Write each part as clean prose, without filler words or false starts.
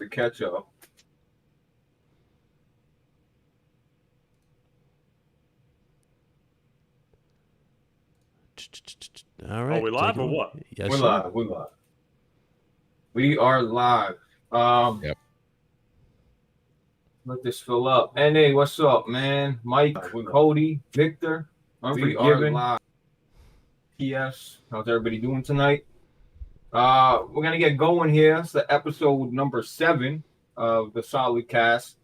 to catch up. All right. Are we live or what? Yes, We're sir. live. We're live. We are live. Yep. Let this fill up. NA, what's up, man? Mike, Cody, Victor, Unforgiven, PS. How's everybody doing tonight? We're gonna get going here. It's the episode number 7 of the Solidcast.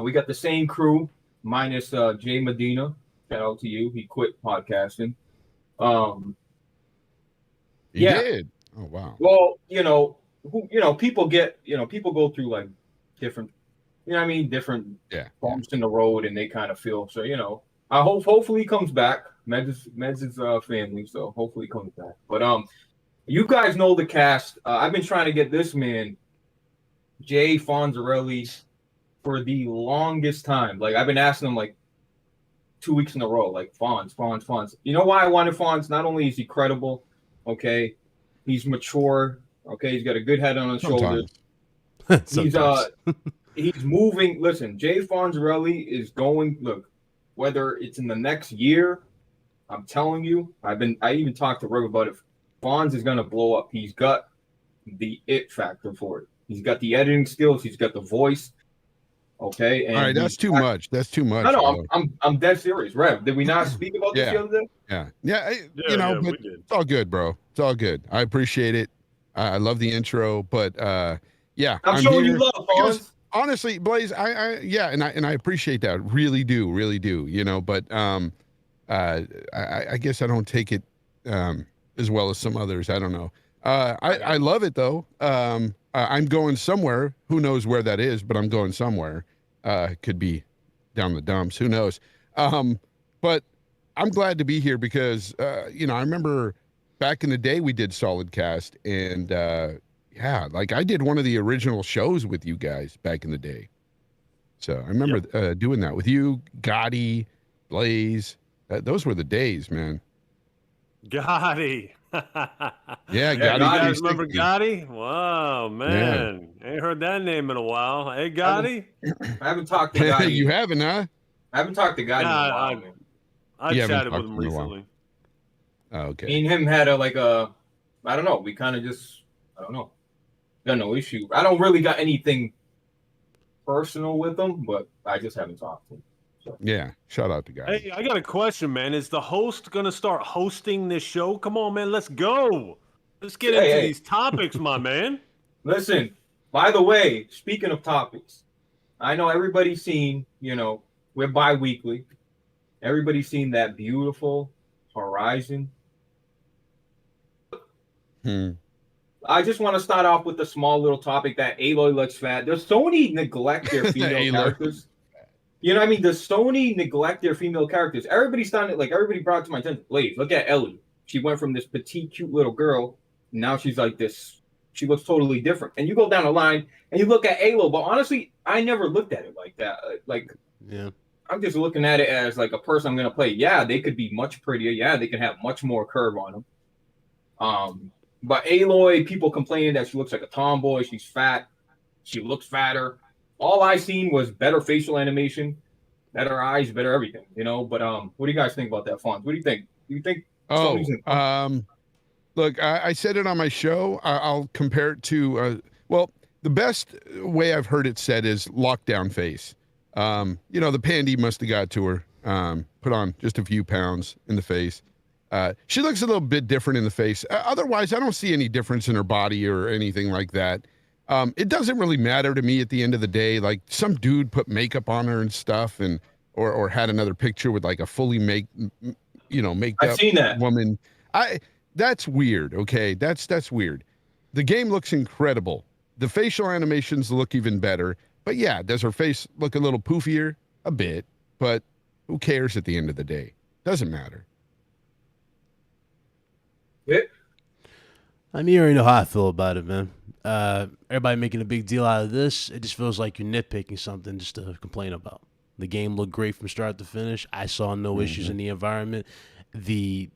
We got the same crew minus Jay Medina. Shout out to you. He quit podcasting. He Yeah. did. Oh wow. Well, people go through like different, different Yeah. bumps in the road, and they kind of feel so. I hopefully he comes back. Meds is family, so hopefully he comes back. But you guys know the cast. I've been trying to get this man, Jay Fonzarelli, for the longest time. Like I've been asking him like 2 weeks in a row, like Fonz. You know why I wanted Fonz? Not only is he credible, okay, he's mature, okay, he's got a good head on his shoulders. He's moving. Listen, Jay Fonzarelli is going. Look, whether it's in the next year, I'm telling you, I even talked to Rick about it. Fonz is gonna blow up. He's got the it factor for it. He's got the editing skills. He's got the voice. Okay. And all right, that's too much. That's too much. No, I'm dead serious. Rev, did we not speak about this the other day? Yeah. But it's all good, bro. It's all good. I appreciate it. I love the intro, but yeah, I'm showing you love, Fonz. Honestly, Blaze, I appreciate that. Really do. But I guess I don't take it as well as some others. I don't know. I love it though. I'm going somewhere. Who knows where that is? But I'm going somewhere. Could be down the dumps. Who knows? But I'm glad to be here because I remember back in the day we did Solidcast, and like I did one of the original shows with you guys back in the day. So I remember doing that with you, Gotti, Blaze. Those were the days, man. Gotti. Yeah, Gotti. You guys remember Gotti? Wow, man. Ain't heard that name in a while. Hey, Gotti? I haven't talked to Gotti. You haven't, huh? I haven't talked to Gotti in a while, man. I chatted with him recently. Oh, okay. Me and him had I don't know. We kind of just, I don't know. Got no issue. I don't really got anything personal with him, but I just haven't talked to him. So. Yeah, shout out to Gotti. Hey, I got a question, man. Is the host going to start hosting this show? Come on, man. Let's go. Let's get into these topics, my man. Listen, by the way, speaking of topics, I know everybody's seen, we're bi-weekly. Everybody's seen that beautiful Horizon. I just want to start off with a small little topic that Aloy looks fat. Does Sony neglect their female characters? You know what I mean? Does Sony neglect their female characters? Everybody brought it to my attention. Blaze, look at Ellie. She went from this petite, cute little girl. Now she's like this. She looks totally different. And you go down the line and you look at Aloy. But honestly, I never looked at it like that. I'm just looking at it as like a person I'm going to play. Yeah, they could be much prettier. Yeah, they can have much more curve on them. But Aloy, people complaining that she looks like a tomboy. She's fat. She looks fatter. All I seen was better facial animation, better eyes, better everything, But what do you guys think about that, Fonz? What do you think? Do you think? Look, I said it on my show. I'll compare it to the best way I've heard it said is lockdown face. The pandy must have got to her, put on just a few pounds in the face. She looks a little bit different in the face. Otherwise, I don't see any difference in her body or anything like that. It doesn't really matter to me at the end of the day. Like some dude put makeup on her and stuff, and or had another picture with like a fully maked I've seen that woman. That's weird. Okay, that's weird. The game looks incredible. The facial animations look even better. But yeah, does her face look a little poofier? A bit, but who cares at the end of the day? Doesn't matter. I mean, you already know how I feel about it, man. Everybody making a big deal out of this. It just feels like you're nitpicking something just to complain about. The game looked great from start to finish. I saw no issues in the environment. The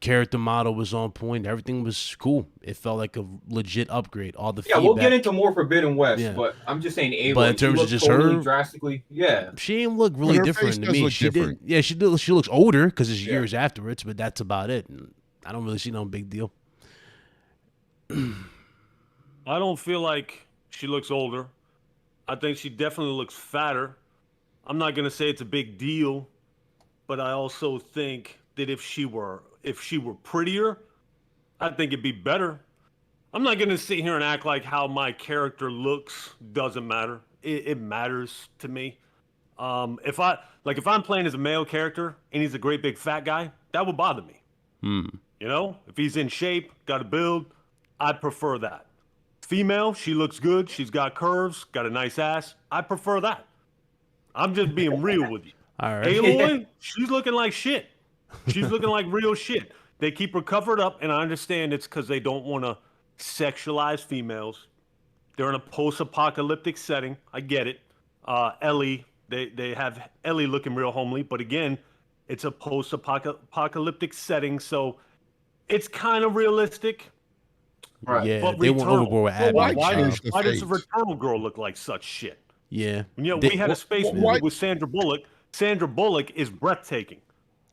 character model was on point. Everything was cool. It felt like a legit upgrade. All the yeah, feedback. we'll get into more Forbidden West, Yeah. but I'm just saying, Aloy, But in terms she of just totally her, drastically, yeah. she didn't look But really her different face to does me. look She different. did. Yeah, she looks older because it's Yeah. years afterwards, but that's about it. I don't really see no big deal. I don't feel like she looks older. I think she definitely looks fatter. I'm not gonna say it's a big deal, but I also think that if she were prettier, I think it'd be better. I'm not gonna sit here and act like how my character looks doesn't matter. It matters to me. If I'm playing as a male character and he's a great big fat guy, that would bother me. You know, if he's in shape, got a build, I'd prefer that. Female, she looks good. She's got curves, got a nice ass. I prefer that. I'm just being real with you. All right. Aloy, she's looking like shit. She's looking like real shit. They keep her covered up, and I understand it's because they don't want to sexualize females. They're in a post-apocalyptic setting. I get it. Ellie, they have Ellie looking real homely, but again, it's a post-apocalyptic setting, so it's kind of realistic. Right. Yeah, But they went Returnal. overboard with Well, Abby. why change the does the face? Returnal girl look like such shit? Yeah. You know, They- we had a space why- movie with Sandra Bullock. Sandra Bullock is breathtaking.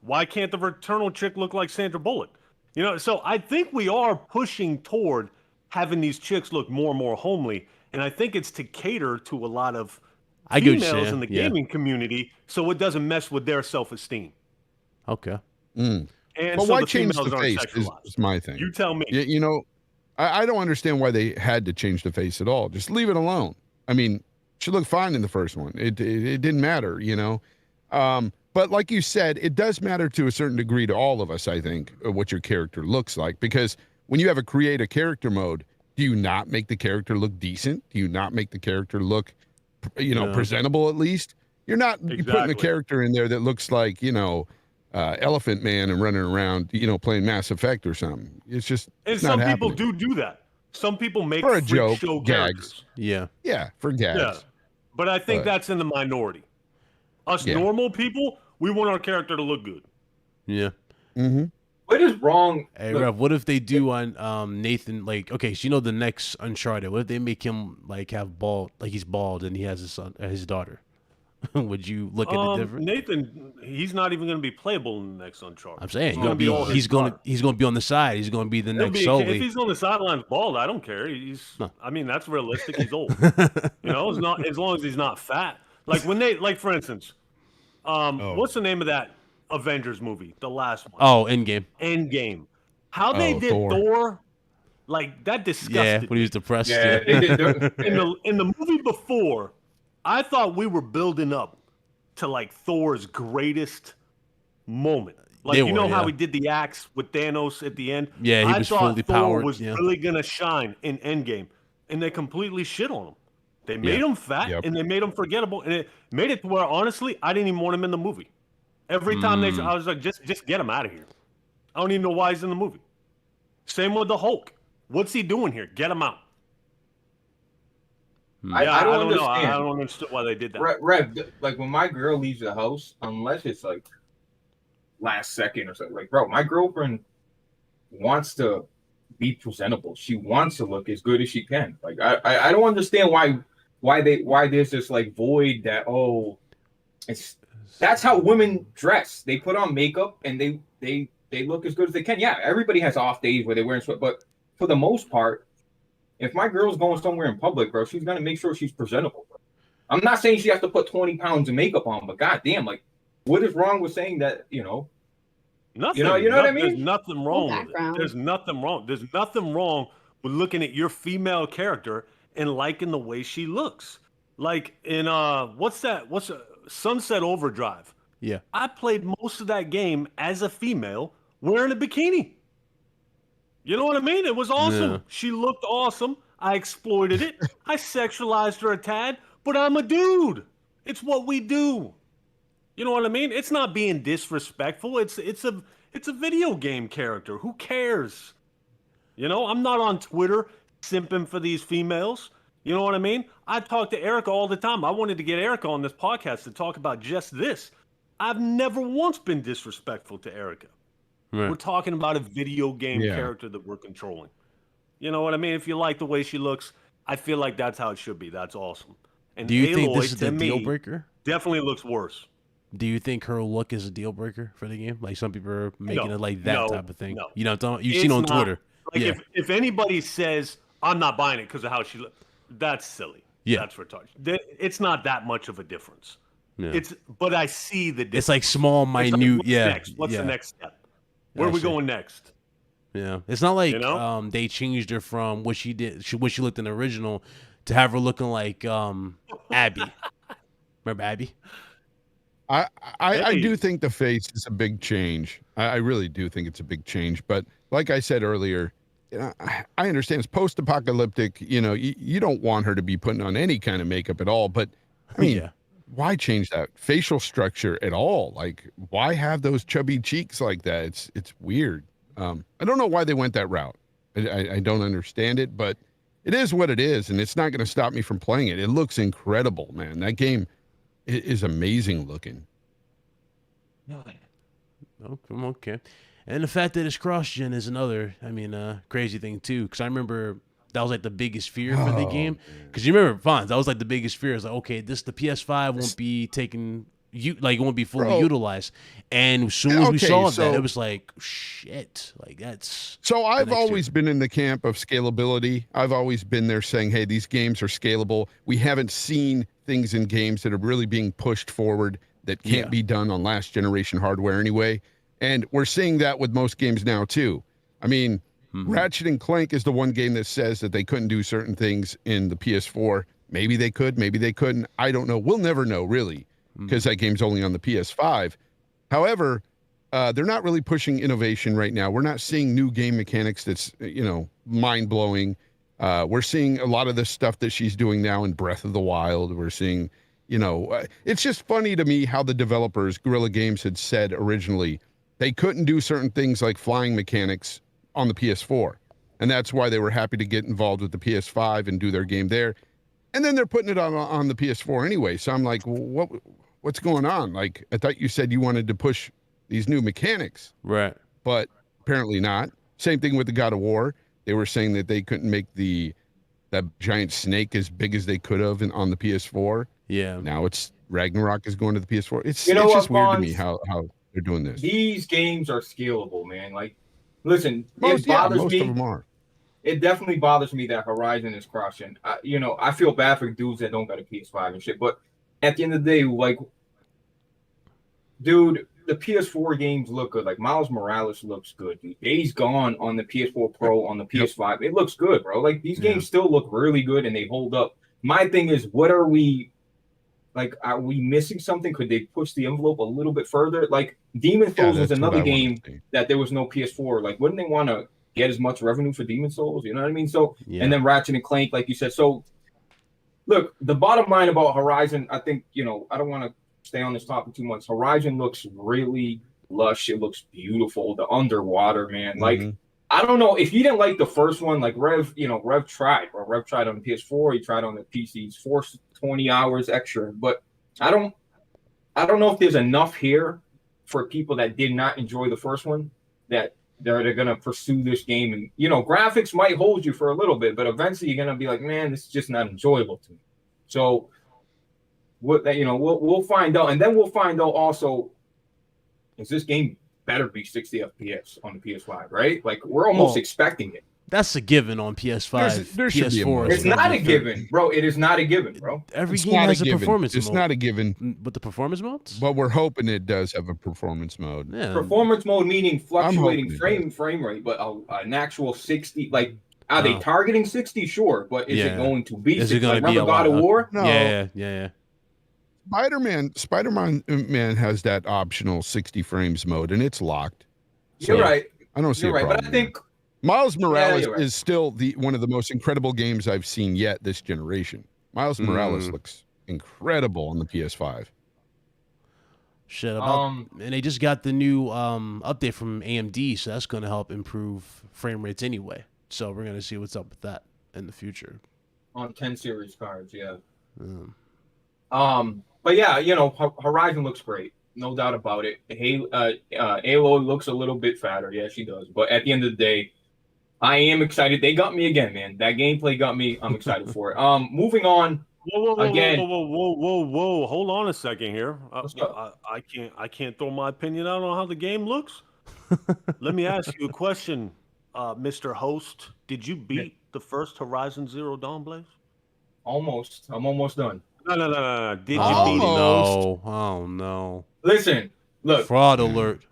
Why can't the Returnal chick look like Sandra Bullock? You know, so I think we are pushing toward having these chicks look more and more homely, and I think it's to cater to a lot of I get what you're females saying. in the Yeah. gaming community, so it doesn't mess with their self-esteem. Okay. And But so why the change females the aren't face sexualized. is my thing. You tell me. You know, I don't understand why they had to change the face at all. Just leave it alone. I mean, she looked fine in the first one. It didn't matter, you know. But like you said, it does matter to a certain degree to all of us, I think, what your character looks like. Because when you have a create a character mode, do you not make the character look decent? Do you not make the character look, you know, Yeah. presentable at least? You're not putting a Exactly. character in there that looks like, you know, Elephant Man and running around, you know, playing Mass Effect or something. It's just And it's some not people happening. do that. Some people make For a freak joke, show gags. characters. Yeah. Yeah, for gags. Yeah, but I think But- that's in the minority. Us Yeah. normal people, we want our character to look good. Yeah. Mm-hmm. What is wrong? Hey, Look, Rev, what if they do on Nathan, like, okay, so you know the next Uncharted, what if they make him, like, have bald, like he's bald and he has a son, his daughter? Would you look at it different? Nathan, he's not even going to be playable in the next Uncharted. I'm saying It's gonna be all his he's daughter. gonna be on the side. He's gonna be the He'll next be- Sully. if he's on the sidelines bald, I don't care. No. I mean, that's realistic. He's old. You know, it's not as long as he's not fat. Like when they, like for instance, what's the name of that Avengers movie? The last one. Oh, Endgame. Endgame. How they Oh, did Thor. Thor, like that disgusted Yeah, me. when he was depressed. yeah, they did. in the movie before, I thought we were building up to like Thor's greatest moment. Like They you know were, how yeah. he did the axe with Thanos at the end? Yeah, he I was thought fully Thor powered, was yeah. really gonna shine in Endgame, and they completely shit on him. They made Yeah. him fat Yep. and they made him forgettable, and it made it to where honestly I didn't even want him in the movie. Every time I was like, just get him out of here. I don't even know why he's in the movie. Same with the Hulk. What's he doing here? Get him out. I don't know. understand. I don't understand why they did that. Rev, like when my girl leaves the house, unless it's like last second or something, like bro, my girlfriend wants to be presentable. She wants to look as good as she can. Like I don't understand why there's this like void that that's how women dress. They put on makeup and they look as good as they can. Yeah, everybody has off days where they're wearing sweat, but for the most part, if my girl's going somewhere in public, bro, she's gonna make sure she's presentable. Bro. I'm not saying she has to put 20 pounds of makeup on, but goddamn, like, what is wrong with saying that? You know, Nothing. You know what I mean? There's nothing wrong with it. Background. There's nothing wrong. There's nothing wrong with looking at your female character and liking the way she looks. Like in what's Sunset Overdrive? Yeah. I played most of that game as a female wearing a bikini. You know what I mean? It was awesome. Yeah. She looked awesome. I exploited it. I sexualized her a tad, but I'm a dude. It's what we do. You know what I mean? It's not being disrespectful. It's a video game character. Who cares? You know, I'm not on Twitter simping for these females. You know what I mean? I talk to Erica all the time. I wanted to get Erica on this podcast to talk about just this. I've never once been disrespectful to Erica. Right. We're talking about a video game Yeah. character that we're controlling. You know what I mean? If you like the way she looks, I feel like that's how it should be. That's awesome. And Do you Aloy, think this is to the me, deal breaker? definitely looks worse. Do you think her look is a deal breaker for the game? Like some people are making No, it like that no, type of thing. no. You know, you've It's seen on not- Twitter. Like Yeah. if anybody says I'm not buying it because of how she looks, that's silly. Yeah. That's retarded. It's not that much of a difference. Yeah. But I see the difference. It's like small, It's minute. like, what's yeah. next? What's yeah. the next step? Where are we Actually. going next? Yeah. It's not like You know? they changed her from what she did, what she looked in the original, to have her looking like Abby. Remember Abby? I do Hey. think the face is a big change. I really do think it's a big change. But like I said earlier, I understand it's post-apocalyptic. You know, you don't want her to be putting on any kind of makeup at all. But I mean, Yeah. why change that facial structure at all? Like, why have those chubby cheeks like that? It's weird. I don't know why they went that route. I don't understand it, but it is what it is, and it's not going to stop me from playing it. It looks incredible, man. That game is amazing looking. Oh, okay. And the fact that it's cross-gen is another, crazy thing too. Because I remember that was like the biggest fear for the game. Because you remember, Fonz, that was like the biggest fear. It's like, okay, the PS5 won't be taken, it won't be fully utilized. And as soon as we saw that, it was like, shit, like that's. So I've always been in the camp of scalability. I've always been there saying, hey, these games are scalable. We haven't seen things in games that are really being pushed forward that can't be done on last generation hardware anyway. And we're seeing that with most games now too. I mean, Ratchet and Clank is the one game that says that they couldn't do certain things in the PS4. Maybe they could, maybe they couldn't. I don't know. We'll never know really, because that game's only on the PS5. However, they're not really pushing innovation right now. We're not seeing new game mechanics that's, mind-blowing. We're seeing a lot of the stuff that she's doing now in Breath of the Wild. We're seeing, it's just funny to me how the developers, Guerrilla Games, had said originally they couldn't do certain things like flying mechanics on the PS4. And that's why they were happy to get involved with the PS5 and do their game there. And then they're putting it on the PS4 anyway. So I'm like, what's going on? Like, I thought you said you wanted to push these new mechanics. Right. But apparently not. Same thing with the God of War. They were saying that they couldn't make that giant snake as big as they could have on the PS4. Yeah. Now it's Ragnarok is going to the PS4. It's what, just weird to Fonz? me how they're doing this. These games are scalable, man. Like, listen, Most it bothers of me. them are. It definitely bothers me that Horizon is crossing. I feel bad for dudes that don't got a PS5 and shit. But at the end of the day, like, dude, the PS4 games look good. Like, Miles Morales looks good, dude. Days Gone on the PS4 Pro, on the PS5, it looks good, bro. Like, these games still look really good and they hold up. My thing is, are we missing something? Could they push the envelope a little bit further? Like, Demon Souls was another game that there was no PS4. Like, wouldn't they want to get as much revenue for Demon Souls? You know what I mean? So, and then Ratchet and Clank, like you said. So, look, the bottom line about Horizon, I think, I don't want to stay on this topic too much. Horizon looks really lush. It looks beautiful. The underwater, man. Like, I don't know if you didn't like the first one. Like Rev tried, bro. Rev tried on the PS4. He tried on the PCs. Forced 20 hours extra. But I don't know if there's enough here for people that did not enjoy the first one that they're gonna pursue this game. And graphics might hold you for a little bit, but eventually you're gonna be like, man, this is just not enjoyable to me. So we'll find out, and then we'll find out also, is this game better be 60 FPS on the PS5, right? Like, we're almost expecting it. That's a given on PS5. There should be PS4. It's not a given, bro. It is not a given, bro. Every game has a performance mode. It's not a given. But the performance modes? But we're hoping it does have a performance mode. Yeah. Performance mode meaning fluctuating frame rate, but an actual 60, like, are they targeting 60? Sure, but is it going to be 60? Like, remember God of War? No. Yeah. Spider-Man has that optional 60 frames mode, and it's locked. So You're right. I don't see a problem. But I think Miles Morales is still one of the most incredible games I've seen yet this generation. Miles Morales looks incredible on the PS5. Shit, and they just got the new update from AMD, so that's going to help improve frame rates anyway. So we're going to see what's up with that in the future. On 10 series cards, yeah. But yeah, Horizon looks great. no doubt about it. Aloy looks a little bit fatter. Yeah, she does. But at the end of the day, I am excited. They got me again, man. That gameplay got me. I'm excited for it. Moving on. Again. Whoa! Hold on a second here. What's up? I can't throw my opinion out on how the game looks. Let me ask you a question, Mr. Host. Did you beat the first Horizon Zero Dawn, Blaze? Almost. I'm almost done. No. Did you Oh beat it? no! Oh no! Listen, look. Fraud alert!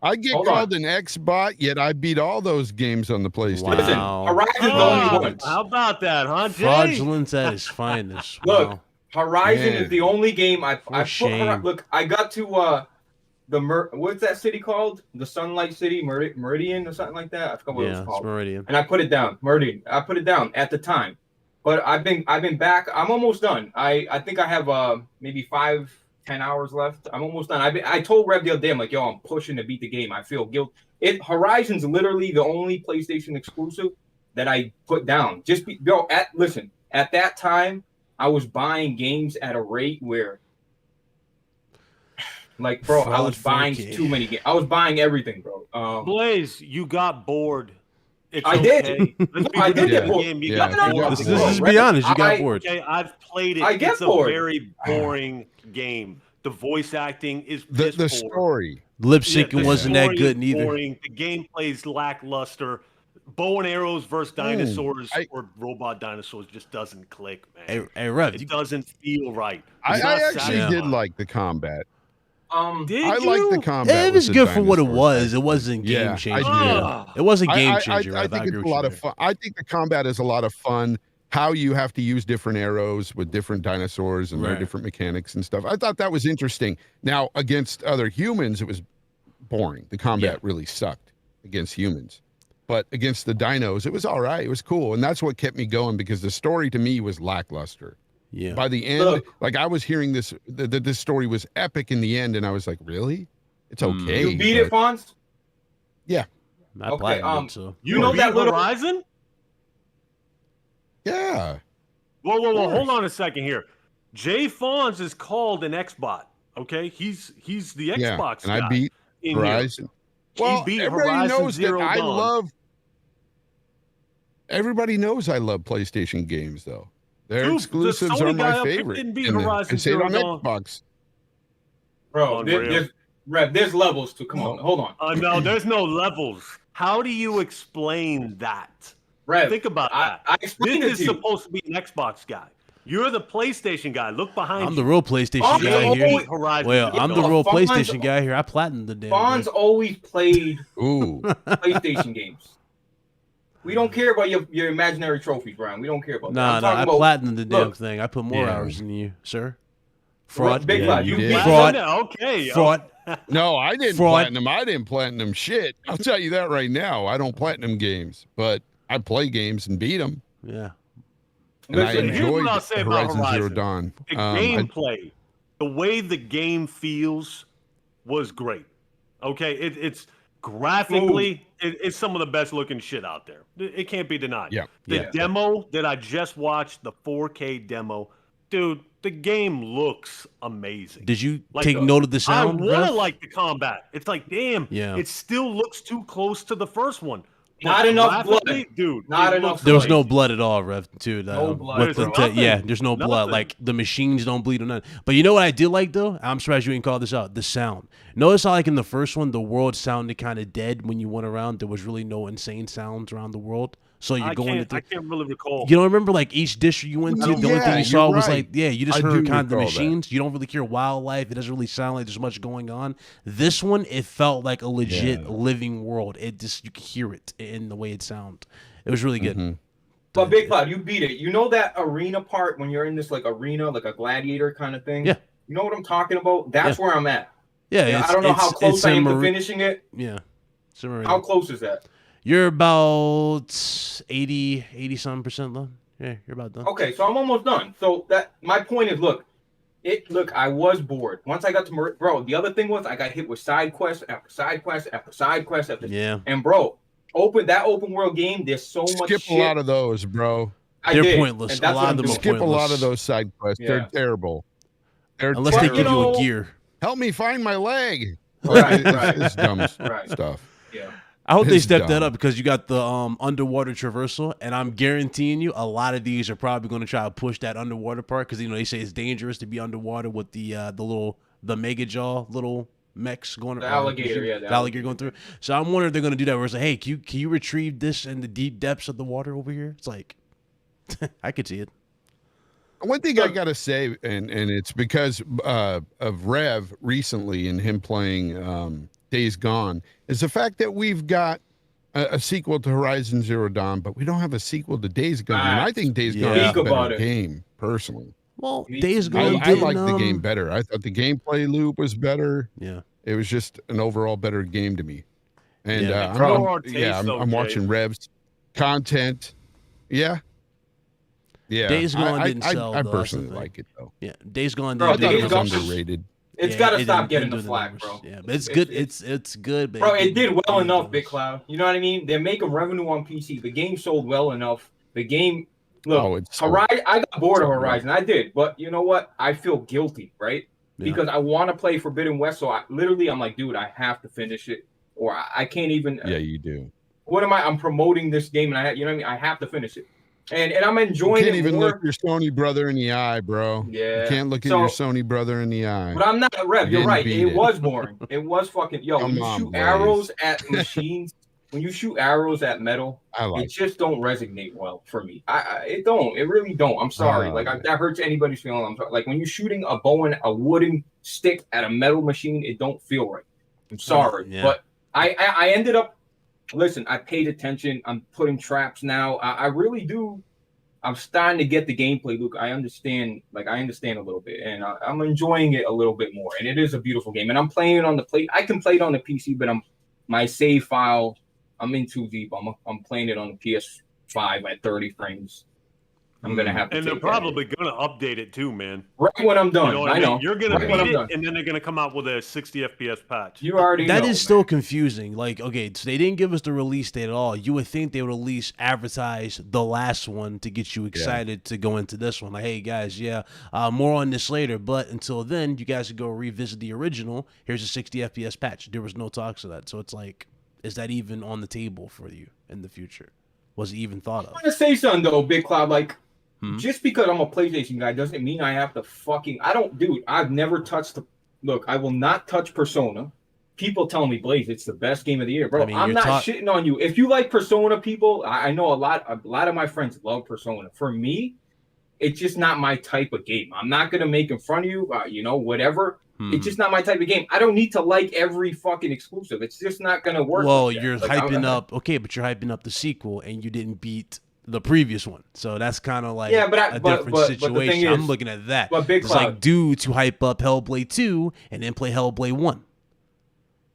I get Hold called on. an X-bot, yet I beat all those games on the PlayStation. Listen, Wow. Horizon's the only one. How about that, huh, Jay? Fraudulence at its finest. Look, Wow. Horizon Man. is the only game I put. shame. Look, I got to what's that city called? The Sunlight City, Meridian or something like that. I forgot what it Yeah, was it's called. Meridian. And I put it down, Meridian. I put it down at the time, but I've been back. I'm almost done. I think I have maybe 5-10 hours left. I'm almost done. I told Rev the other day, I'm like, yo, I'm pushing to beat the game. I feel guilt. Horizon's literally the only PlayStation exclusive that I put down. At that time, I was buying games at a rate where, like, bro, I was buying too many games. I was buying everything, bro. Blaze, you got bored. It's I okay. did. Let's be I did real. get bored. You Yeah. got No, bored. This bro, is be honest. You got I- bored. Okay, I've played it. I get it's a bored. very boring game. The voice acting is The piss poor. story. Lip Yeah, syncing the wasn't that story good is neither. boring. The gameplay's lackluster. Bow and arrows versus dinosaurs or robot dinosaurs just doesn't click, man. Hey, Rev, It doesn't feel right. I It's not actually did satisfying. like the combat. Did I you? like the combat. it was with the good for what it dinosaurs, was. It actually. wasn't Yeah, game I changer. do. It wasn't game I changer. Rev. think agree it's a with lot you of there. fun. I think the combat is a lot of fun. How you have to use different arrows with different dinosaurs and their Right. different mechanics and stuff. I thought that was interesting. Now, against other humans, it was boring. The combat really sucked against humans. But against the dinos, it was all right. It was cool. And that's what kept me going because the story to me was lackluster. Yeah. By the end, Look. like I was hearing this, that this story was epic in the end. And I was like, really? It's okay. You beat it, Fonz? I Okay, platinumed it, so. You know beat that little- Horizon? Yeah. Whoa! course. Hold on a second here. Jay Fonz is called an Xbot. Okay, he's the Yeah. Xbox And guy I beat in here. Horizon. He Well, beat everybody Horizon knows Zero that I Dawn. love. Everybody knows I love PlayStation games, though. Their Dude, the exclusives Sony are guy my up here favorite. didn't beat And then Horizon I say it Zero on Dawn. Xbox. Bro, Unreal. there's levels to. Come on, hold on. No, there's no levels. How do you explain that? Rev, Think about that. I explained This it is to you. supposed to be an Xbox guy. You're the PlayStation guy. Look behind I'm you. the real PlayStation Oh, guy yeah, here. oh, Horizon Well, Zero I'm the Dawn. real Fonz- PlayStation guy here. I platinumed the damn Fonz thing. always played Ooh. PlayStation games. We don't care about your imaginary trophies, Brian. We don't care about that. Nah, I'm nah, I talking about- platinumed the damn look. thing. I put more Yeah. hours than you, sir. Fraud. Big Yeah, lad, you you did. beat Fraud. Okay. Fraud. No, I didn't Fraud. platinum. I didn't platinum shit. I'll tell you that right now. I don't platinum games, but I play games and beat them. Yeah. And I Listen, here's what enjoyed I'll say about Horizon Zero Horizon. Dawn. The I- gameplay, the way the game feels, was great. Okay, it's graphically, it's some of the best looking shit out there. It can't be denied. Yeah. The Yeah. demo that I just watched, the 4K demo, dude, the game looks amazing. Did you Like, take note of the sound? I want to Rev? like the combat. It's like, damn, Yeah. it still looks too close to the first one. Not But enough blood. graphically, dude. Not it enough looks There was amazing. no blood at all, Rev, dude. No blood, with bro. the yeah, Nothing. there's no blood. Nothing. Like the machines don't bleed or nothing. But you know what I did like though? I'm surprised you didn't call this out. The sound. Notice how like in the first one, the world sounded kind of dead when you went around. There was really no insane sounds around the world. So you're I going can't, to. I can't really recall. You don't remember like each district you went to, the only thing Yeah, you saw you're was right. like, yeah, you just I heard do kind of the recall that. machines. You don't really hear wildlife. It doesn't really sound like there's much going on. This one, it felt like a legit Yeah. living world. It just, you could hear it in the way it sounded. It was really good. Mhm. But Big Cloud, you beat it. You know that arena part when you're in this like arena, like a gladiator kind of thing? Yeah. You know what I'm talking about? That's where I'm at. Yeah, Yeah, it's, I don't know it's, how close it's I in am to Mari- finishing it. Yeah. It's in Meridian. How close is that? You're about 80 something percent done. Yeah, you're about done. Okay, so I'm almost done. So that my point is, look, I was bored. Once I got to bro, the other thing was I got hit with side quest after side quest after side quest after. Yeah. And bro, open world game, there's so much Skip shit. a lot of those, bro. I They're did, pointless. and that's A lot what of I'm them doing. are Skip a lot pointless. of those side quests. Yeah. They're terrible. They're Unless they terrible. give you know- a gear. help me find my leg. Right, It's dumb Right. stuff. Yeah. I hope they It's stepped that dumb. up because you got the underwater traversal, and I'm guaranteeing you a lot of these are probably going to try to push that underwater part because they say it's dangerous to be underwater with the mega jaw little mechs going. The alligator, the alligator going through. So I'm wondering if they're going to do that. Where it's like, hey, can you retrieve this in the deep depths of the water over here? It's like, I could see it. One thing I gotta say, and it's because of Rev recently and him playing Days Gone, is the fact that we've got a sequel to Horizon Zero Dawn, but we don't have a sequel to Days Gone. And I think Days Gone is a better game, personally. Well, Days Gone, I like the game better. I thought the gameplay loop was better. Yeah, it was just an overall better game to me. And I'm watching Rev's content. Yeah. Yeah, Days Gone didn't sell. I personally like it though. Yeah, Days Gone. I thought it was underrated. It's got to stop getting the flack, bro. Yeah, but it's good. It's good, but bro. It did well enough, Big Cloud. You know what I mean? They're making revenue on PC. The game sold well enough. The game, look, Horizon. I got bored of Horizon. I did, but you know what? I feel guilty, right? Yeah. Because I want to play Forbidden West. So I'm like, dude, I have to finish it, or I can't even. Yeah, you do. What am I? I'm promoting this game, and you know what I mean? I have to finish it. And I'm enjoying it. You can't even look your Sony brother in the eye, bro. Yeah. You can't look at your Sony brother in the eye. But I'm not a Rev. You're right. It was boring. It was fucking when you shoot arrows at machines, when you shoot arrows at metal, it just don't resonate well for me. It don't. It really don't. I'm sorry. That hurts anybody's feeling. I'm sorry. Like when you're shooting a wooden stick at a metal machine, it don't feel right. I'm sorry. Yeah. But I ended up. Listen, I paid attention. I'm putting traps now. I really do. I'm starting to get the gameplay, Luke. I understand a little bit, and I'm enjoying it a little bit more. And it is a beautiful game. And I'm playing it on the play. I can play it on the PC, but my save file. I'm in too deep. I'm playing it on the PS5 at 30 frames. I'm gonna have to. And they're probably gonna update it too, man. Right when I'm done. I know. You're gonna beat it, and then they're gonna come out with a 60 FPS patch. You already know. That is still confusing. Like, okay, so they didn't give us the release date at all. You would think they would at least advertise the last one to get you excited to go into this one. Like, hey guys, more on this later. But until then, you guys could go revisit the original. Here's a 60 FPS patch. There was no talks of that, so it's like, is that even on the table for you in the future? Was it even thought of? I want to say something though, Big Cloud. Like. Just because I'm a PlayStation guy doesn't mean I have to I've never touched look, I will not touch Persona. People tell me, Blaze, it's the best game of the year. Bro, I'm not shitting on you. If you like Persona, people, I know a lot of my friends love Persona. For me, it's just not my type of game. I'm not going to make in front of you, whatever. It's just not my type of game. I don't need to like every fucking exclusive. It's just not going to work. Well, you're hyping up, but you're hyping up the sequel and you didn't beat the previous one, so that's kind of like a different situation. I'm looking at that. But Big Cloud, like dudes who hype up Hellblade 2 and then play Hellblade 1.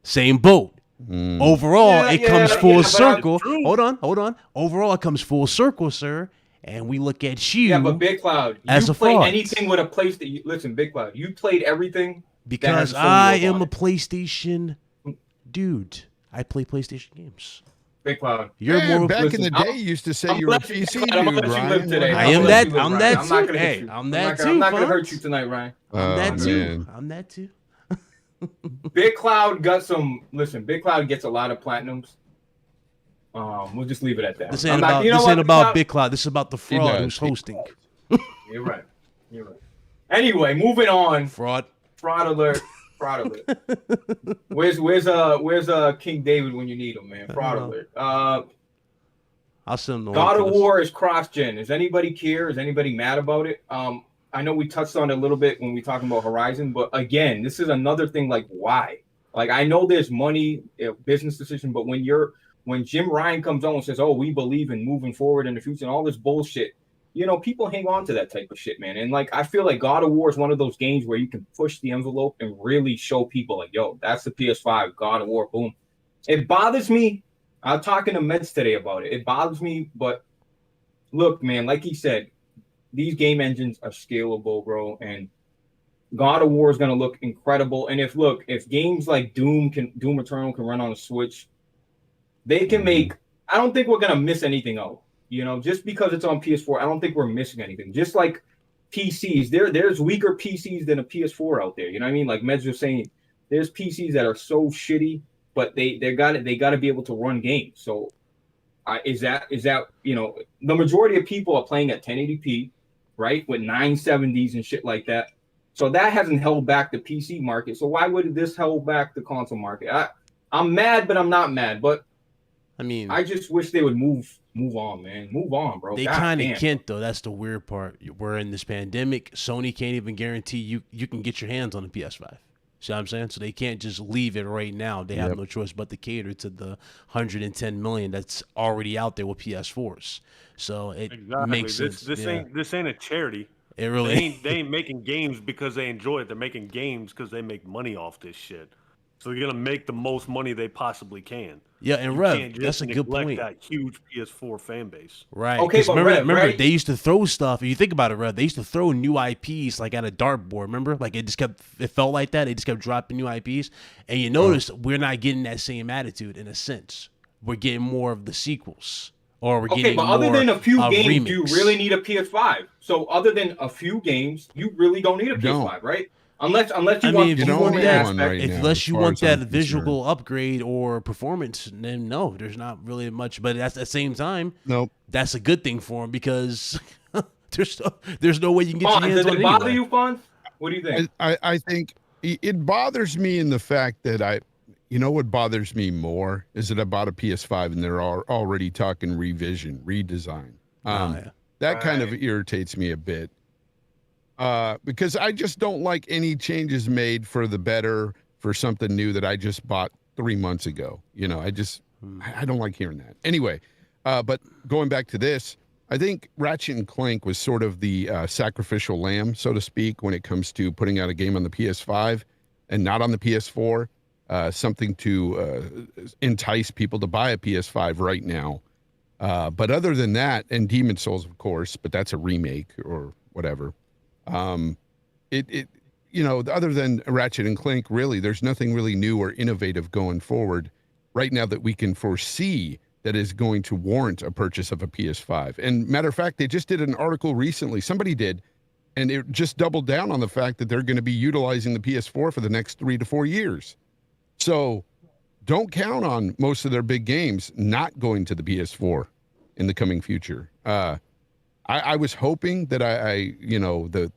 Same boat. Overall, it comes full circle. Hold on. Overall, it comes full circle, sir. And we look at you. Yeah, but Big Cloud, you played anything with a PlayStation. Listen, Big Cloud, you played everything because I am a PlayStation dude. I play PlayStation games. Big Cloud. You're more back in the day. You used to say you were a PC dude, Ryan. I am that. I'm that too. Hey, I'm that too. I'm not gonna hurt you tonight, Ryan. I'm that too. Big Cloud got some. Listen, Big Cloud gets a lot of platinums. We'll just leave it at that. This ain't about Big Cloud. This is about the fraud who's hosting. You're right. Anyway, moving on. Fraud alert. Where's King David when you need him, man? Fraud alert. I'll send him. God of War is cross-gen. Does anybody care? Is anybody mad about it? I know we touched on it a little bit when we talking about Horizon, but again, this is another thing. Like, why? Like, I know there's money, business decision, but when Jim Ryan comes on and says, "Oh, we believe in moving forward in the future," and all this bullshit. People hang on to that type of shit, man. And like, I feel like God of War is one of those games where you can push the envelope and really show people like, yo, that's the PS5, God of War, boom. It bothers me. I was talking to Meds today about it. It bothers me, but look, man, like he said, these game engines are scalable, bro. And God of War is going to look incredible. And if games like Doom Eternal can run on a Switch, they can make, I don't think we're going to miss anything out. Just because it's on PS4, I don't think we're missing anything. Just like PCs. There's weaker PCs than a PS4 out there. You know what I mean? Like Meds was saying, there's PCs that are so shitty, but they got to be able to run games. So is that the majority of people are playing at 1080p, right, with 970s and shit like that. So that hasn't held back the PC market. So why would this hold back the console market? I'm mad, but I'm not mad. But I mean, I just wish they would move on, man. Move on, bro. They kind of can't, though. That's the weird part. We're in this pandemic. Sony can't even guarantee you can get your hands on a PS5. See what I'm saying? So they can't just leave it right now. They have no choice but to cater to the 110 million that's already out there with PS4s. So it makes sense. This ain't a charity. It really they ain't making games because they enjoy it. They're making games because they make money off this shit. So they're gonna make the most money they possibly can. Yeah, and Rev, that's a good point. That huge PS4 fan base, right? Okay, but remember, they used to throw stuff. If you think about it, Rev, they used to throw new IPs like at a dartboard. Remember, like it felt like that. They just kept dropping new IPs, and you notice we're not getting that same attitude in a sense. We're getting more of the sequels. Or we're getting but other than a few games, remix. you really need a PS5. So other than a few games, you really don't need a PS5, right? Unless you want unless you want that visual upgrade or performance, then no, there's not really much. But at the same time, that's a good thing for them because there's no way you can get your hands on it. Does it bother you, Fonz? What do you think? I think it bothers me in the fact that what bothers me more is that I bought a PS5 and they're already talking redesign. That kind of irritates me a bit. Because I just don't like any changes made for the better for something new that I just bought 3 months ago. I don't like hearing that. Anyway, but going back to this, I think Ratchet and Clank was sort of the sacrificial lamb, so to speak, when it comes to putting out a game on the PS5 and not on the PS4. Something to entice people to buy a PS5 right now. But other than that, and Demon's Souls, of course, but that's a remake or whatever. Other than Ratchet and Clank, really, there's nothing really new or innovative going forward right now that we can foresee that is going to warrant a purchase of a PS5. And matter of fact, they just did an article recently. Somebody did. And it just doubled down on the fact that they're going to be utilizing the PS4 for the next 3 to 4 years. So don't count on most of their big games not going to the PS4 in the coming future. I was hoping that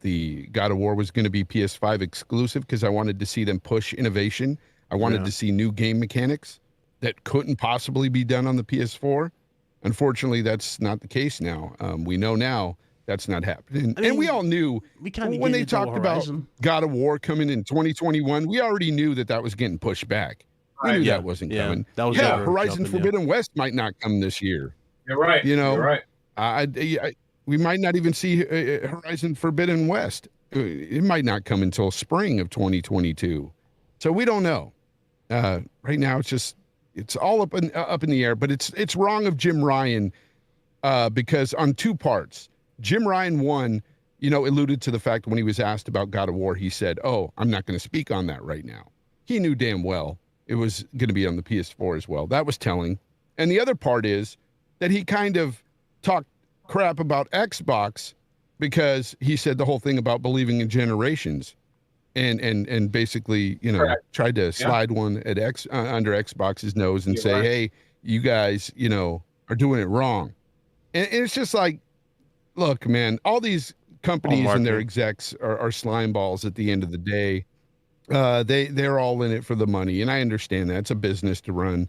the God of War was going to be PS5 exclusive because I wanted to see them push innovation. I wanted to see new game mechanics that couldn't possibly be done on the PS4. Unfortunately, that's not the case now. We know now that's not happening. And we all knew when they talked about God of War coming in 2021, we already knew that was getting pushed back. We knew that wasn't coming. That was Horizon Forbidden West might not come this year. You're right. You're right. We might not even see Horizon Forbidden West. It might not come until spring of 2022. So we don't know. Right now, it's all up in the air. But it's wrong of Jim Ryan because on two parts. Jim Ryan, one, alluded to the fact when he was asked about God of War, he said, "Oh, I'm not going to speak on that right now." He knew damn well it was going to be on the PS4 as well. That was telling. And the other part is that he kind of talked crap about Xbox because he said the whole thing about believing in generations and basically, tried to slide one at under Xbox's nose and say, "Hey, you guys, are doing it wrong." And it's just like, look, man, all these companies and their execs are slime balls at the end of the day. They're all in it for the money. And I understand that. It's a business to run.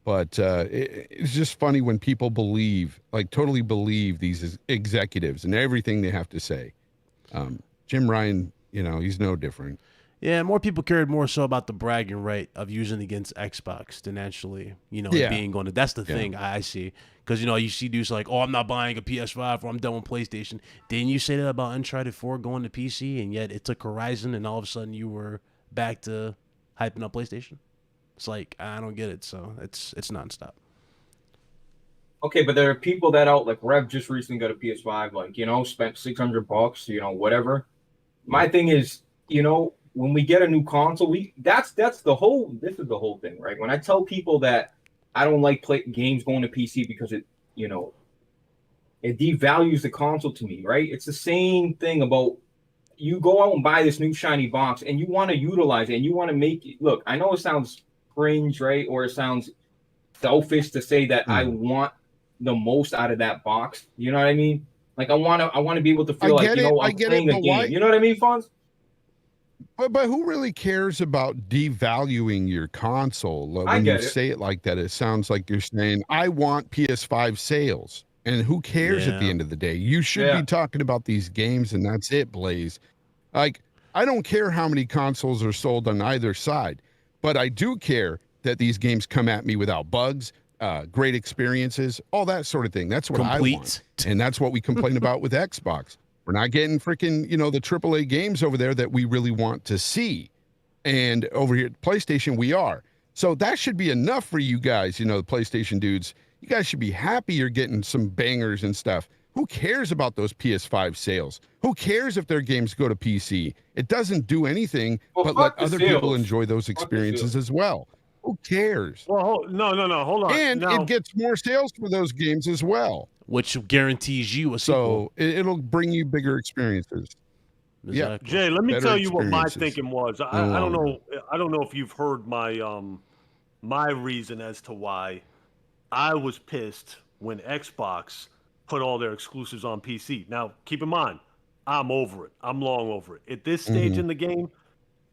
But it's just funny when people totally believe these executives and everything they have to say. Jim Ryan, he's no different. Yeah, more people cared more so about the bragging right of using against Xbox than actually, being on it. That's the thing I see. Because, you see dudes like, "Oh, I'm not buying a PS5 or I'm done with PlayStation." Didn't you say that about Uncharted 4 going to PC? And yet it took Horizon and all of a sudden you were back to hyping up PlayStation? It's like, I don't get it. So it's nonstop. Okay, but there are people that like Rev just recently got a PS5, spent $600, whatever. My thing is, when we get a new console, this is the whole thing, right? When I tell people that I don't like games going to PC because It devalues the console to me, right? It's the same thing about you go out and buy this new shiny box and you want to utilize it and you want to make it. Look, I know it sounds cringe, right? Or it sounds selfish to say that I want the most out of that box. You know what I mean? Like I want to be able to feel like, I'm playing a game. You know what I mean, Fonz? But who really cares about devaluing your console? When you say it like that, it sounds like you're saying, I want PS5 sales. And who cares at the end of the day? You should be talking about these games, and that's it, Blaze. Like, I don't care how many consoles are sold on either side, but I do care that these games come at me without bugs, great experiences, all that sort of thing. That's what I want. And that's what we complain about with Xbox. We're not getting freaking, the AAA games over there that we really want to see. And over here at PlayStation, we are. So that should be enough for you guys, the PlayStation dudes. You guys should be happy you're getting some bangers and stuff. Who cares about those PS5 sales? Who cares if their games go to PC? It doesn't do anything but let other people enjoy those experiences as well. Who cares? Well, no, hold on. And it gets more sales for those games as well. Which guarantees you a sequel. So it'll bring you bigger experiences. Exactly. Yeah, Jay, let me tell you what my thinking was. I don't know if you've heard my reason as to why I was pissed when Xbox put all their exclusives on PC. Now, keep in mind, I'm over it. I'm long over it. At this stage in the game,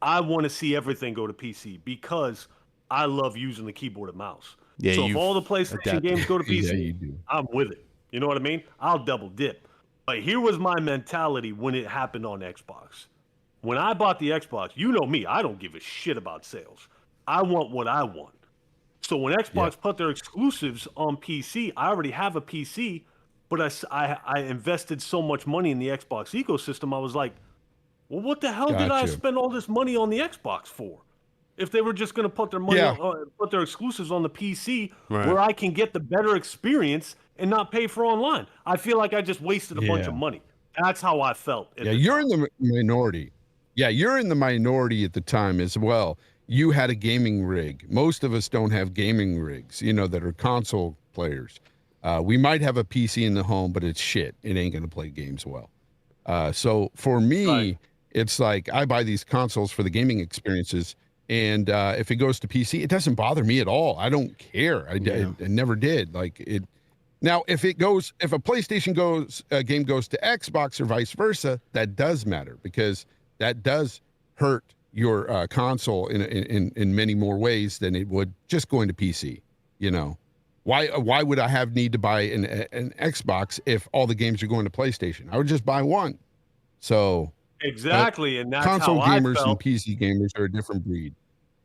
I want to see everything go to PC because I love using the keyboard and mouse. Yeah, so if all the PlayStation games go to PC, I'm with it. You know what I mean? I'll double dip. But here was my mentality when it happened on Xbox. When I bought the Xbox, you know me, I don't give a shit about sales. I want what I want. So when Xbox put their exclusives on PC, I already have a PC, but I invested so much money in the Xbox ecosystem, I was like, well, what the hell did I spend all this money on the Xbox for? If they were just going to put their money put their exclusives on the PC where I can get the better experience and not pay for online. I feel like I just wasted a bunch of money. That's how I felt. You're in the minority. Yeah, you're in the minority at the time as well. You had a gaming rig. Most of us don't have gaming rigs, that are console players. We might have a PC in the home, but it's shit. It ain't going to play games well. So for me, it's like I buy these consoles for the gaming experiences. And if it goes to PC, it doesn't bother me at all. I don't care. I never did. Like it. Now, if a PlayStation game goes to Xbox or vice versa, that does matter because that does hurt your console in many more ways than it would just going to PC. Why would I need to buy an Xbox if all the games are going to PlayStation? I would just buy one. So exactly, and that's console how gamers I felt. and PC gamers are a different breed.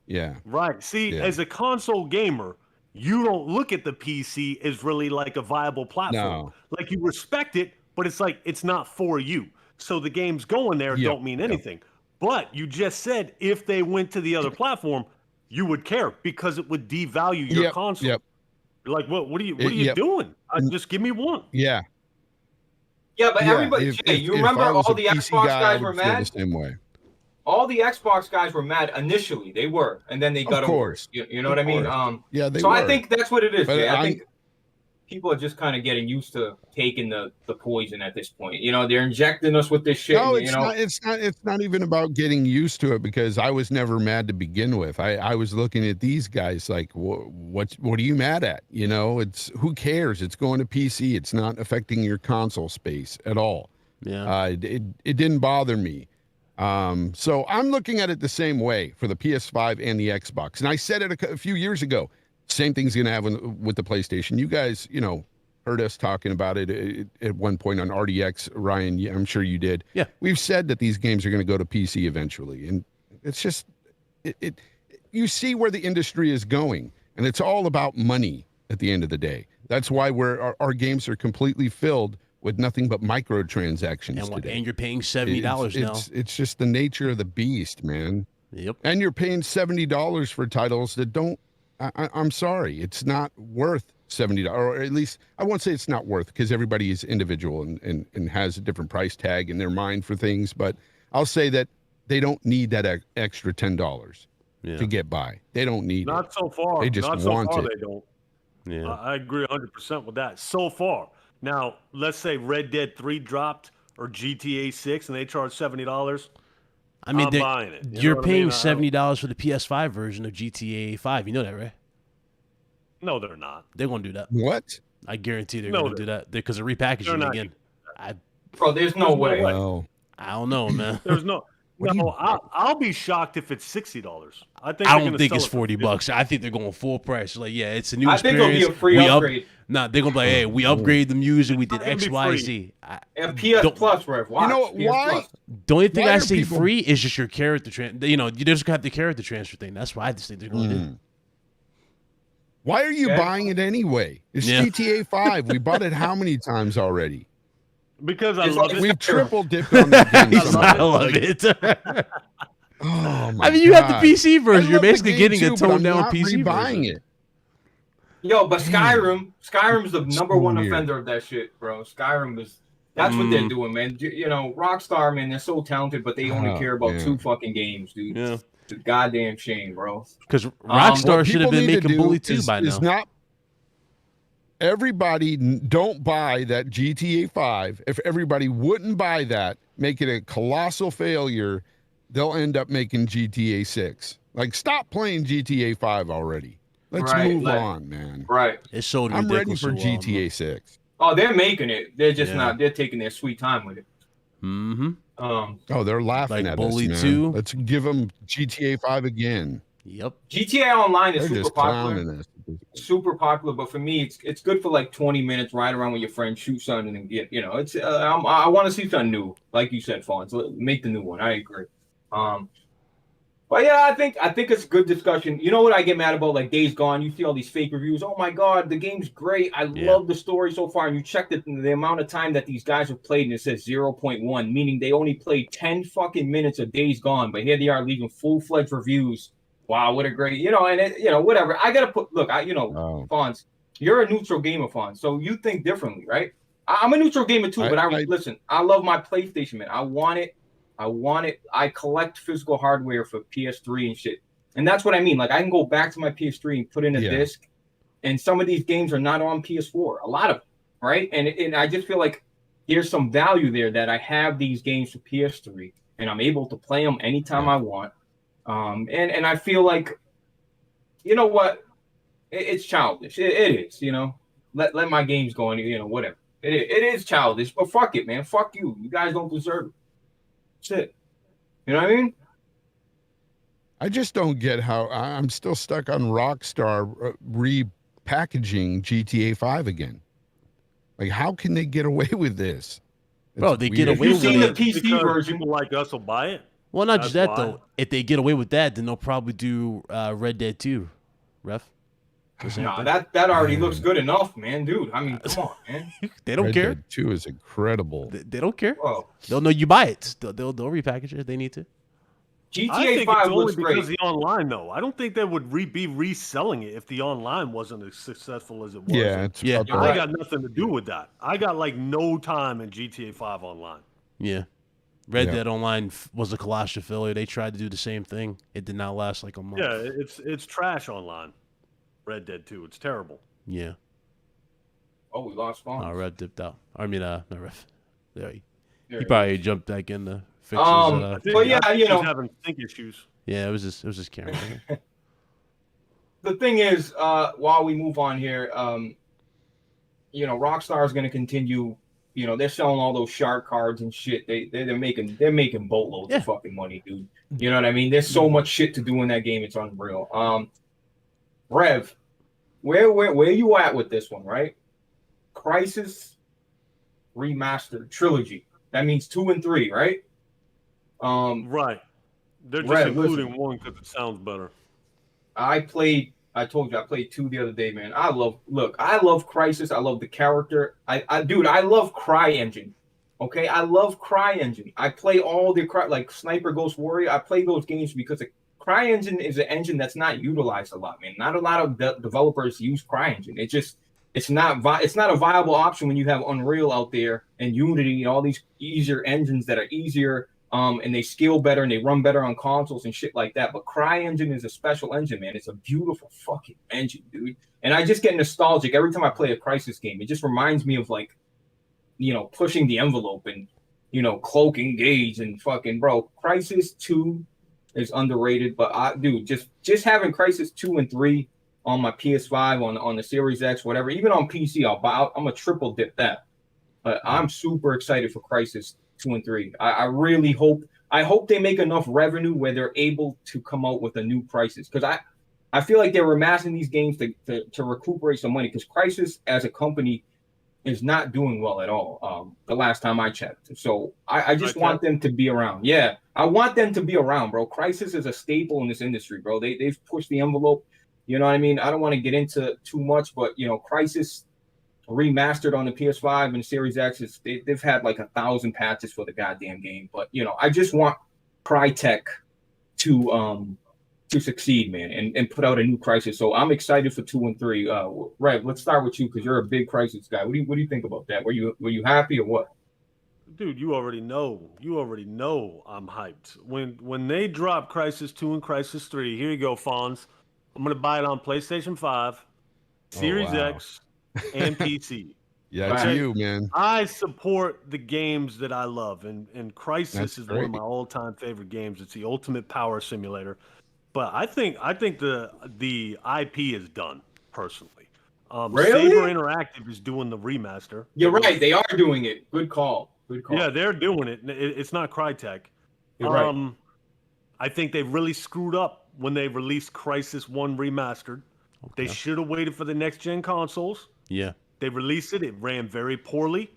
Yeah. Right. See, as a console gamer, you don't look at the PC as really like a viable platform. No. Like you respect it, but it's like it's not for you. So the games going there don't mean anything. But you just said if they went to the other platform, you would care because it would devalue your console. You're like, what are you doing? Just give me one. Yeah. Yeah, but everybody, Jay, you remember all the Xbox guys were mad? The same way. All the Xbox guys were mad initially. They were, and then they got over it. You know what I mean? They were. I think that's what it is, Jay. I think people are just kind of getting used to taking the poison at this point. They're injecting us with this shit. No, it's not even about getting used to it because I was never mad to begin with. I was looking at these guys like, what are you mad at? It's who cares? It's going to PC. It's not affecting your console space at all. Yeah. It didn't bother me. So I'm looking at it the same way for the PS5 and the Xbox. And I said it a few years ago. Same thing's going to happen with the PlayStation. You guys, heard us talking about it at one point on RDX. Ryan, I'm sure you did. Yeah. We've said that these games are going to go to PC eventually. And it's just, you see where the industry is going. And it's all about money at the end of the day. That's why our games are completely filled with nothing but microtransactions today. And you're paying $70 now. It's just the nature of the beast, man. Yep. And you're paying $70 for titles that don't. I'm sorry, it's not worth $70, or at least I won't say it's not worth because everybody is individual and has a different price tag in their mind for things. But I'll say that they don't need that extra $10 to get by. They don't need not it. So far. They just not so want far, it. They don't. Yeah, I agree 100% with that. So far. Now, let's say Red Dead 3 dropped or GTA 6 and they charge $70. I mean, I'm buying it. You're paying $70 for the PS5 version of GTA 5. You know that, right? No, they're not. They're gonna do that. What? I guarantee they're gonna do that because they're repackaging it again. Bro, there's no way. Well, I don't know, man. There's no. No, I'll be shocked if it's $60. I don't think it's $40. I think they're going full price. Like, yeah, it's a new experience. I think it'll be a free upgrade. Nah, they're gonna be like, hey, we upgrade the music. We did X, Y, Z. And PS Plus, Rev. You know why? The only thing I say free is just your character you just have the character transfer thing. That's why I just think they're gonna do. Why are you buying it anyway? It's GTA 5. We bought it how many times already? Because I love it. We've triple dipped on that game. I love it. Oh my I mean, you God. have the PC version. You're basically getting a toned down PC buying version. It. Yo, but Skyrim's the number one offender of that shit, bro. That's what they're doing, man. You know, Rockstar, man, they're so talented, but they only care about 2 fucking games, dude. Yeah. It's a goddamn shame, bro. Because Rockstar should have been making Bully 2 by now. Not everybody don't buy that GTA 5. If everybody wouldn't buy that, make it a colossal failure, they'll end up making GTA 6. Like, stop playing GTA 5 already. Let's move on, man. Right. It's so I'm ready for ridiculous. GTA 6. Oh, they're making it. They're just not. They're taking their sweet time with it. Mm-hmm. Oh, they're laughing like at Bully us, 2. man. Let's give them GTA 5 again. Yep. GTA Online is They're super just popular. clowning us. Super popular, but for me, it's good for like 20 minutes, ride around with your friends, shoot something, and get it's. I want to see something new, like you said, Fawn. So make the new one. I agree. But yeah, I think it's good discussion. You know what I get mad about? Like Days Gone, you see all these fake reviews. Oh my God, the game's great. I love the story so far. And you check the amount of time that these guys have played, and it says 0.1, meaning they only played 10 fucking minutes of Days Gone. But here they are leaving full-fledged reviews. Wow, what a great, and whatever. I gotta Fonz, you're a neutral gamer, Fonz, so you think differently, right? I'm a neutral gamer too, but listen. I love my PlayStation, man. I want it. I collect physical hardware for PS3 and shit, and that's what I mean. Like I can go back to my PS3 and put in a disc, and some of these games are not on PS4. A lot of them, right? And I just feel like there's some value there that I have these games for PS3, and I'm able to play them anytime I want. And I feel like, you know what, it's childish. It is, let my games go and whatever. It is childish, but fuck it, man. Fuck you. You guys don't deserve it. That's it. You know what I mean? I just don't get how I'm still stuck on Rockstar repackaging GTA 5 again. Like, how can they get away with this? Bro, they get away with it. You've seen the PC version. People like us will buy it. Well, not just that, though. If they get away with that, then they'll probably do Red Dead 2, Ref. Nah, that already looks good enough, man, dude. I mean, come on, man. They don't Red care. Dead 2 is incredible. They don't care. Whoa. They'll know you buy it. They'll repackage it if they need to. GTA 5 looks great. Because the online, though. I don't think they would be reselling it if the online wasn't as successful as it was. Yeah, I got nothing to do with that. I got like no time in GTA 5 online. Yeah. Red Dead Online was a colossal failure. They tried to do the same thing. It did not last like a month. Yeah, it's trash online. Red Dead 2. It's terrible. Yeah. Oh, we lost Spawn. Oh, Red dipped out. I mean, not Ref. There he probably jumped back in to fix his. But yeah, he's having sync issues. Yeah, it was just camera. The thing is, while we move on here, Rockstar is going to continue. They're selling all those shark cards and shit. They're making boatloads of fucking money, dude. You know what I mean? There's so much shit to do in that game. It's unreal. Rev, where you at with this one, right? Crysis Remastered Trilogy. That means 2 and 3, right? Right. They're just Rev, including 1 because it sounds better. I told you I played 2 the other day, man. I love Crysis. I love the character. I love CryEngine. Okay, I love CryEngine. I play all the like Sniper Ghost Warrior. I play those games because CryEngine is an engine that's not utilized a lot, man. Not a lot of developers use CryEngine. It's not a viable option when you have Unreal out there and Unity and all these easier engines that are easier, and they scale better and they run better on consoles and shit like that. But CryEngine is a special engine, man. It's a beautiful fucking engine, dude. And I just get nostalgic every time I play a Crysis game. It just reminds me of like pushing the envelope and Cloak, Engage, and fucking bro. Crysis 2 is underrated, but dude, just having Crysis 2 and 3 on my PS5, on the Series X, whatever, even on PC, I'm a triple dip that. But I'm super excited for Crysis 2 and 3. I really hope they make enough revenue where they're able to come out with a new Crysis, because I feel like they're remassing these games to recuperate some money, because Crysis as a company is not doing well at all. The last time I checked. So I just want them to be around. Yeah, I want them to be around, bro. Crysis is a staple in this industry, bro. They've pushed the envelope. You know what I mean? I don't want to get into too much, but Crysis Remastered on the PS5 and Series X, they've had like 1,000 patches for the goddamn game. But I just want Crytek to succeed, man, and put out a new Crysis. So I'm excited for 2 and 3. Rev, let's start with you, because you're a big Crysis guy. What do you think about that? Were you happy or what? Dude, you already know I'm hyped. When they drop Crysis 2 and Crysis 3, here you go, Fonz. I'm gonna buy it on PlayStation 5, Series X, and PC. Yeah, to you, man. I support the games that I love, and Crysis is one of my all-time favorite games. It's the ultimate power simulator. But I think the IP is done, personally. Really? Saber Interactive is doing the remaster. You're right. They are doing it. Good call. Yeah, they're doing it. It's not Crytek. You're right. I think they really screwed up when they released Crysis 1 Remastered. Okay. They should have waited for the next-gen consoles. Yeah. They released it. It ran very poorly.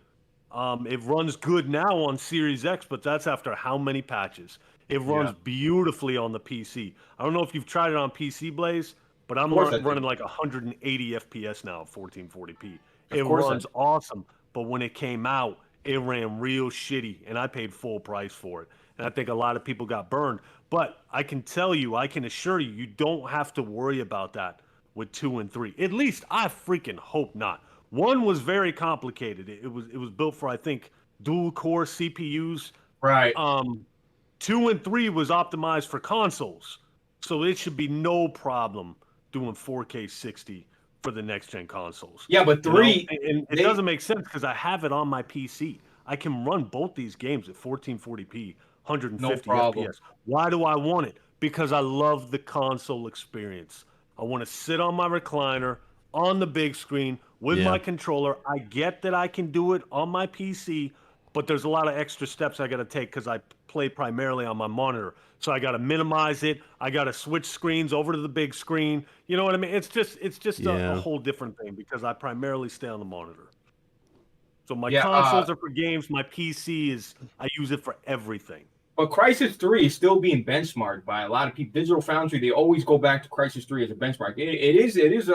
It runs good now on Series X, but that's after how many patches? It runs beautifully on the PC. I don't know if you've tried it on PC, Blaze, but I'm running like 180 FPS now at 1440p. It runs awesome, but when it came out, it ran real shitty, and I paid full price for it. And I think a lot of people got burned. But I can assure you, you don't have to worry about that with 2 and 3. At least I freaking hope not. 1 was very complicated. It was built for, I think, dual core CPUs. Right. 2 and 3 was optimized for consoles, so it should be no problem doing 4K 60 for the next gen consoles. Yeah, but 3 and it doesn't make sense because I have it on my PC. I can run both these games at 1440p, 150 FPS. Why do I want it? Because I love the console experience. I want to sit on my recliner on the big screen with my controller. I get that I can do it on my PC, but there's a lot of extra steps I got to take because I play primarily on my monitor. So I got to minimize it. I got to switch screens over to the big screen. You know what I mean? It's just a whole different thing because I primarily stay on the monitor. So my consoles are for games. My PC I use it for everything. But Crysis 3 is still being benchmarked by a lot of people. Digital Foundry, they always go back to Crysis 3 as a benchmark. It is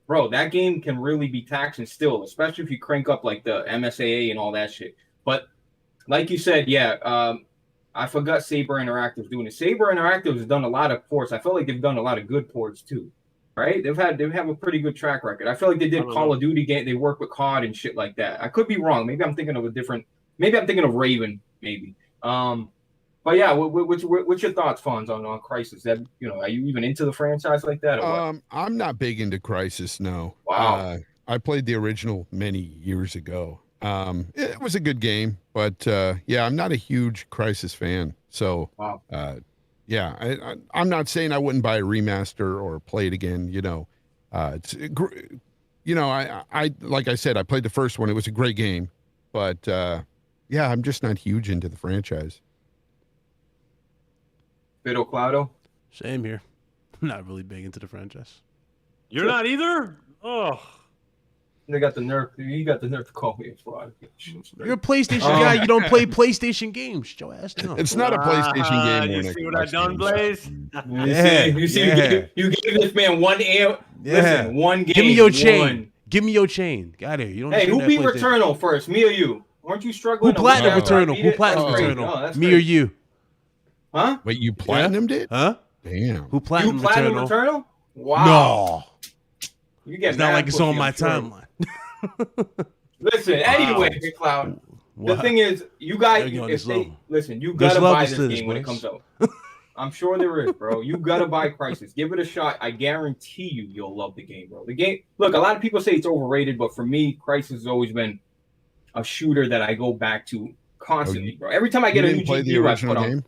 bro, that game can really be taxing still, especially if you crank up like the MSAA and all that shit. But like you said, I forgot Saber Interactive's doing it. Saber Interactive has done a lot of ports. I feel like they've done a lot of good ports too, right? They have a pretty good track record. I feel like they did Call of Duty game. They work with COD and shit like that. I could be wrong. Maybe I'm thinking of Maybe I'm thinking of Raven. Maybe. But yeah, what's your thoughts, Fonz, on Crysis? That are you even into the franchise like that? Or what? I'm not big into Crysis. No. Wow. I played the original many years ago. It was a good game, but I'm not a huge Crysis fan. So I'm not saying I wouldn't buy a remaster or play it again. I like I said, I played the first one. It was a great game, but I'm just not huge into the franchise. Fido Claudio? Same here. I'm not really big into the franchise. You're not either? Oh. They got the nerve. You got the nerve to call me a fraud. You're a PlayStation guy. You don't play PlayStation games. Shut your ass down. It's not a PlayStation game. You see what I done, Blaze? You gave this man one air. Listen, one game. Give me your chain. Give me your chain. Got it. You don't. Hey, who beat Returnal first? Me or you? Weren't you struggling? Who platinum Returnal? Who platinum Returnal? Me or you? Huh? Wait, you platinumed it? Huh? Damn. Who platinum Returnal? Wow. No. It's not like it's on my timeline. Listen, anyway, Cloud. The thing is, you guys, you gotta buy this game when it comes out. I'm sure there is, bro. You gotta buy Crysis. Give it a shot. I guarantee you'll love the game, bro. The game. Look, a lot of people say it's overrated, but for me, Crysis has always been a shooter that I go back to constantly, bro. Every time I get a new play the GPU, I original put on. game?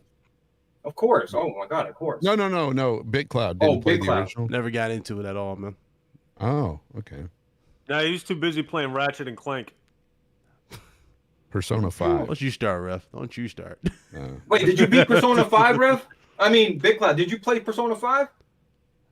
Of course. Oh my god, of course. No. BitCloud didn't play the BitCloud. original. Never got into it at all, man. Oh, okay. Nah, he was too busy playing Ratchet and Clank. Persona 5. Don't you start, Ref. Don't you start. Wait, did you beat Persona 5, Rev? I mean, BitCloud, did you play Persona 5?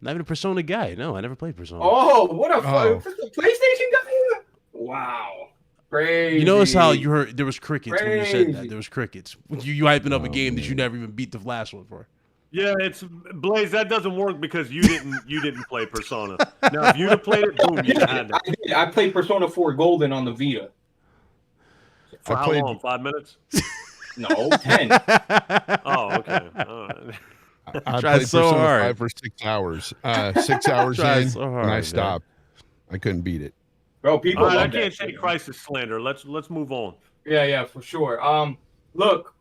Not even a Persona guy. No, I never played Persona. Oh, what a PlayStation guy! Wow. Crazy. You notice how you heard there was crickets when you said that. Crazy. There was crickets. You hyping up a game that you never even beat the last one for. Yeah, it's Blaze. That doesn't work because you didn't play Persona. Now, if you'd have played it, boom, you had that. I did. I played Persona 4 Golden on the Vita. For how long? 5 minutes? No, 10. Oh, okay. All right. I Tried played so Persona hard. 5 for 6 hours. 6 hours Tried in, so hard, and I man. stopped. I couldn't beat it. Bro, people All right, I love that can't shit, take man. Crysis slander. Let's move on. Yeah, for sure. Look,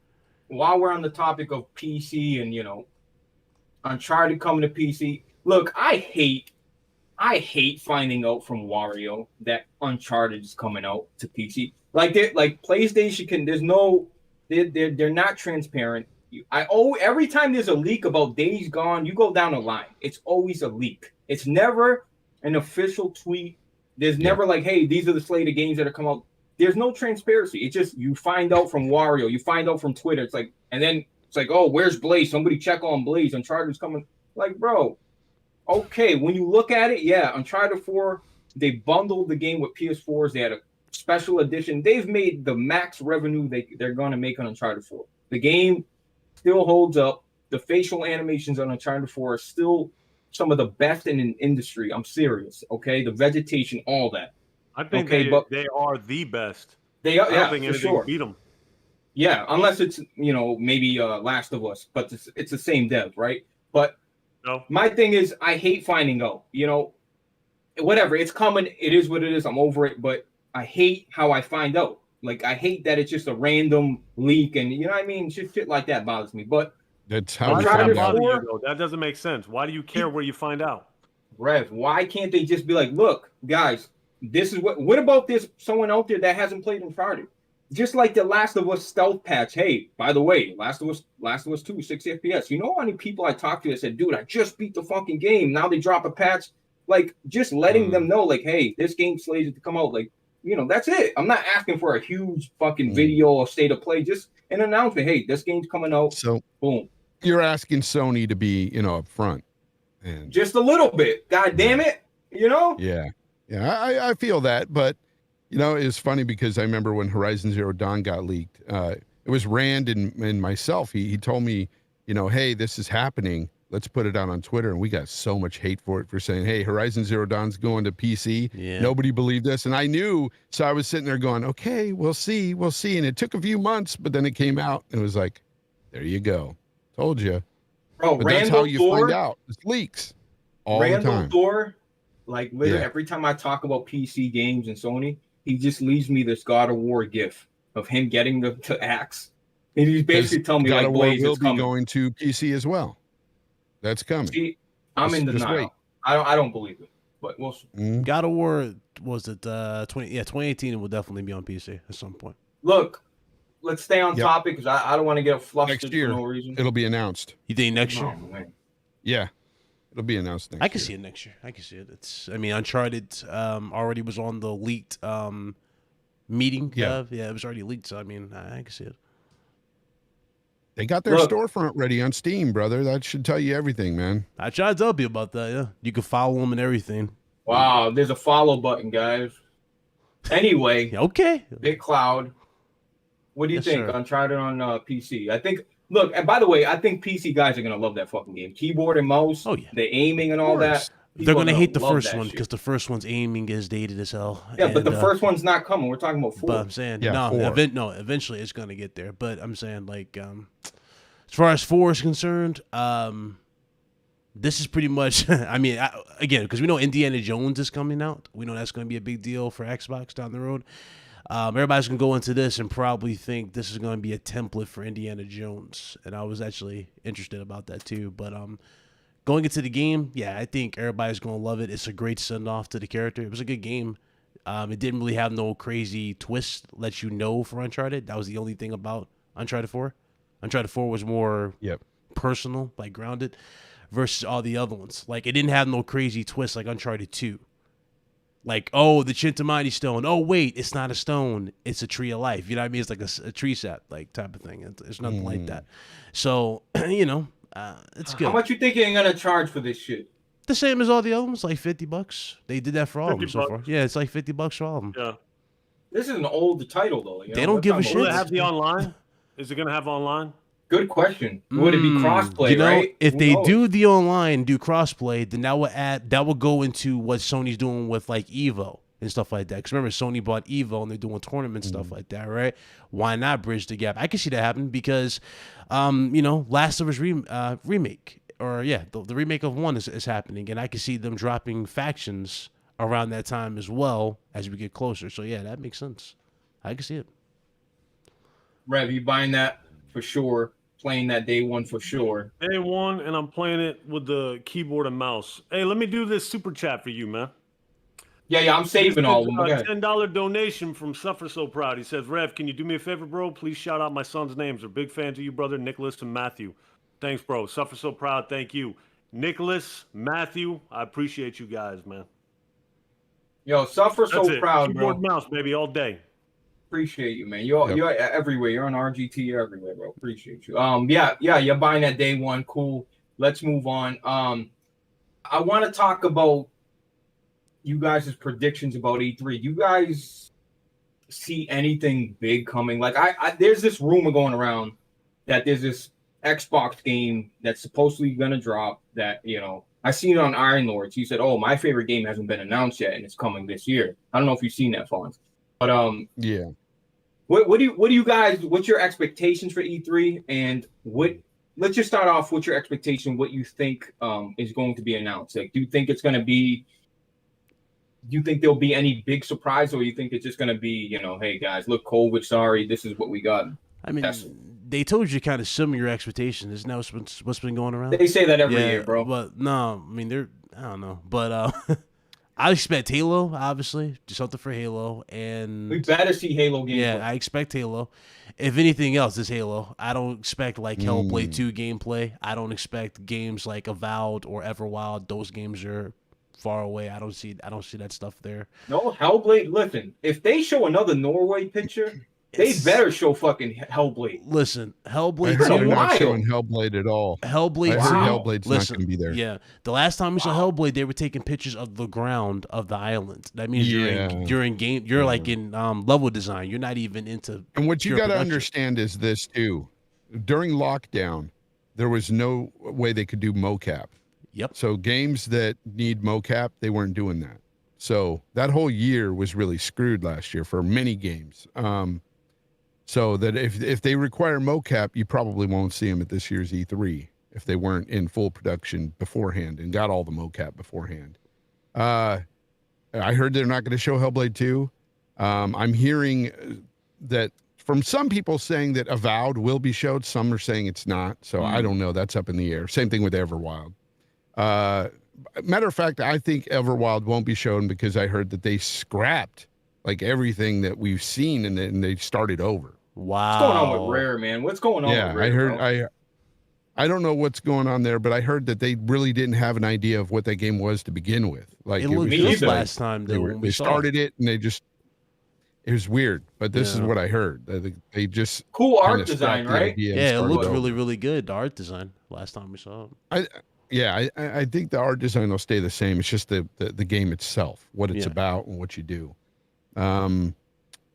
while we're on the topic of PC and Uncharted coming to PC. Look, I hate finding out from Wario that Uncharted is coming out to PC. Like PlayStation can. There's no. They're not transparent. Every time there's a leak about Days Gone, you go down the line. It's always a leak. It's never an official tweet. There's never like, hey, these are the slate of games that are coming out. There's no transparency. It's just you find out from Wario, you find out from Twitter. It's like, and then it's like, oh, where's Blaze? Somebody check on Blaze. Uncharted's coming. Like, bro, okay. When you look at it, yeah, Uncharted 4, they bundled the game with PS4s. They had a special edition. They've made the max revenue they're going to make on Uncharted 4. The game still holds up. The facial animations on Uncharted 4 are still some of the best in an industry. I'm serious. Okay, the vegetation, all that. I think Okay, they are the best. They are, I yeah, don't think for anything sure. beat them. Yeah, unless it's maybe Last of Us, but it's the same dev, right? But No. my thing is, I hate finding out. Whatever, it's coming. It is what it is. I'm over it. But I hate how I find out. Like, I hate that it's just a random leak, and you know what I mean. Just shit like that bothers me. But That's how Why we does Uncharted that found bother out. you, though? That doesn't make sense. Why do you care where you find out? Rev, why can't they just be like, look, guys, this is what about this someone out there that hasn't played Uncharted? Just like the Last of Us stealth patch. Hey, by the way, Last of Us 2, 60 FPS. You know how many people I talked to that said, dude, I just beat the fucking game. Now they drop a patch. Like, just letting them know, like, hey, this game slated to come out. Like, that's it. I'm not asking for a huge fucking video or state of play. Just an announcement. Hey, this game's coming out. So Boom. you're asking Sony to be, up front. And Just a little bit. God damn it. yeah. I feel that, but it's funny because I remember when Horizon Zero Dawn got leaked. It was Rand and myself. He told me, hey, this is happening. Let's put it out on Twitter, and we got so much hate for it for saying, hey, Horizon Zero Dawn's going to PC. Yeah. Nobody believed us, and I knew. So I was sitting there going, okay, we'll see. And it took a few months, but then it came out, and it was like, there you go, told you. Bro, But that's how you find out. It's leaks all the Randall time. Thor, like literally Yeah. every time I talk about PC games and Sony, he just leaves me this God of War gif of him getting to Axe. And he's basically telling me God like of War Blaze will is be coming. going to PC as well. That's coming. See, I'm in Just denial. wait. I don't believe it. But we'll see. God of War, was it 2018? It will definitely be on PC at some point. Look, let's stay on Yep. topic because I don't want to get flustered Next year, for no reason. it'll be announced. You think next year? Oh, man. Yeah, it'll be announced next I can year. see it next year. I can see it. Uncharted already was on the leaked meeting. Yeah. It was already leaked. So I can see it. They got their Look. storefront ready on Steam, brother. That should tell you everything, man. I tried to tell you about that. Yeah, you can follow them and everything. Wow, there's a follow button, guys. Anyway, Yeah, okay. Big Cloud. What do you Yes, think? sir. Uncharted on PC. I think. Look, and by the way, I think PC guys are gonna love that fucking game. Keyboard and mouse. Oh, yeah. The aiming and all that. course. They're People are gonna hate the love first that one shit. because the first one's aiming is dated as hell. Yeah, but the And, first one's not coming. We're talking about 4. But I'm saying Yeah, 4. Eventually it's gonna get there. But I'm saying as far as 4 is concerned, this is pretty much. Again, because we know Indiana Jones is coming out. We know that's gonna be a big deal for Xbox down the road. Everybody's gonna go into this and probably think this is gonna be a template for Indiana Jones, and I was actually interested about that too. But going into the game, yeah, I think everybody's gonna love it. It's a great send off to the character. It was a good game. It didn't really have no crazy twist let you know for Uncharted. That was the only thing about Uncharted 4. Uncharted 4 was more personal, like grounded, versus all the other ones. Like, it didn't have no crazy twist like Uncharted 2. Like, oh, the Chintamani stone. Oh, wait, it's not a stone. It's a tree of life. You know what I mean? It's like a tree set, like, type of thing. It's nothing like that. So, you know, it's good. How much you think you're going to charge for this shit? The same as all the other ones, like $50. They did that for all of them so $50. far. Yeah, it's like $50 for all of them. Yeah. This is an old title, though. They don't give a shit. Will it have the online? Is it going to have online? Good question. Would it be crossplay? You know, right? if they do the online, do crossplay, then that will go into what Sony's doing with like Evo and stuff like that. Because remember, Sony bought Evo and they're doing tournament stuff like that, right? Why not bridge the gap? I can see that happen because, you know, Last of Us remake, or the remake of 1 is happening, and I can see them dropping factions around that time as well as we get closer. So yeah, that makes sense. I can see it. Rev, you buying that for sure? Playing that day 1 for sure. Day 1, and I'm playing it with the keyboard and mouse. Hey, let me do this super chat for you, man. Yeah, I'm saving all of them. $10 donation from Suffer So Proud. He says, Rev, can you do me a favor, bro? Please shout out my son's names. They're big fans of you, brother, Nicholas and Matthew. Thanks, bro. Suffer So Proud. Thank you. Nicholas, Matthew, I appreciate you guys, man. Yo, Suffer So Proud, bro. Keyboard mouse, baby, all day. Appreciate you, man. You're everywhere. You're on RGT. You're everywhere, bro. Appreciate you. Yeah. You're buying that day 1. Cool. Let's move on. I want to talk about you guys' predictions about E3. You guys see anything big coming? Like, there's this rumor going around that there's this Xbox game that's supposedly gonna drop. That, you know, I seen it on Iron Lords. He said, "Oh, my favorite game hasn't been announced yet, and it's coming this year." I don't know if you've seen that, Fonz. But yeah. What do you guys? What's your expectations for E3? And let's just start off with your expectation. What you think is going to be announced? Like, do you think it's going to be? Do you think there'll be any big surprise, or you think it's just going to be, you know, hey guys, look, COVID, sorry, this is what we got? I mean, they told you kind of similar your expectations. Isn't that what's been going around? They say that every year, bro. But no, I mean, I don't know, but I expect Halo, obviously, do something for Halo, and we better see Halo gameplay. Yeah, I expect Halo. If anything else, it's Halo. I don't expect like Hellblade 2 gameplay. I don't expect games like Avowed or Everwild. Those games are far away. I don't see that stuff there. No, Hellblade. Listen, if they show another Norway picture, they better show fucking Hellblade. Listen, Hellblade. They're not showing Hellblade at all. Hellblade. Hellblade's not going to be there. Yeah, the last time we saw Hellblade, they were taking pictures of the ground of the island. That means you're in game. You're like in level design. You're not even into. And what you got to understand is this too. During lockdown, there was no way they could do mocap. Yep. So games that need mocap, they weren't doing that. So that whole year was really screwed last year for many games. So that if they require mocap, you probably won't see them at this year's E3 if they weren't in full production beforehand and got all the mocap beforehand. I heard they're not going to show Hellblade 2. I'm hearing that from some people saying that Avowed will be showed. Some are saying it's not. So I don't know. That's up in the air. Same thing with Everwild. Matter of fact, I think Everwild won't be shown because I heard that they scrapped like everything that we've seen and they started over. Wow. What's going on with Rare, man? What's going on with Rare? I heard I don't know what's going on there, but I heard that they really didn't have an idea of what that game was to begin with. Like it looked good last time they started it and it was weird, but this is what I heard. They just cool art design, right? Yeah, it looked really, really good. The art design last time we saw it. I think the art design will stay the same. It's just the game itself, what it's about and what you do.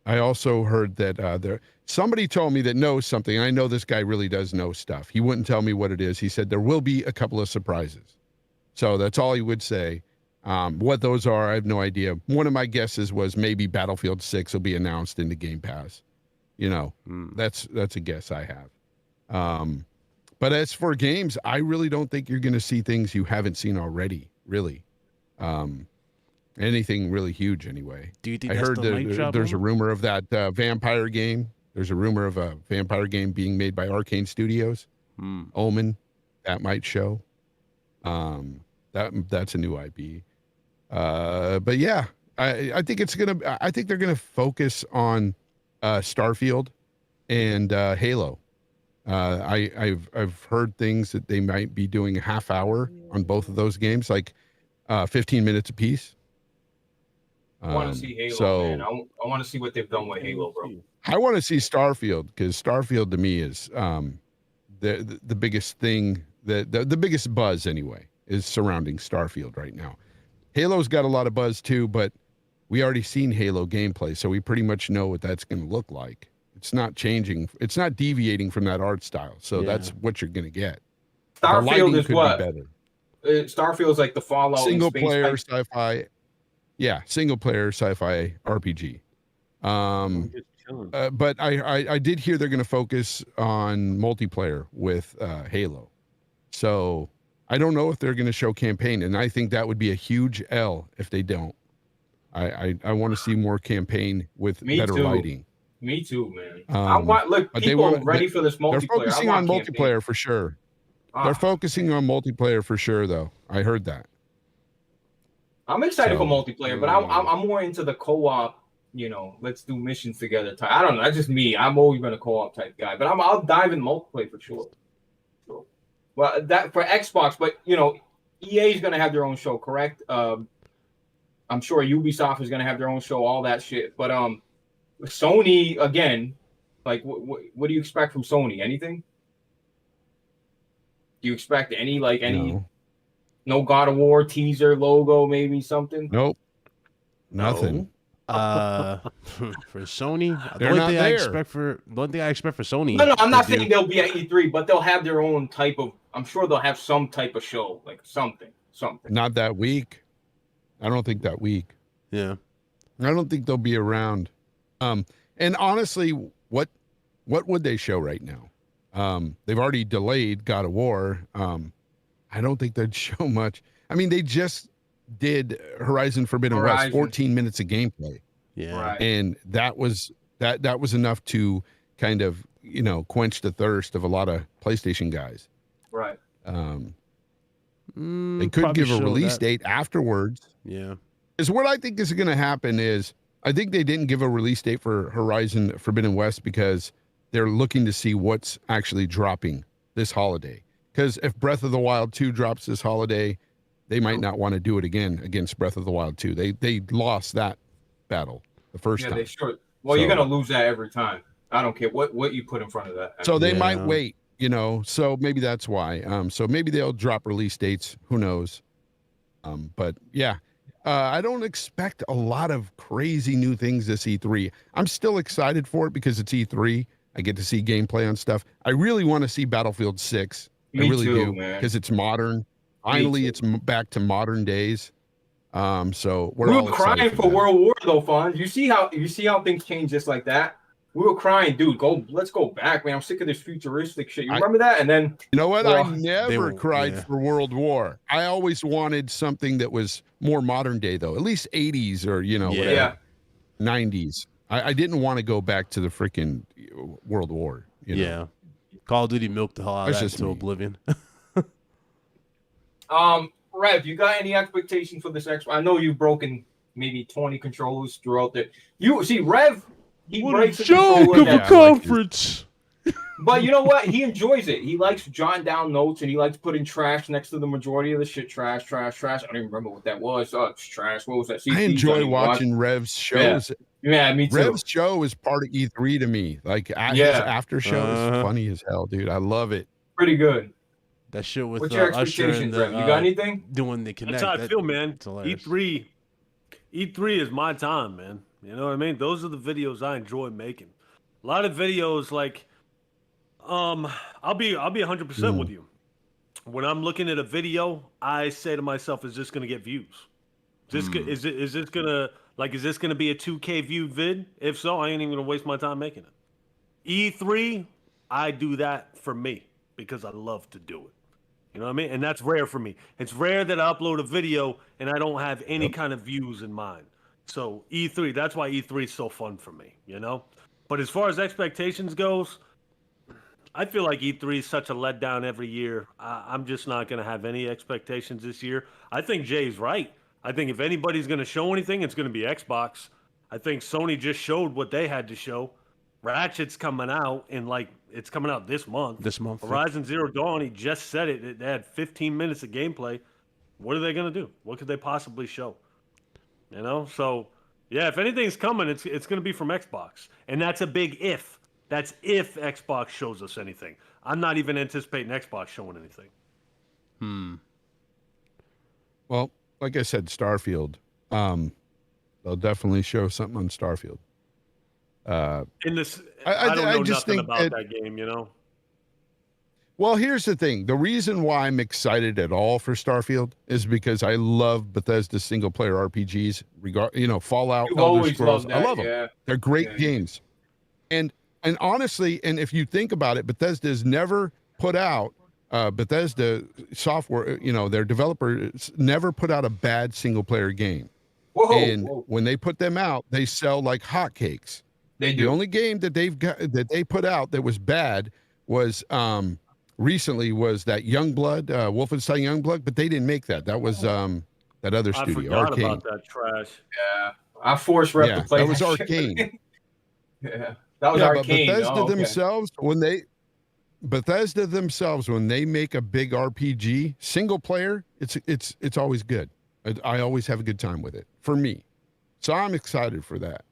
I also heard that somebody told me that knows something. I know this guy really does know stuff. He wouldn't tell me what it is. He said there will be a couple of surprises. So that's all he would say. What those are, I have no idea. One of my guesses was maybe Battlefield 6 will be announced in the Game Pass. You know, that's a guess I have. But as for games, I really don't think you're going to see things you haven't seen already, really. Anything really huge anyway. Do you think I heard there's a rumor of that vampire game. There's a rumor of a vampire game being made by Arcane Studios. Omen, that might show. That's a new IP. But yeah, I think they're gonna focus on Starfield and Halo. I've heard things that they might be doing a half hour on both of those games, like 15 minutes apiece. I want to see Halo, man. I want to see what they've done with Halo, bro. I want to see Starfield, because Starfield to me is the biggest thing, the biggest buzz anyway, is surrounding Starfield right now. Halo's got a lot of buzz too, but we already seen Halo gameplay, so we pretty much know what that's going to look like. It's not changing. It's not deviating from that art style. So that's what you're going to get. Starfield is what? Starfield's like the Fallout single player sci-fi. Yeah, single player sci-fi RPG. But I did hear they're going to focus on multiplayer with Halo. So I don't know if they're going to show campaign, and I think that would be a huge L if they don't. I want to see more campaign with better lighting. Me too, man. I want people ready for this multiplayer. They're focusing on multiplayer for sure. They're focusing on multiplayer for sure, though. I heard that. I'm excited for multiplayer, but I'm more into the co-op. You know, let's do missions together type. I don't know. That's just me. I'm always been a co-op type guy, but I'll dive in multiplayer for sure. So, well, that for Xbox, but you know, EA is gonna have their own show, correct? I'm sure Ubisoft is gonna have their own show, all that shit. But Sony again, like what do you expect from Sony? Anything? Do you expect any no God of War teaser logo, maybe something? Nope. Nothing. For Sony, they're not there. The only thing I expect for Sony. No, I'm not saying they'll be at E3, but they'll have their own type of. I'm sure they'll have some type of show, like something. Not that week. I don't think that week. Yeah. I don't think they'll be around. And honestly, what would they show right now? They've already delayed God of War. I don't think they'd show much. I mean, they just did Horizon Forbidden West, 14 minutes of gameplay. Yeah. Right. And that was enough to kind of, you know, quench the thirst of a lot of PlayStation guys. Right. They could give a release date afterwards. Yeah. Because what I think is going to happen is, I think they didn't give a release date for Horizon Forbidden West because they're looking to see what's actually dropping this holiday. Because if Breath of the Wild 2 drops this holiday, they might not want to do it again against Breath of the Wild 2. They lost that battle the first time. They sure. Well, you're gonna lose that every time. I don't care what you put in front of that. So they might wait, you know. So maybe that's why. So maybe they'll drop release dates. Who knows? But yeah, I don't expect a lot of crazy new things this E3. I'm still excited for it because it's E3. I get to see gameplay on stuff. I really want to see Battlefield 6. I really do, because it's modern. Finally, it's back to modern days. So we were crying for World War though, Fonz. You see how things change just like that. We were crying, dude. Let's go back, man. I'm sick of this futuristic shit. You remember that? And then you know what? I never cried for World War. I always wanted something that was more modern day, though. At least 80s or whatever, 90s. I didn't want to go back to the freaking World War. You know? Yeah. Call of Duty milked the hell out of that to oblivion. Rev, you got any expectations for this Xbox? I know you've broken maybe 20 controllers throughout the. You see, Rev, he breaks a joke of a conference. But you know what? He enjoys it. He likes jotting down notes and he likes putting trash next to the majority of the shit. Trash. I don't even remember what that was. Oh, it's trash. What was that? I enjoy watching Rev's shows. Yeah, me too. Rev's show is part of E3 to me. Like his after show is funny as hell, dude. I love it. Pretty good. That shit with what's your Usher and expectations, Rev? You got anything? Doing the Connect. That's how I feel, man. E3 is my time, man. You know what I mean? Those are the videos I enjoy making. A lot of videos like I'll be 100% with you. When I'm looking at a video, I say to myself, is this going to get views? Is this going to be a 2K viewed vid? If so, I ain't even going to waste my time making it. E3, I do that for me because I love to do it. You know what I mean? And that's rare for me. It's rare that I upload a video and I don't have any kind of views in mind. So E3, that's why E3 is so fun for me, you know? But as far as expectations goes, I feel like E3 is such a letdown every year. I'm just not going to have any expectations this year. I think Jay's right. I think if anybody's going to show anything, it's going to be Xbox. I think Sony just showed what they had to show. Ratchet's coming out it's coming out this month. Horizon Zero Dawn, he just said it. They had 15 minutes of gameplay. What are they going to do? What could they possibly show? You know? So, yeah, if anything's coming, it's going to be from Xbox. And that's a big if. That's if Xbox shows us anything. I'm not even anticipating Xbox showing anything. Well, like I said, Starfield. They'll definitely show something on Starfield. I don't know just nothing think about that game, you know? Well, here's the thing. The reason why I'm excited at all for Starfield is because I love Bethesda's single-player RPGs. Fallout, You've Elder always Scrolls. loved I that, love them. yeah. They're great games. And honestly, and if you think about it, Bethesda's never put out Bethesda software. Their developers never put out a bad single-player game. Whoa. When they put them out, they sell like hotcakes. They do. The only game that they put out that was bad was recently was that Youngblood, Wolfenstein Youngblood, but they didn't make that. That was that other studio, I forgot Arcane. about that trash. Yeah, I forced Rep to play that was Arcane. Yeah, that was Arcane. But Bethesda themselves, when they make a big RPG single player, it's always good. I always have a good time with it, for me. So I'm excited for that.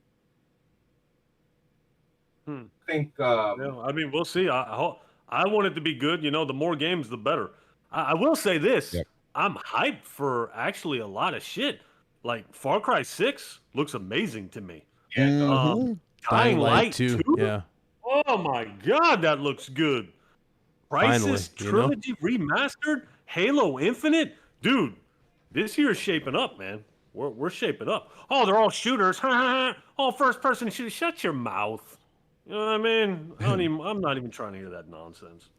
I think. I mean, we'll see. I want it to be good. The more games, the better. I will say this: I'm hyped for actually a lot of shit. Like Far Cry 6 looks amazing to me. Dying Light 2. Yeah. Oh my God, that looks good. Crysis Trilogy Remastered, Halo Infinite, dude. This year's shaping up, man. We're shaping up. Oh, they're all shooters. All first-person shooters. Shut your mouth. You know what I mean? I'm not even trying to hear that nonsense.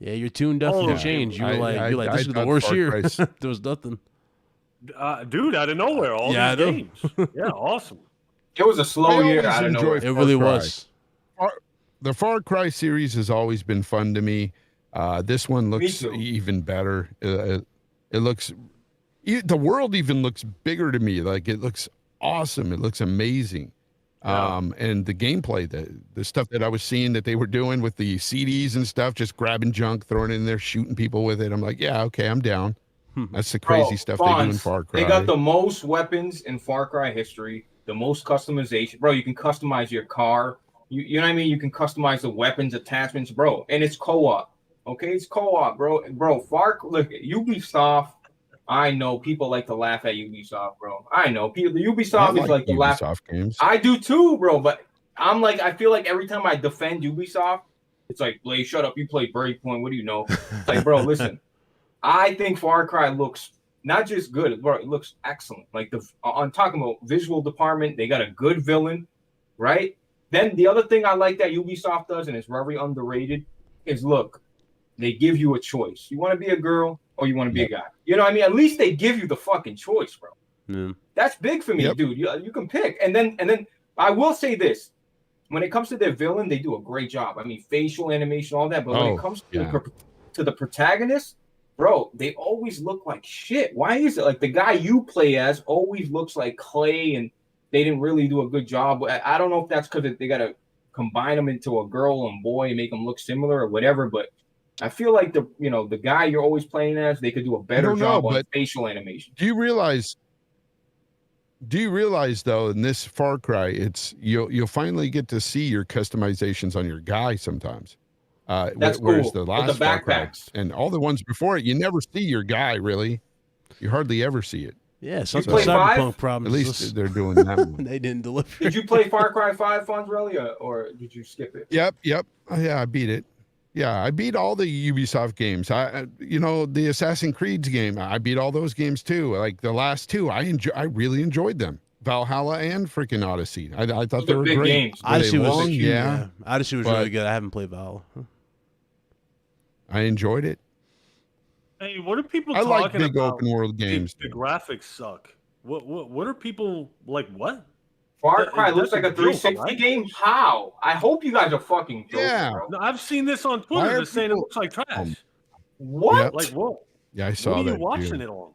Yeah, your tune definitely changed. You were like, this is the worst year. There was nothing. Dude, out of nowhere, all these games. Yeah, awesome. It was a slow year. I don't know. It really was. The Far Cry series has always been fun to me. This one looks even better. It looks. The world even looks bigger to me. Like, it looks awesome. It looks amazing. And the gameplay, the stuff that I was seeing that they were doing with the CDs and stuff, just grabbing junk, throwing it in there, shooting people with it. I'm like, yeah, okay, I'm down. That's the crazy stuff they do in Far Cry. They got the most weapons in Far Cry history, the most customization. Bro, you can customize your car. You know what I mean? You can customize the weapons, attachments, bro. And it's co-op. Okay, it's co-op, bro. Look, Ubisoft. I know people like to laugh at Ubisoft, bro. I know people. Ubisoft is like the laugh. Games. I do too, bro. But I'm like, I feel like every time I defend Ubisoft, it's like, Blaze, shut up. You play Breakpoint. What do you know? It's like, bro, listen. I think Far Cry looks not just good, bro. It looks excellent. Like I'm talking about visual department. They got a good villain, right? Then the other thing I like that Ubisoft does, and it's very underrated, is look, they give you a choice. You want to be a girl or you want to be a guy. You know what I mean? At least they give you the fucking choice, bro. Yeah. That's big for me, dude. You can pick. And then I will say this. When it comes to their villain, they do a great job. I mean, facial animation, all that. But when it comes to the protagonist, bro, they always look like shit. Why is it like the guy you play as always looks like clay and they didn't really do a good job? I don't know if that's because they got to combine them into a girl and boy and make them look similar or whatever, but I feel like the guy you're always playing as, they could do a better job on facial animation. Do you realize though, in this Far Cry, you'll finally get to see your customizations on your guy sometimes. That's whereas cool. the last the Far Cry backpacks and all the ones before it, you never see your guy really. You hardly ever see it. Yeah, some Cyberpunk problems. At least they're doing that one. They didn't deliver. Did you play Far Cry 5, Fonzrelli, or did you skip it? Yep. Yeah, I beat it. Yeah, I beat all the Ubisoft games. The Assassin's Creed game, I beat all those games too. Like the last two, I really enjoyed them. Valhalla and freaking Odyssey. I thought they were great. Games. Odyssey was Odyssey was really good. I haven't played Valhalla. I enjoyed it. Hey, what are people talking about? I like big open world games. The graphics suck. What are people like? What? Far Cry looks like a 360 game? How? I hope you guys are fucking joking, bro. No, I've seen this on Twitter. They're saying it looks like trash. What? Like what? Yeah, I saw that. What are you watching it on?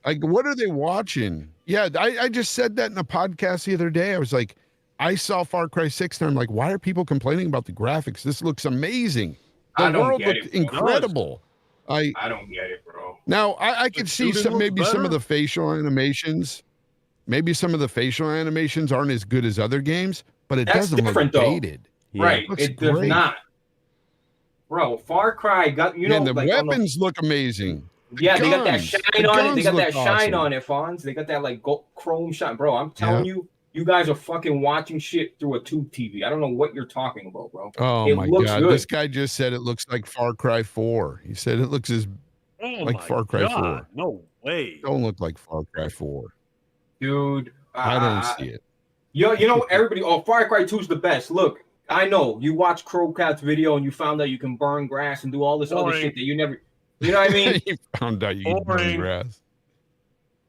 Like, what are they watching? Yeah, I just said that in a podcast the other day. I was like, I saw Far Cry 6 and I'm like, why are people complaining about the graphics? This looks amazing. The world looked incredible. I don't get it, bro. Now I could see some of the facial animations. Maybe some of the facial animations aren't as good as other games, but it doesn't look dated. Right. It does not. Bro, Far Cry got and the weapons look amazing. They got that shine on it. They got that shine on it, Fonz. They got that like gold chrome shine. Bro, I'm telling you, you guys are fucking watching shit through a tube TV. I don't know what you're talking about, bro. Oh my God. Good. This guy just said it looks like Far Cry 4. He said it looks like Far Cry 4. No way. Don't look like Far Cry 4. Dude. I don't see it. You know, everybody, Far Cry 2 is the best. Look, I know you watched Crowcat's video and you found out you can burn grass and do all this other shit that you never, you know what I mean? You found out you can burn grass.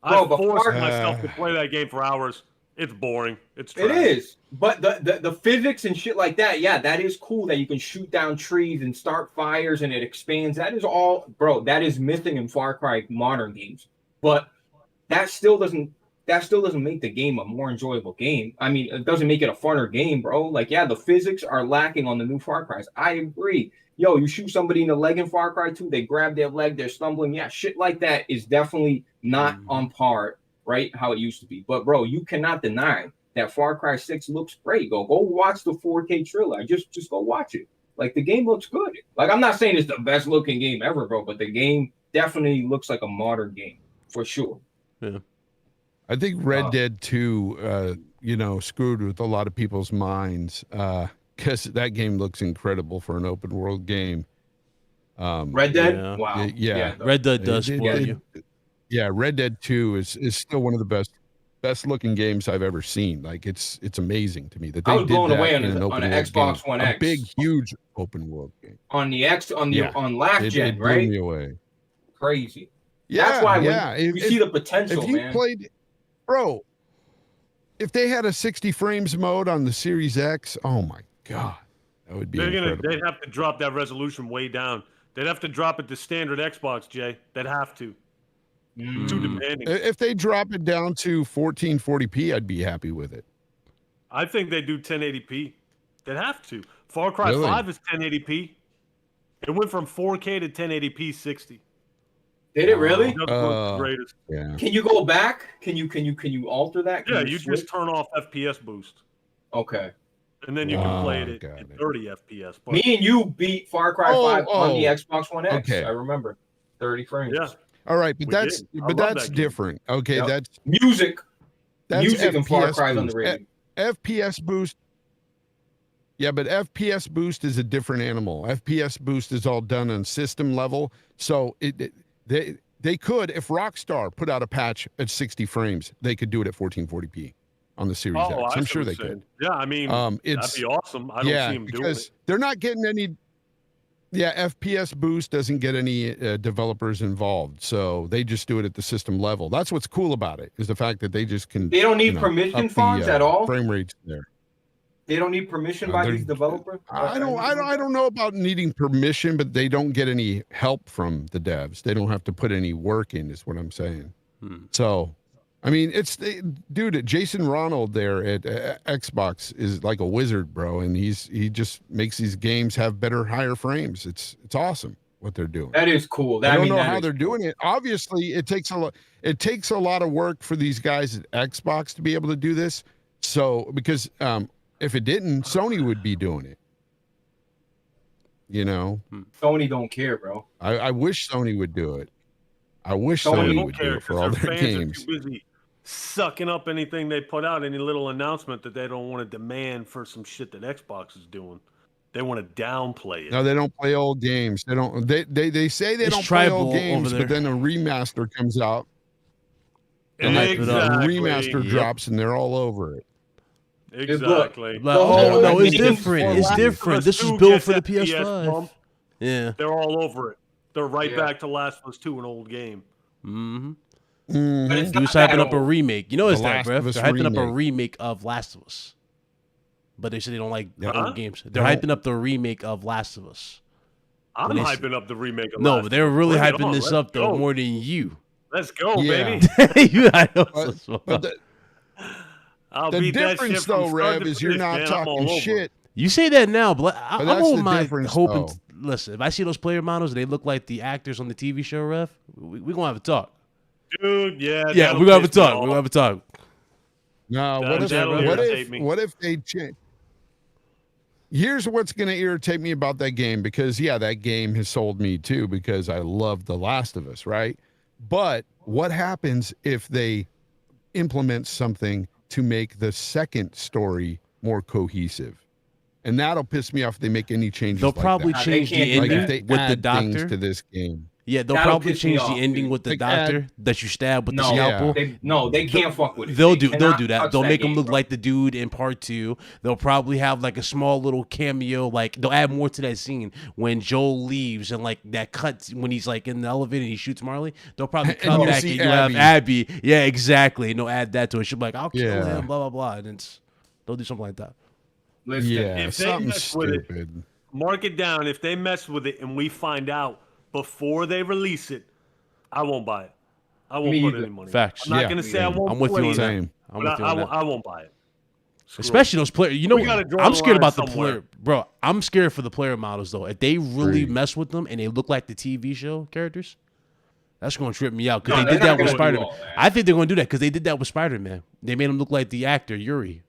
I forced myself to play that game for hours. It's boring. It's trash. It is. But the physics and shit like that, yeah, that is cool that you can shoot down trees and start fires and it expands. That is all, bro, that is missing in Far Cry modern games. But that still doesn't make the game a more enjoyable game. I mean, it doesn't make it a funner game, bro. Like, yeah, the physics are lacking on the new Far Cries. I agree. Yo, you shoot somebody in the leg in Far Cry 2, they grab their leg, they're stumbling. Yeah, shit like that is definitely not on par, right? How it used to be. But, bro, you cannot deny that Far Cry 6 looks great. Go watch the 4K Trilogy. Just go watch it. Like, the game looks good. Like, I'm not saying it's the best looking game ever, bro, but the game definitely looks like a modern game for sure. Yeah. I think Red Dead 2, screwed with a lot of people's minds because that game looks incredible for an open world game. Red Dead? Yeah. Wow. Yeah. Red Dead does spoil you. Yeah, Red Dead 2 is still one of the best looking games I've ever seen. Like, it's amazing to me that they I was did blown that away in an on open the world Xbox game. One X. A big, huge open world game. On last gen, blew right? me away. Crazy. Yeah, that's why you see the potential, if you man. Played, bro, if they had a 60 frames mode on the Series X, oh my God, that would be incredible. They'd have to drop that resolution way down. They'd have to drop it to standard Xbox, Jay. They'd have to. Too demanding. If they drop it down to 1440p, I'd be happy with it. I think they do 1080p. They'd have to. Far Cry 5 is 1080p. It went from 4K to 1080p 60. Did it really? Yeah. Can you go back? Can you alter that? Yeah, you just turn off FPS boost. Okay. And then you can play it at 30 FPS. But... Me and you beat Far Cry 5 on the Xbox One X. Okay. I remember 30 frames. Yeah. All right, but that's different. Okay, that's music. That's music and Far Cry on the radio. FPS boost. Yeah, but FPS boost is a different animal. FPS boost is all done on system level. So they could, if Rockstar put out a patch at 60 frames, they could do it at 1440p on the Series X. I'm sure they could. Yeah, I mean, that'd be awesome. I don't see them doing it. They're not getting any. Yeah, FPS boost doesn't get any developers involved, so they just do it at the system level. That's what's cool about it, is the fact that they just can. They don't need permission funds at all. Frame rates there. They don't need permission by these developers. I don't know about needing permission, but they don't get any help from the devs. They don't have to put any work in, is what I'm saying. So, I mean, dude, Jason Ronald there at Xbox is like a wizard, bro, and he just makes these games have better, higher frames. It's awesome what they're doing. That is cool. I don't know how they're doing it. Obviously, it takes a lot of work for these guys at Xbox to be able to do this. So, because if it didn't, Sony would be doing it. You know, Sony don't care, bro. I wish Sony would do it. I wish Sony would do it for all their games. Are too busy sucking up anything they put out, any little announcement that they don't want to demand for some shit that Xbox is doing. They want to downplay it. No, they don't play old games. They don't. They say they don't play old games, but then a remaster comes out, and the remaster drops, and they're all over it. Exactly. No, it's different. It's different. This is built for the PS5. Yeah. They're all over it. They're right back to Last of Us 2, an old game. But it's hyping up a remake. You know it's that, bro. They're hyping up a remake of Last of Us. But they said they don't like old games. They're hyping up the remake of Last of Us. I'm hyping up the remake of Last of Us. No, but they're really hyping this up, though, more than you. Let's go, Yeah. baby. You got But I'll the beat that shit difference, from though, start Rev, to is you're finish, not man. I'm all talking over. shit. You say that now, but But I that's won't the mind difference, hoping. though. Listen, if I see those player models, they look like the actors on the TV show, Rev. We gonna have a talk. Dude, yeah. Yeah, that'll we're gonna have a piss me talk. We're off. gonna have a talk. No, That'll irritate me. what if they change? Here's what's going to irritate me about that game, because yeah, that game has sold me too, because I love The Last of Us, right? But what happens if they implement something to make the second story more cohesive? And that'll piss me off if they make any changes. They'll like probably that. change They can't the do Like if ending they with the add things doctor. to this game. Yeah, they'll That'll probably piss me change off, the ending dude. with the Like, doctor that you stab with the No, scalpel. they can't fuck with it. They'll They do cannot that. touch They'll that make him game, look bro. like the dude in part 2. They'll probably have like a small little cameo. Like they'll add more to that scene when Joel leaves and like that cut when he's like in the elevator and he shoots Marley. They'll probably And come you back see and you have Abby. Yeah, exactly. And they'll add that to it. She'll be like, I'll kill Yeah. him, blah blah blah. And they'll do something like that. Listen, Yeah, If they something mess with it- stupid. Mark it down. If they mess with it and we find out before they release it, I won't buy it. I won't Me put either. any money. Facts. I'm not Yeah. gonna say I won't. I'm with you play on it, that. Same. I'm but with you on that. I won't buy it. Screw it. Especially those players. You know, We gotta draw I'm the scared line about the somewhere. player, bro. I'm scared for the player models though. If they really Agreed. mess with them and they look like the TV show characters, that's gonna trip me out because No, they did they're that not with gonna do Spider-Man. all that. I think they're gonna do that because they did that with Spider-Man. They made him look like the actor Yuri.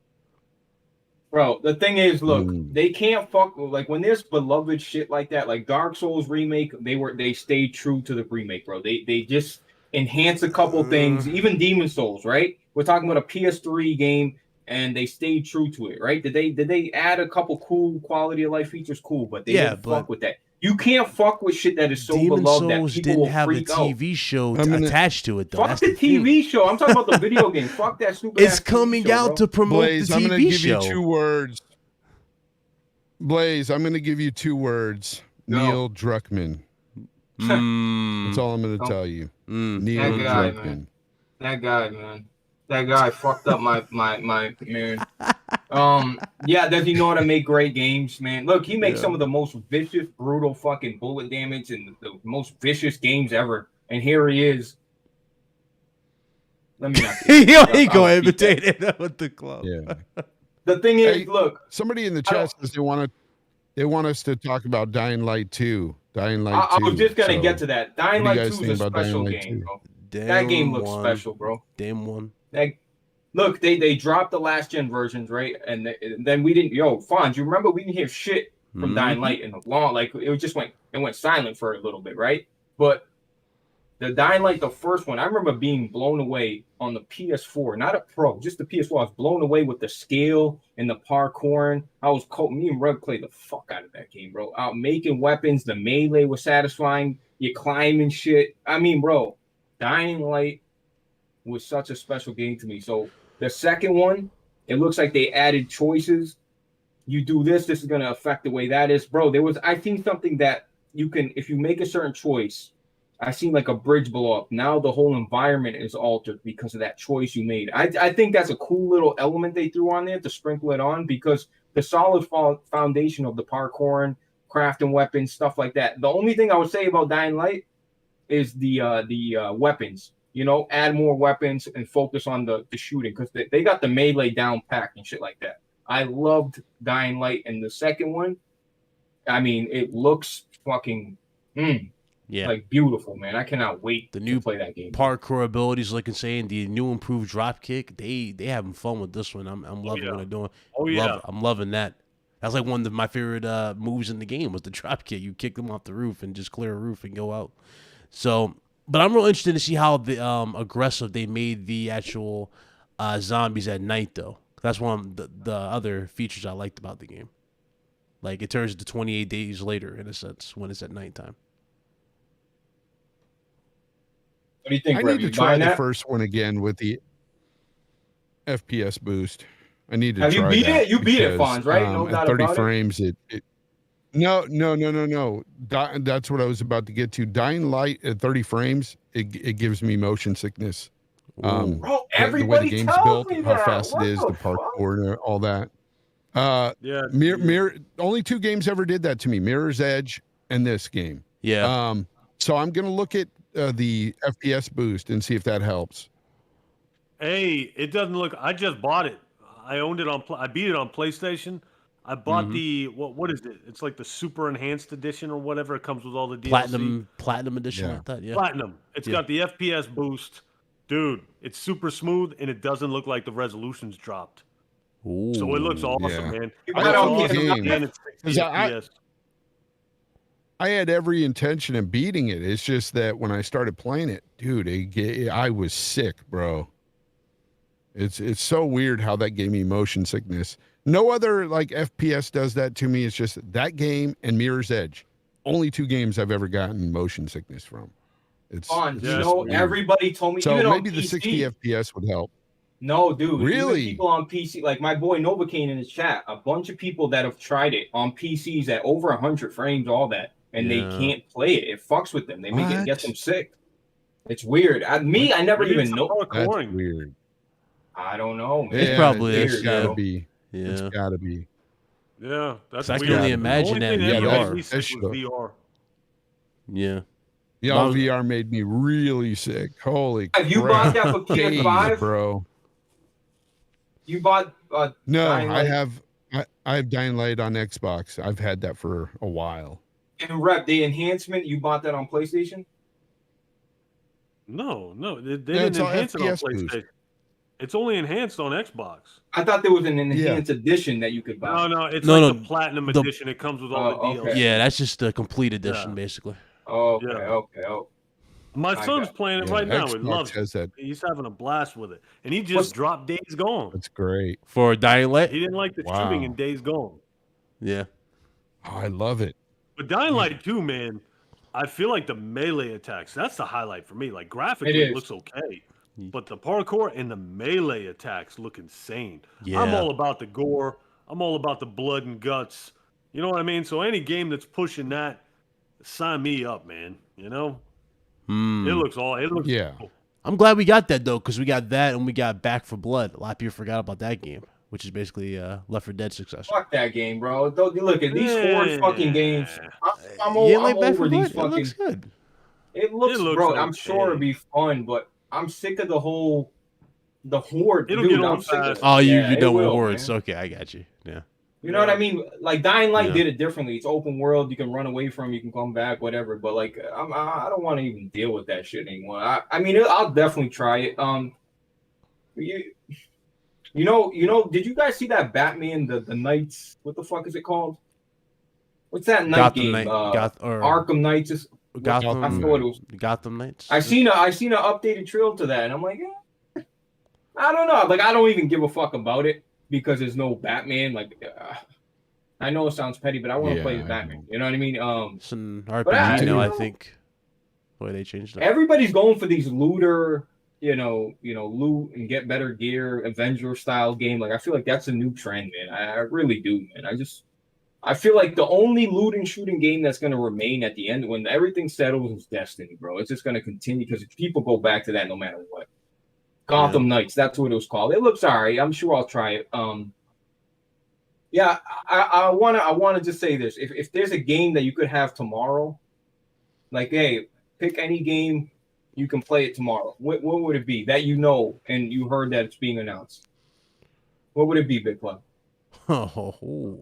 bro. The thing is, look, Mm. they can't fuck like when there's beloved shit like that, like Dark Souls remake. They stayed true to the remake, bro. They just enhance a couple things. Even Demon Souls, right? We're talking about a PS3 game, and they stayed true to it, right? Did they add a couple cool quality of life features? Cool, but they didn't fuck with that. You can't fuck with shit that is so Demon beloved that Souls people didn't will have a freak out. TV show I'm gonna- attached to it though. Fuck That's the thing. TV show. I'm talking about the video game. Fuck that stupid. It's ass TV coming show, out bro. to promote Blaze, the I'm gonna TV give show. you 2 words. Blaze, I'm gonna give you 2 words. Go. Neil Druckmann. That's all I'm gonna tell you. Neil That guy, Druckmann. That guy fucked up my man. Yeah, does he know how to make great games, man? Look, he makes some of the most vicious, brutal fucking bullet damage and the most vicious games ever. And here he is. Let me not. He I'll go keep imitate it with the club. Yeah. The thing is, Hey, look, Somebody in the I chat don't- says they want us to talk about Dying Light 2. Dying Light 2. I was just gonna so get to that. Dying what do Light you 2 guys is a think about special Dying Light game, 2? bro. That game looks special, bro. Damn one. Look, they dropped the last gen versions, right? And then we didn't. Yo, Fonz, you remember we didn't hear shit from Dying Light in a long, like it went silent for a little bit, right? But the Dying Light, the first one, I remember being blown away on the PS4, not a Pro, just the PS4. I was blown away with the scale and the parkour. Me and Rug played the fuck out of that game, bro. Out making weapons, the melee was satisfying. You climbing shit. I mean, bro, Dying Light was such a special game to me. So the second one, it looks like they added choices. You do this is going to affect the way that is. Bro, I think something that you can, if you make a certain choice, I seen like a bridge blow up. Now the whole environment is altered because of that choice you made. I think that's a cool little element they threw on there to sprinkle it on, because the solid foundation of the parkour, crafting weapons, stuff like that. The only thing I would say about Dying Light is the weapons. You know, add more weapons and focus on the shooting, because they got the melee down packed and shit like that. I loved Dying Light, and the second one, I mean, it looks fucking like beautiful, man. I cannot wait to play that game. Parkour abilities look insane. The new improved drop kick, they having fun with this one. I'm loving what they're doing. I'm loving that. That's like one of my favorite moves in the game was the drop kick. You kick them off the roof and just clear a roof and go out. So. But I'm real interested to see how aggressive they made the actual zombies at night, though. That's one of the other features I liked about the game. Like, it turns into 28 days later, in a sense, when it's at nighttime. What do you think, I Rev? need to try the first one again with the FPS boost. I need to try that. Have you beat it? You beat it, Fonz, right? No doubt at 30 about frames, it No. That's what I was about to get to. Dying Light at 30 frames, it gives me motion sickness. Bro, the way everybody the game's tells built, me how that. fast What it is, the the parkour, and all that. Only 2 games ever did that to me: Mirror's Edge and this game. Yeah. So I'm gonna look at the FPS boost and see if that helps. Hey, it doesn't look. I just bought it. I owned it on. I beat it on PlayStation. I bought the what is it? It's like the super enhanced edition or whatever. It comes with all the DLC. Platinum edition Yeah. like that. Yeah. Platinum. It's got the FPS boost, dude. It's super smooth and it doesn't look like the resolution's dropped. Ooh. So it looks awesome, Yeah. man. You It got looks all the awesome, games. and it's 60 FPS. I had every intention of beating it. It's just that when I started playing it, dude, I was sick, bro. It's so weird how that gave me motion sickness. No other like FPS does that to me. It's just that game and Mirror's Edge. Only 2 games I've ever gotten motion sickness from. It's weird. Everybody told me. So even maybe on the PC, 60 FPS would help. No, dude. Really? Even people on PC, like my boy Novocaine in his chat, a bunch of people that have tried it on PCs at over 100 frames, all that, and they can't play it. It fucks with them. They make it get them sick. It's weird. I never even know. That's weird. I don't know, man. It probably it's is. gotta Yeah. be. Yeah. It's gotta be. Yeah, that's I weird. can only imagine that in The only thing VR. made me sick was VR. Yeah. Yeah, VR made me really sick. Holy Have you bought that for PS5, bro? You bought No, Dying Light? I have Dying Light on Xbox. I've had that for a while. And Rep, the enhancement, you bought that on PlayStation? No, they Yeah, it's didn't all enhance it on FPS PlayStation. boost. It's only enhanced on Xbox. I thought there was an enhanced edition that you could buy. No, it's No, like no, the platinum the- edition. It comes with all the DLC. okay. Yeah, that's just a complete edition, Yeah. basically. Okay, Yeah. okay. Oh. My I son's got- playing it Yeah, right now. He Xbox loves has it. that. He's having a blast with it, and he just What's- dropped Days Gone. That's great. For Dying Light? He didn't like the Wow. shooting in Days Gone. Yeah. Oh, I love it. But Dying Light 2, man, I feel like the melee attacks, that's the highlight for me. Like, graphically, It it is. looks okay. But the parkour and the melee attacks look insane. Yeah. I'm all about the gore. I'm all about the blood and guts. You know what I mean? So any game that's pushing that, sign me up, man. You know? Hmm. It looks Yeah. cool. I'm glad we got that, though, because we got that and we got Back for Blood. A lot of people forgot about that game, which is basically Left 4 Dead successor. Fuck that game, bro. Look at these Horde fucking games. I'm You over like Back 4 these Blood? fucking. It looks good. It looks, looks bro. I'm okay. sure it'd be fun, but I'm sick of the Horde. It'll dude, get I'm old sick of fast. it. Oh, Yeah, you're it done with will, Hordes. man. Okay, I got you. Yeah. You know what I mean? Like Dying Light Yeah. did it differently. It's open world. You can run away from. You can come back. Whatever. But like, I don't want to even deal with that shit anymore. I mean, I'll definitely try it. You know. Did you guys see that Batman the Knights? What the fuck is it called? What's that night Gotham game? Knight, Arkham Knights. I Gotham, forgot what it was. Gotham Knights. I seen an updated trailer to that, and I'm like, I don't know. Like, I don't even give a fuck about it because there's no Batman. Like, I know it sounds petty, but I want to play as I Batman. know. You know what I mean? It's an I RPG do now, I know. think. The way they changed it. Everybody's going for these looter, loot and get better gear, Avenger style game. Like, I feel like that's a new trend, man. I really do, man. I feel like the only looting shooting game that's going to remain at the end when everything settles is Destiny, bro. It's just going to continue because people go back to that no matter what. Gotham Knights, that's what it was called. It looks all right. I'm sure I'll try it. Yeah, I wanna just say this. If there's a game that you could have tomorrow, like, hey, pick any game, you can play it tomorrow. What would it be that you know and you heard that it's being announced? What would it be, Big Club? Oh,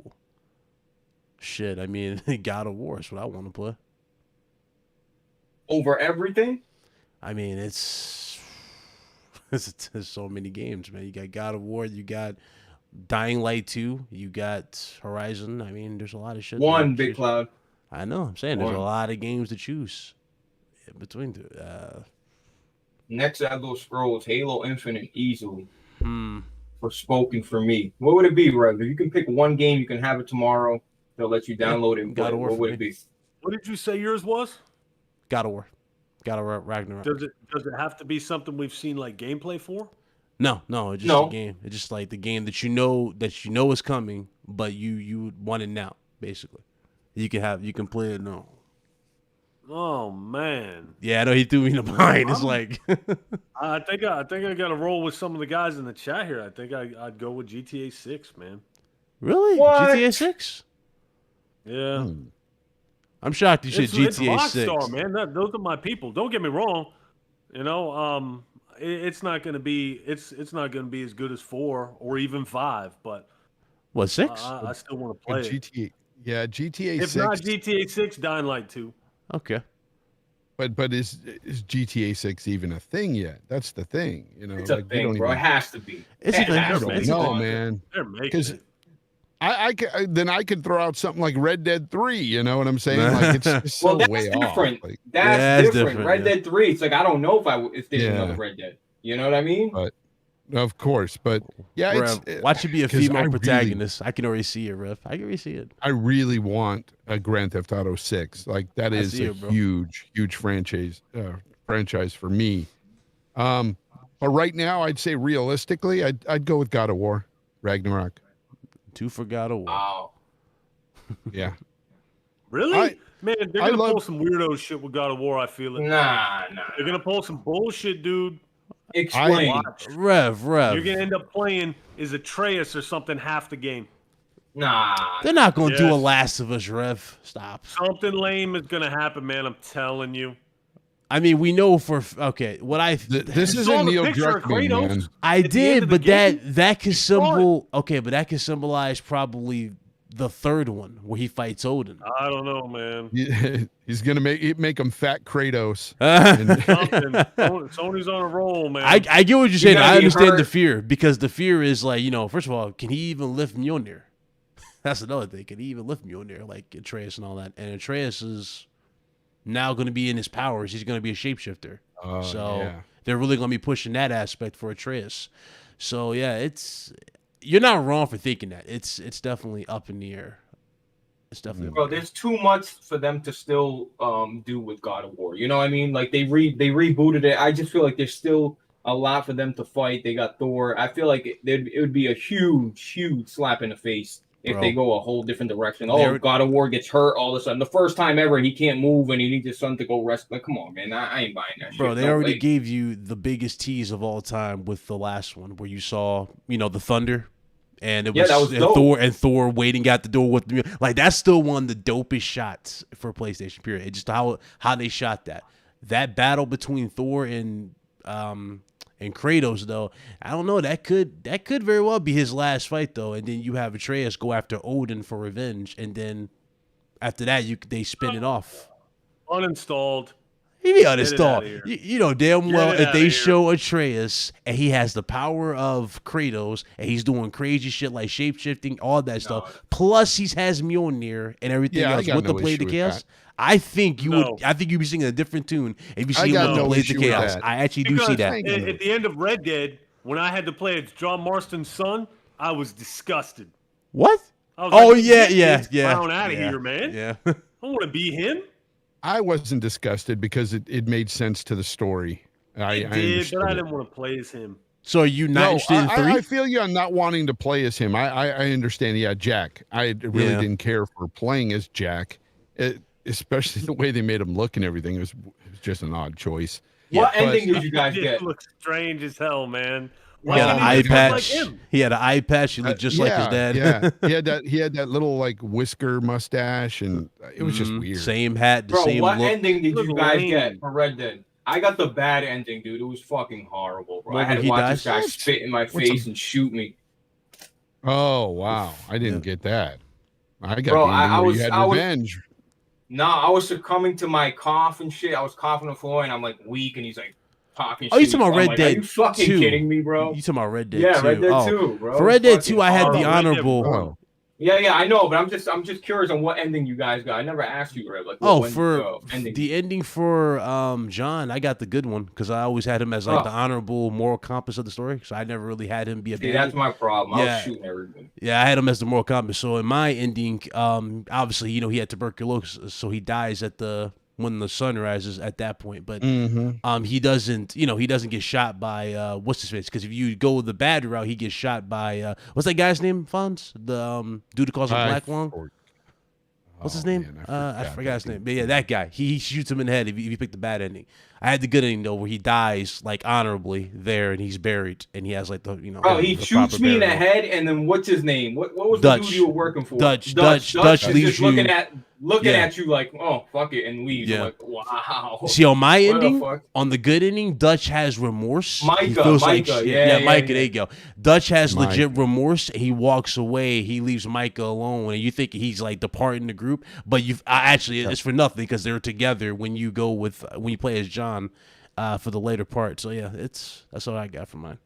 shit. I mean, God of War is what I want to play. Over everything? I mean, there's so many games, man. You got God of War, you got Dying Light 2, you got Horizon. I mean, there's a lot of shit. One, Big Cloud. I know. I'm saying there's One. a lot of games to choose in between. Next Elder Scrolls, Halo Infinite, easily. Spoken for me. What would it be, Rev? If you can pick one game, you can have it tomorrow. They'll let you download it and play. God of War What for would me. it be? What did you say yours was? God of War. God of War Ragnarok. Does it have to be something we've seen like gameplay for? No, it's just a game. It's just like the game that you know is coming, but you want it now, basically. You can play it now. Oh man. Yeah, I know he threw me in the mind. It's like I think I got to roll with some of the guys in the chat here. I think I'd go with GTA 6, man. really? What? GTA 6? Yeah. I'm shocked you said It's GTA Rockstar, 6. man. Those are my people. Don't get me wrong. You know, it's not gonna be it's not gonna be as good as 4 or even 5, but What, 6? I still want to play it. GTA, yeah, GTA If 6. not GTA 6, Dying Light 2. Okay. But is GTA 6 even a thing yet? That's the thing, you know. It's a we thing, don't bro. even- It has to be. It's It a thing. has They're to making be. No, it. man. They're making Because it. then I could throw out something like Red Dead 3. You know what I'm saying? Like it's just so Well, that's way different. off. Like, That's that's different. different, Red yeah. Dead 3. It's like I don't know if there's Yeah. another Red Dead. You know what I mean? But of course, but yeah, Rev, watch it be a 'cause I female really- protagonist. I can already see it, Rev. I can already see it. I really want a Grand Theft Auto 6. Like that I is see a it, bro. huge franchise for me. But right now, I'd say realistically, I'd go with God of War, Ragnarok. 2 for God of War. Wow. Yeah, Really? Man, they're I gonna pull love- some weirdo shit with God of War. I feel it. Nah. They're gonna pull some bullshit, dude. Explain. Watch. Rev. You're gonna end up playing is Atreus or something half the game. Nah. They're not going to do a Yes. Last of Us, Rev. Stop. Something lame is gonna happen, man. I'm telling you. I mean, we know for okay. What I this You isn't saw the Neil picture of Druckmann, Kratos? man. I at the end did, of the but game, that could saw it. symbol okay, but that could symbolize probably the third one where he fights Odin. I don't know, man. He's gonna make him fat Kratos. Something. Sony's on a roll, man. I get what you're saying. gotta I be understand the hurt. fear because the fear is like, first of all, can he even lift Mjolnir? That's another thing. Can he even lift Mjolnir like Atreus and all that? And Atreus is now going to be in his powers. He's going to be a shapeshifter. So yeah. they're really going to be pushing that aspect for Atreus. So yeah, you're not wrong for thinking that. It's definitely up in the air. It's definitely Bro, up in the air. there's too much for them to still do with God of War. You know what I mean? Like they rebooted it. I just feel like there's still a lot for them to fight. They got Thor. I feel like it would be a huge slap in the face if Bro. they go a whole different direction. They're- Oh, God of War gets hurt all of a sudden. The first time ever he can't move and he needs his son to go rescue. Like, come on, man. I ain't buying that Bro, shit. they No already way. gave you the biggest tease of all time with the last one, where you saw, the thunder, and it was, that was and dope. Thor waiting at the door with the like. That's still one of the dopest shots for PlayStation. Period. It's just how they shot that. That battle between Thor and Kratos, though, I don't know. That could very well be his last fight, though. And then you have Atreus go after Odin for revenge, and then after that, they spin it off. Uninstalled. He be outta uninstalled. here. You know damn well it if outta they here. show Atreus and he has the power of Kratos and he's doing crazy shit like shapeshifting, all that stuff. Plus he has Mjolnir and everything Yeah, I else got with the no Blade issue of with Chaos. that. I think you No. would. I think you'd be singing a different tune if you I see him got with the no Blades of issue with Chaos. that. I actually do Because see that. at the end of Red Dead, when I had to play as John Marston's son, I was disgusted. What? I was Oh like, yeah, "This yeah, kid's yeah. Clown out of yeah, here, man. Yeah. I don't want to be him. I wasn't disgusted because it made sense to the story. I It did, understood but I it. didn't want to play as him. So are you not interested in 3? I feel you on not wanting to play as him. I understand. Yeah, Jack. I really Yeah. didn't care for playing as Jack, especially the way they made him look and everything. It was just an odd choice. What but- ending did you guys It get? looks strange as hell, man. He Why had can't an eye he just look like patch. him? He had an eye patch. He looked just like his dad. Yeah, he had that little like whisker mustache, and it was just weird. Same hat, the Bro, same what look. ending did Look you guys lame. get for Red Dead? I got the bad ending, dude. It was fucking horrible, bro. I What, had when to he watch dies? this guy What? spit in my What's face and shoot me. Oh wow, I didn't get that. I got Bro, the ending I where was- you had I was- revenge. Nah, I was succumbing to my cough and shit. I was coughing on the floor, and I'm like weak, and he's like talking. Oh, you shit. talking about I'm Red like, Dead Are you fucking 2? kidding me, bro? You talking about Red Dead 2? Yeah, Red Dead Oh. 2, bro. For Red Dead Fucking 2, I had the horrible. honorable. Oh, Yeah, I know, but I'm just curious on what ending you guys got. I never asked you, Red. Like, Oh, when, for ending. the ending for John, I got the good one because I always had him as like Oh. the honorable moral compass of the story. So I never really had him be a See, bad. that's my problem. I Yeah. was shooting everything. Yeah, I had him as the moral compass. So in my ending, obviously, he had tuberculosis, so he dies when the sun rises at that point. But he doesn't get shot by what's his face? Because if you go the bad route, he gets shot by what's that guy's name? Fonz, the dude who calls him Black Lung. What's his name? I forgot his name. But yeah, that guy. He shoots him in the head if you pick the bad ending. I had the good ending though, where he dies like honorably there, and he's buried, and he has like the Bro, he the shoots proper me in the burial. head, and then what's his name? What was Dutch. the dude you were working for? Dutch is leaves just looking you- at looking at you like, oh, fuck it, and leaves. Yeah. I'm like, wow. See, on my What the ending, fuck? on the good ending, Dutch has remorse. He Micah, feels like Micah, shit. yeah, Micah, yeah. there you go. Dutch has Micah. legit remorse. He walks away. He leaves Micah alone, and you think he's like departing the group, but actually it's for nothing because they're together when you play as John for the later part. So yeah, that's all I got from mine.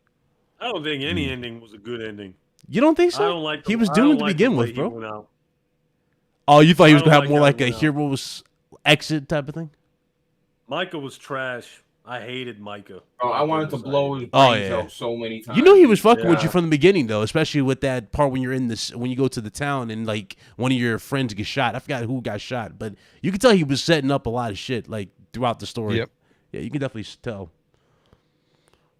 I don't think any ending was a good ending. You don't think so? I don't like. He was doomed to begin with, He bro. went out. Oh, you thought he was gonna have like more how like he a went out. hero's exit type of thing? Micah was trash. I hated Micah. Oh, I wanted to blow his Oh, brains yeah. out so many times. You know he was fucking with Yeah. you from the beginning though, especially with that part when you're in this when you go to the town and like one of your friends gets shot. I forgot who got shot, but you could tell he was setting up a lot of shit like throughout the story. Yep. Yeah, you can definitely tell.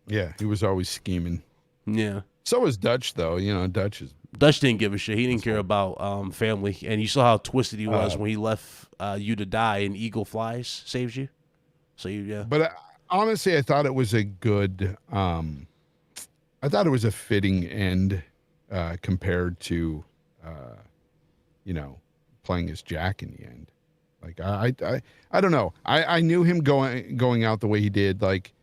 Yeah, he was always scheming. Yeah. So was Dutch, though. You know, Dutch didn't give a shit. He didn't care about family, and you saw how twisted he was when he left you to die, and Eagle Flies saves you. So yeah. But honestly, I thought it was a good. I thought it was a fitting end compared to, playing as Jack in the end. Like I don't know. I knew him going out the way he did. Like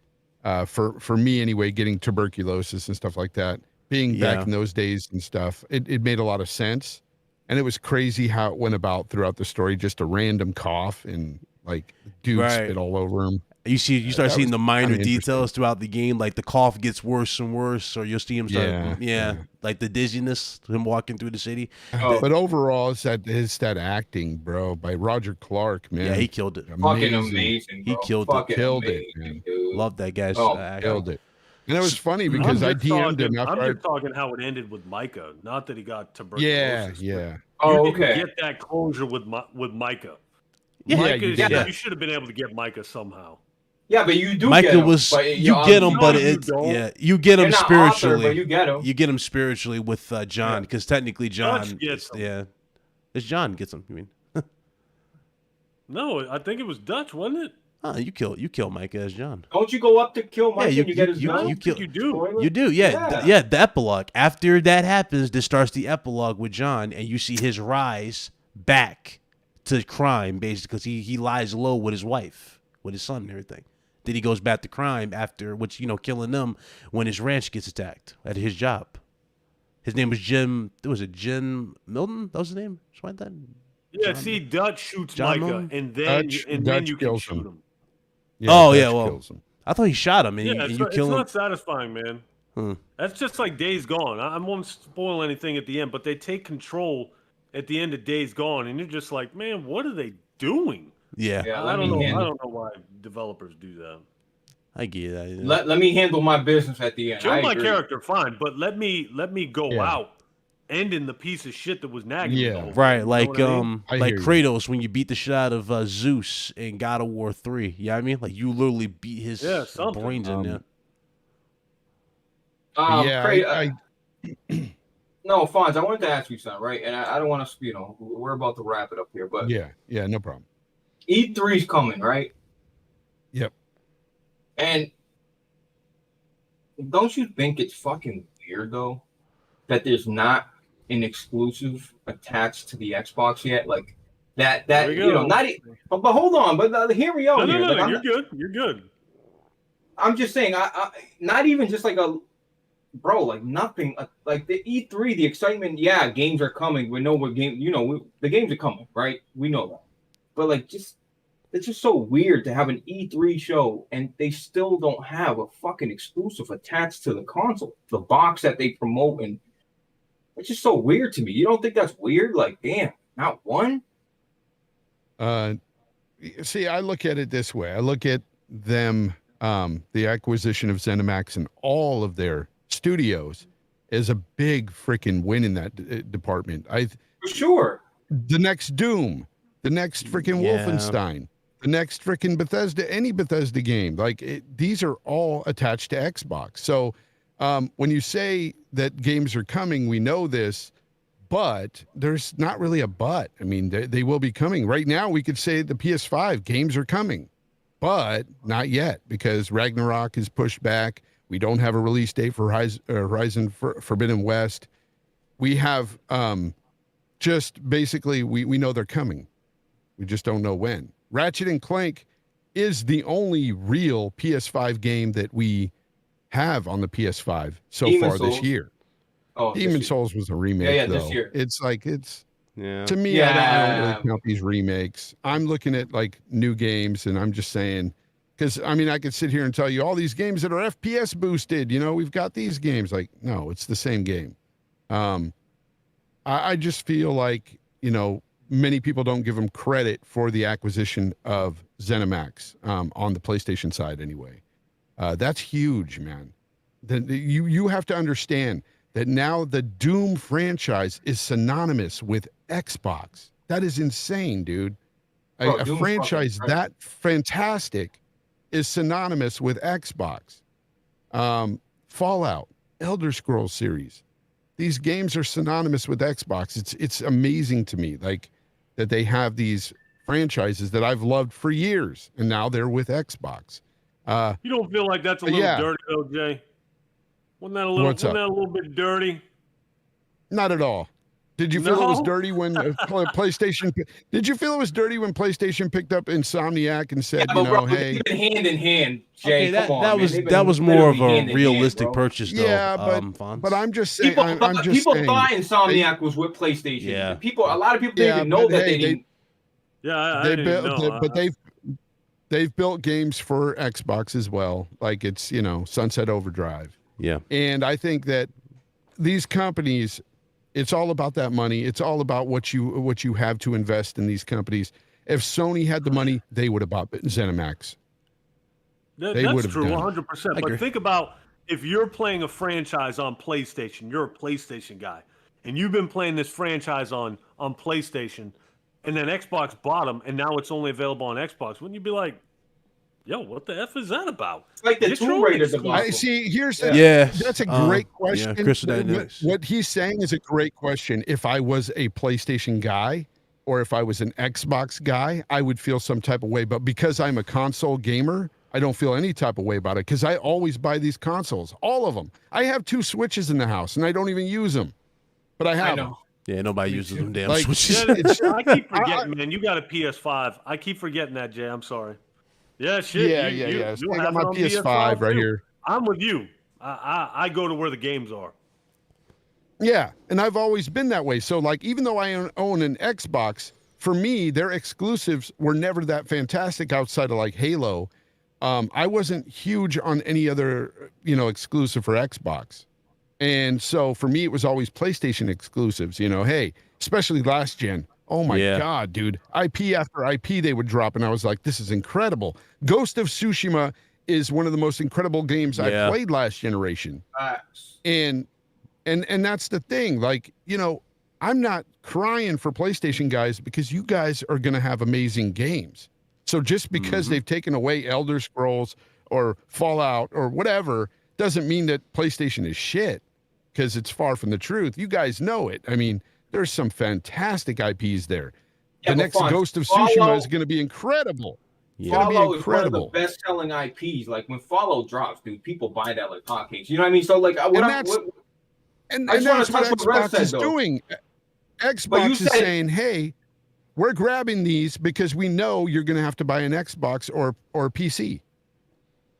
for me anyway, getting tuberculosis and stuff like that. Being back in those days and stuff, it made a lot of sense. And it was crazy how it went about throughout the story, just a random cough and like dude spit all over him. You start seeing the minor kinda details throughout the game, like the cough gets worse and worse, or you'll see him start, like the dizziness, him walking through the city. But overall, it's that acting, bro, by Roger Clark, man. Yeah, he killed it. Fucking amazing. Bro. He killed it, man. dude. Love that guy's acting. Killed it. And it was funny because I DM'd him after I'm just talking how it ended with Micah, not that he got tuberculosis. Yeah. Oh, You okay. didn't get that closure with Micah. Yeah, Micah, you you should have been able to get Micah somehow. Yeah, but you do Micah get him. was But you get him, No, but you it's don't. you get him You're not spiritually. Arthur, but you get him. You get him spiritually with John, because technically John, Dutch gets him. it's John gets him. You mean? No, I think it was Dutch, wasn't it? Oh, you kill Micah as John. Don't you go up to kill Mike you- and you get his you- gun? you kill- You do. Spoiler? You do, yeah. The epilogue. After that happens, this starts the epilogue with John, and you see his rise back to crime, basically, because he lies low with his wife, with his son and everything. Then he goes back to crime after, killing them when his ranch gets attacked at his job. His name was Jim. Was it Jim Milton? That was his name? Something like that? Yeah, John- see, Dutch shoots John Micah, Moon? and then Dutch you can kills shoot him. him. Dutch well, kills him. I thought he shot him, and, Yeah, and it's, you kill him. not satisfying, man. That's just like Days Gone. I won't spoil anything at the end, but they take control at the end of Days Gone, and you're just like, man, what are they doing? Yeah, I don't know why developers do that. I get that. Yeah. Let me handle my business at the end. Kill I my agree. character, fine, but let me go out, ending the piece of shit that was nagging me. the whole Right, time, like you know what I mean? I like hear you. Kratos when you beat the shit out of Zeus in God of War 3. You know what I mean? Like you literally beat his something. brains in there. No, Fonz, I wanted to ask you something, right? And I don't want to, we're about to wrap it up here, but yeah, no problem. E3's coming, right? Yep. And don't you think it's fucking weird though that there's not an exclusive attached to the Xbox yet? Like that not. But hold on, but hear me out here. No, Like, you're good. You're good. I'm just saying, I not even just like a bro, like nothing. Like the E3, the excitement. Yeah, games are coming. We know what game. The games are coming, right? We know that. But like, it's just so weird to have an E3 show and they still don't have a fucking exclusive attached to the console, the box that they promote, and it's just so weird to me. You don't think that's weird? Like, damn, not one. See, I look at it this way. I look at them, the acquisition of ZeniMax and all of their studios as a big freaking win in that department. For sure. The next Doom, the next freaking Wolfenstein, the next freaking Bethesda, any Bethesda game. Like these are all attached to Xbox. So when you say that games are coming, we know this, but there's not really a but. I mean, they will be coming. Right now, we could say the PS5 games are coming, but not yet because Ragnarok is pushed back. We don't have a release date for Horizon Forbidden West. We have just basically, we know they're coming. We just don't know when. Ratchet and Clank is the only real PS5 game that we have on the PS5 so Demon far Souls. this year. Oh, Demon Souls was a remake, yeah, though. this year. It's like Yeah. to me. I don't really count these remakes. I'm looking at like new games, and I'm just saying, because I mean, I could sit here and tell you all these games that are FPS boosted. You know, we've got these games. Like, no, it's the same game. I just feel like, you know, many people don't give them credit for the acquisition of ZeniMax on the PlayStation side anyway. That's huge, man. You have to understand that now the Doom franchise is synonymous with Xbox. That is insane, dude. Bro, a franchise that fantastic is synonymous with Xbox. Fallout, Elder Scrolls series. These games are synonymous with Xbox. It's amazing to me, like, that they have these franchises that I've loved for years, and now they're with Xbox. You don't feel like that's a little dirty, though, Jay? Wasn't that a little bit dirty? Not at all. Did you feel it was dirty when PlayStation? Did you feel it was dirty when PlayStation picked up Insomniac and said, you know, bro, hey, they've been hand in hand, Jay. Okay, that was more of a realistic purchase, though. Yeah, but I'm just saying. People thought Insomniac was with PlayStation. Yeah, a lot of people didn't even know that they didn't. Yeah, I didn't know. But they've built games for Xbox as well. Like, it's, you know, Sunset Overdrive. Yeah, and I think that these companies, it's all about that money. It's all about what you have to invest in these companies. If Sony had the money, they would have bought ZeniMax. That's true, 100%. But think about, if you're playing a franchise on PlayStation, you're a PlayStation guy, and you've been playing this franchise on PlayStation, and then Xbox bought them, and now it's only available on Xbox. Wouldn't you be like, yo, what the F is that about? It's like the Tomb Raider debacle. I see. Here's that's a great question. What he's saying is a great question. If I was a PlayStation guy, or if I was an Xbox guy, I would feel some type of way. But because I'm a console gamer, I don't feel any type of way about it, because I always buy these consoles, all of them. I have 2 Switches in the house, and I don't even use them, but I have them. Yeah, nobody uses them damn Like, Switches. I keep forgetting, man. You got a PS5. I keep forgetting that, Jay. I'm sorry. Yeah, shit. Yeah. I got my PS5 right here. I'm with you. I go to where the games are. Yeah, and I've always been that way. So, like, even though I own an Xbox, for me, their exclusives were never that fantastic outside of, like, Halo. I wasn't huge on any other, you know, exclusive for Xbox. And so, for me, it was always PlayStation exclusives, you know, hey, especially last gen. Oh my God, dude. IP after IP they would drop, and I was like, this is incredible. Ghost of Tsushima is one of the most incredible games I played last generation. And that's the thing. Like, you know, I'm not crying for PlayStation guys, because you guys are going to have amazing games. So just because they've taken away Elder Scrolls or Fallout or whatever doesn't mean that PlayStation is shit, because it's far from the truth. You guys know it. I mean, there's some fantastic IPs there. The next Ghost of Tsushima is going to be incredible. Fallout is one of the best-selling IPs. Like, when Fallout drops, dude, people buy that like hotcakes. You know what I mean? So, like, that's what Xbox is doing. Xbox is saying, hey, we're grabbing these because we know you're going to have to buy an Xbox or PC.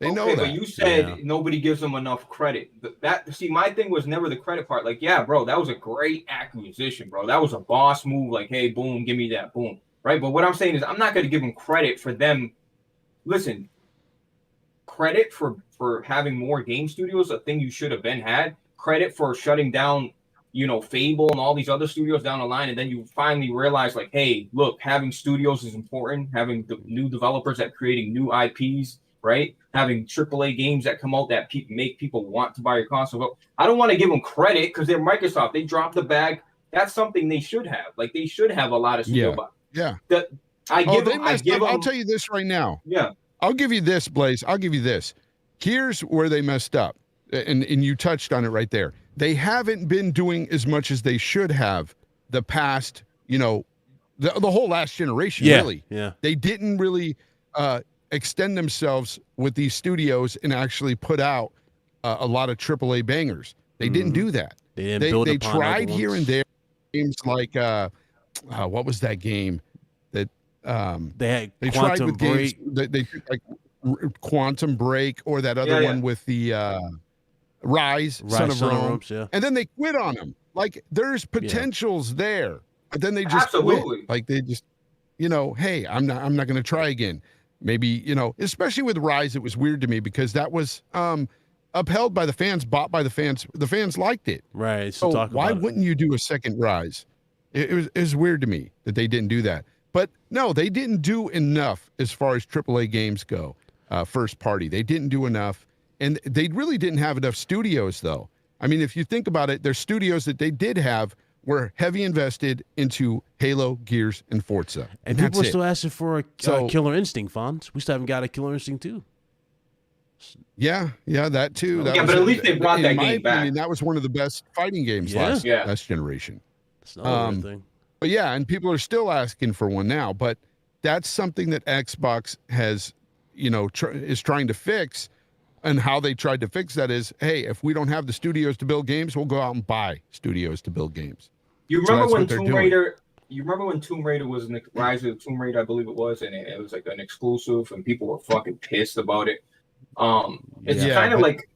They know that. But you said nobody gives them enough credit. See, my thing was never the credit part. Like, yeah, bro, that was a great acquisition, bro. That was a boss move. Like, hey, boom, give me that, boom, right? But what I'm saying is, I'm not going to give them credit for them. Listen, credit for having more game studios, a thing you should have been had. Credit for shutting down, you know, Fable and all these other studios down the line, and then you finally realize, like, hey, look, having studios is important. Having the new developers that creating new IPs. Right? Having AAA games that come out that make people want to buy your console. I don't want to give them credit because they're Microsoft. They dropped the bag. That's something they should have. Like, they should have a lot of studio. I'll tell you this right now. Yeah. I'll give you this, Blaze. I'll give you this. Here's where they messed up. And you touched on it right there. They haven't been doing as much as they should have the past, you know, the whole last generation, really. Yeah. They didn't really extend themselves with these studios and actually put out a lot of AAA bangers. They didn't do that. They tried here and there. Games like what was that game that They had tried Quantum with Break. games. They like Quantum Break or that other one with the Rise, Son of Rome, yeah. and then they quit on them. Like there's potentials there, but then they just quit. Like they just, hey, I'm not going to try again. Maybe, especially with Rise, it was weird to me because that was upheld by the fans, bought by the fans. The fans liked it. Right. So why wouldn't you do a second Rise? It was weird to me that they didn't do that. But no, they didn't do enough as far as AAA games go, first party. They didn't do enough. And they really didn't have enough studios, though. I mean, if you think about it, their studios that they did have were heavy invested into Halo, Gears, and Forza. And people are still asking for a Killer Instinct, Fonz. We still haven't got a Killer Instinct 2. Yeah, that too. But at least they brought that game back. That was one of the best fighting games last generation. That's another thing. But yeah, and people are still asking for one now. But that's something that Xbox has, is trying to fix. And how they tried to fix that is, hey, if we don't have the studios to build games, we'll go out and buy studios to build games. You remember when Tomb Raider? You remember when Tomb Raider was Rise of Tomb Raider, I believe it was, and it was like an exclusive, and people were fucking pissed about it. It's kind of like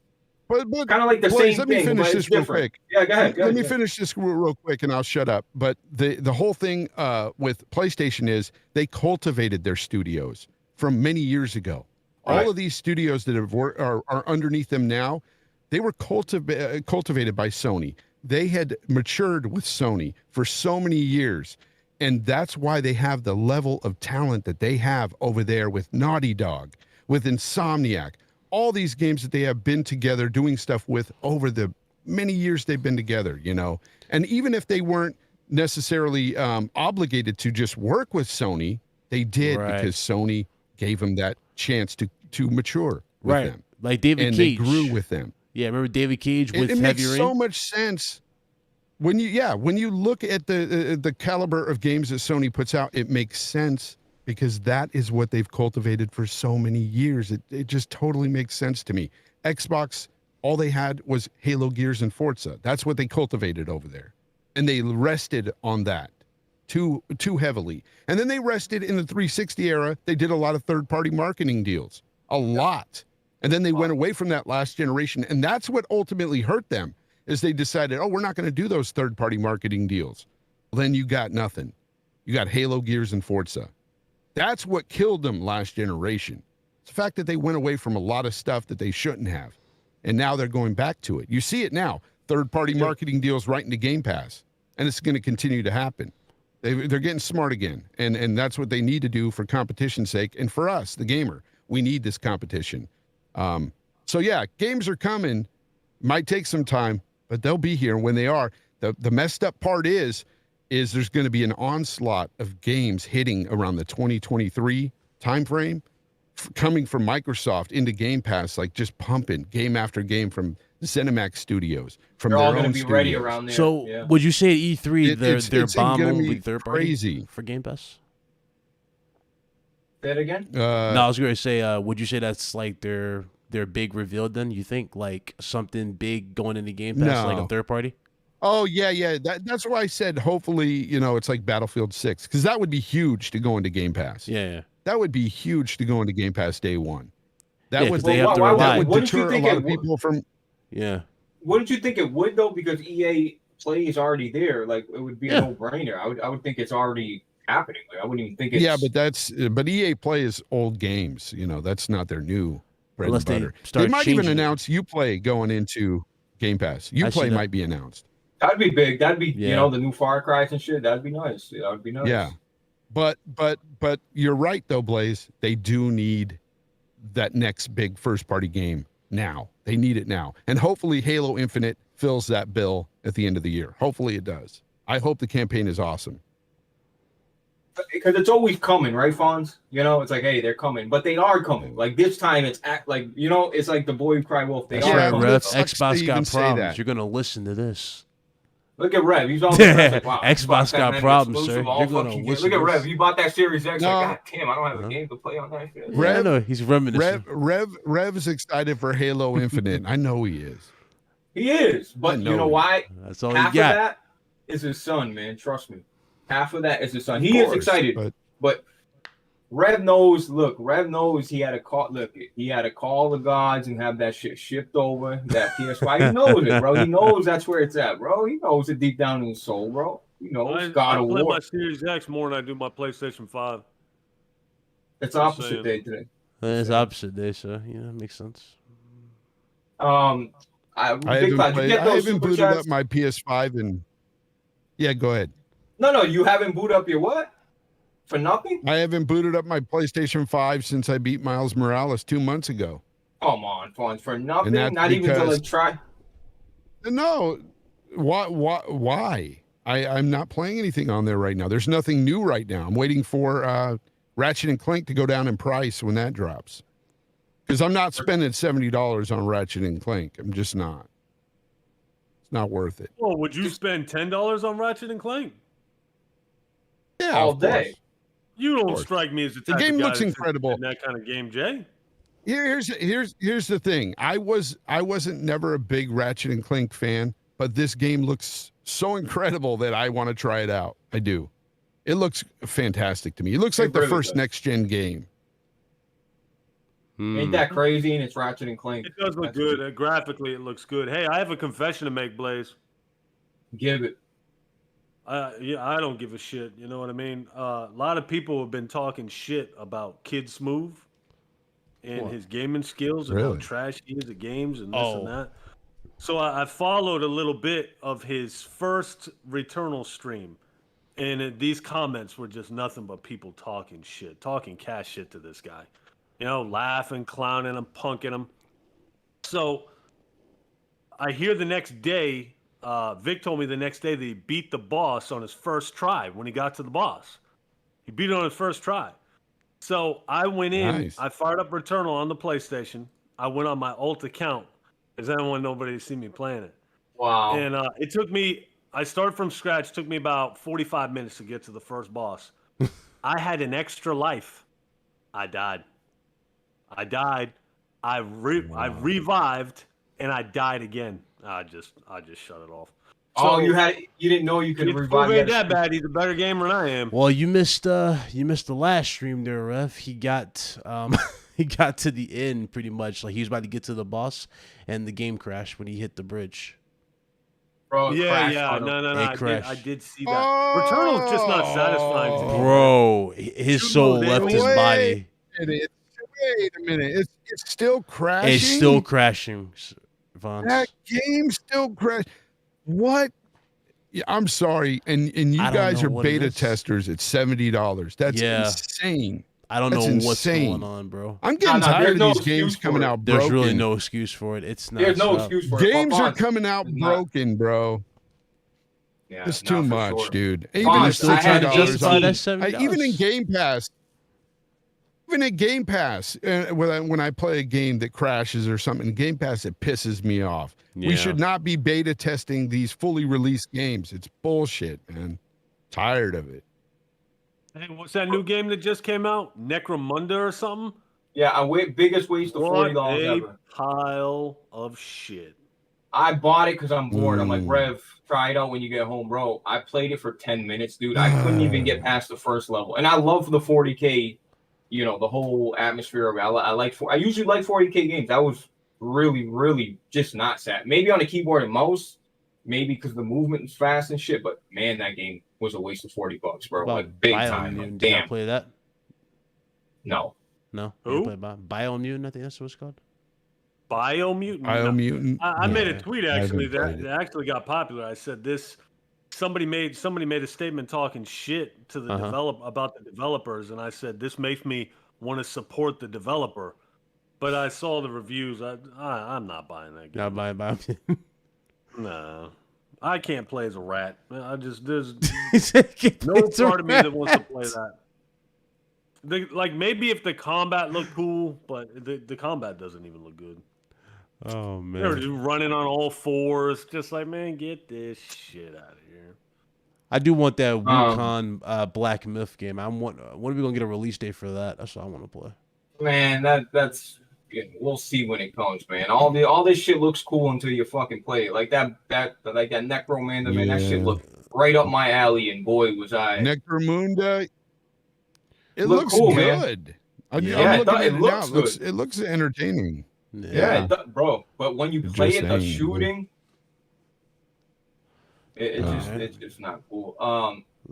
the same thing. Let me finish this real quick. Yeah, go ahead. Let me finish this real quick, and I'll shut up. But the whole thing with PlayStation is they cultivated their studios from many years ago. All of these studios that are underneath them now, they were cultivated by Sony. They had matured with Sony for so many years. And that's why they have the level of talent that they have over there with Naughty Dog, with Insomniac, all these games that they have been together doing stuff with over the many years they've been together, And even if they weren't necessarily obligated to just work with Sony, they did because Sony gave them that chance to mature with them. Like David Cage. And they grew with them. Yeah, remember David Cage with Heavy Rain? It makes so much sense. When you look at the caliber of games that Sony puts out, it makes sense because that is what they've cultivated for so many years. It just totally makes sense to me. Xbox, all they had was Halo, Gears, and Forza. That's what they cultivated over there. And they rested on that too heavily. And then they rested in the 360 era. They did a lot of third-party marketing deals. A lot. And then they went away from that last generation. And that's what ultimately hurt them, is they decided, we're not going to do those third-party marketing deals. Well, then you got nothing. You got Halo, Gears, and Forza. That's what killed them last generation. It's the fact that they went away from a lot of stuff that they shouldn't have. And now they're going back to it. You see it now. Third-party marketing deals right into Game Pass. And it's going to continue to happen. They're getting smart again. And that's what they need to do for competition's sake. And for us, the gamer, we need this competition. So yeah, games are coming. Might take some time, but they'll be here. When they are, the messed up part is there's going to be an onslaught of games hitting around the 2023 timeframe, coming from Microsoft into Game Pass, like just pumping game after game from ZeniMax Studios. From they're their all going own to be studios. ready around there. So would you say at E3 their bomb will be third party crazy for Game Pass? Say it again? No, I was going to say, would you say that's like their big reveal then? You think like something big going into Game Pass, like a third party? Oh, yeah. That's why I said hopefully, it's like Battlefield 6, because that would be huge to go into Game Pass. Yeah. That would be huge to go into Game Pass day one. That would deter a lot of people from... Yeah. Wouldn't you think it would, though? Because EA Play is already there. Like, it would be a no-brainer. I would think it's already happening. Like, I wouldn't even think it's... Yeah, but EA Play is old games. That's not their new bread and butter. They might even announce Uplay going into Game Pass. Uplay might be announced. That'd be big. That'd be, the new Far Cry's and shit. That'd be nice. That would be nice. Yeah. But you're right, though, Blaze. They do need that next big first-party game now. They need it now. And hopefully Halo Infinite fills that bill at the end of the year. Hopefully it does. I hope the campaign is awesome. Because it's always coming, right, Fonz? It's like, hey, they're coming. But they are coming. Like, this time it's it's like the boy who cried wolf. They are coming. Rev. Xbox got problems. You're going to listen to this. Look at Rev. He's all like, wow, Xbox got problems, sir. You're going to listen. Look at Rev. You bought that Series X. No. Like, God damn, I don't have a game to play on that shit. I know. He's reminiscing. Rev is excited for Halo Infinite. I know he is. He is. But you know why? That's all half he got. Of that is his son, man. Trust me. Half of that is his son. He is excited. But Rev knows. Look, Rev knows he had to call. Look, he had to call the gods and have that shit shipped over. That PS5, he knows it, bro. He knows that's where it's at, bro. He knows it deep down in his soul, bro. He knows God I of play War. my Series X more than I do my PlayStation 5. It's opposite day today. It's opposite day, so makes sense. I haven't booted up my PS5 and yeah, go ahead. No, you haven't booted up your what? For nothing? I haven't booted up my PlayStation 5 since I beat Miles Morales 2 months ago. Come on, Fonz, for nothing? Not even to like try? No. Why? I'm not playing anything on there right now. There's nothing new right now. I'm waiting for Ratchet and Clank to go down in price when that drops. Because I'm not spending $70 on Ratchet and Clank. I'm just not. It's not worth it. Well, would you spend $10 on Ratchet and Clank? Yeah, all day. You don't strike me as the type game of guy looks incredible. in that kind of game, Jay. Here's the thing. I wasn't never a big Ratchet and Clank fan, but this game looks so incredible that I want to try it out. I do. It looks fantastic to me. It looks like the first next gen game. Ain't that crazy? And it's Ratchet and Clank. It does look good. Graphically, it looks good. Hey, I have a confession to make, Blaze. Give it. I don't give a shit. You know what I mean? A lot of people have been talking shit about Kid Smooth and his gaming skills and how trash he is at games and this and that. So I followed a little bit of his first Returnal stream, and these comments were just nothing but people talking shit, talking cash shit to this guy. You know, laughing, clowning him, punking him. So I hear the next day, Vic told me the next day that he beat the boss on his first try when he got to the boss. He beat it on his first try. So I went in, I fired up Returnal on the PlayStation. I went on my alt account because I didn't want nobody to see me playing it. Wow. And it took me, I started from scratch, took me about 45 minutes to get to the first boss. I had an extra life. I died. I revived and I died again. I just shut it off. So you didn't know you could revive. Ain't that bad. He's a better gamer than I am. Well, you missed the last stream there, Rev. He got to the end pretty much. Like he was about to get to the boss, and the game crashed when he hit the bridge. Bro, no, I did see that. Returnal's just not satisfying to me. Bro, his soul left his body. Wait a minute. It's still crashing? It's still crashing, Vance. That game still crashed. What? Yeah, I'm sorry. And you guys are beta testers at $70. That's insane. I don't know what's going on, bro. I'm getting tired of these games coming out broken. There's really no excuse for it. It's not. There's no excuse for it. Games are coming out broken, bro. Yeah, it's too much, dude. Even still trying to justify that $70. Even in Game Pass. Even in Game Pass, when I play a game that crashes or something, in Game Pass, it pisses me off. Yeah. We should not be beta testing these fully released games. It's bullshit, man. Tired of it. Hey, what's that new game that just came out? Necromunda or something? Yeah, biggest waste of $40 ever. What a pile of shit. I bought it because I'm bored. I'm like, Rev, try it out when you get home, bro. I played it for 10 minutes, dude. I couldn't even get past the first level. And I love the 40K. You know, the whole atmosphere of it. I usually like 40K games. That was really, really just not sad. Maybe on a keyboard and mouse, maybe because the movement is fast and shit. But man, that game was a waste of $40, bro. Like big time. Like, did I play that? No. Who? Biomutant, I think that's what it's called. Biomutant. Biomutant. I made a tweet actually that actually got popular. I said this. Somebody made a statement talking shit to the about the developers, and I said this makes me want to support the developer. But I saw the reviews. I'm not buying that game. Not buying. No, I can't play as a rat. There's no part of me that wants to play that. Like maybe if the combat looked cool, but the combat doesn't even look good. Oh man, they're just running on all fours, just like, man, get this shit out of here. I do want that Wukong Black Myth game. When are we gonna get a release date for that? That's what I want to play. Man, that's we'll see when it comes, man. All this shit looks cool until you fucking play it. Like that Necromunda, man. That shit looked right up my alley, and boy was I. Necromunda. It look looks cool, good. I'm Yeah, looking at it it looks now. good. It looks entertaining. Yeah, bro. But when you play Just it, the saying, shooting, Alright. it's just not cool.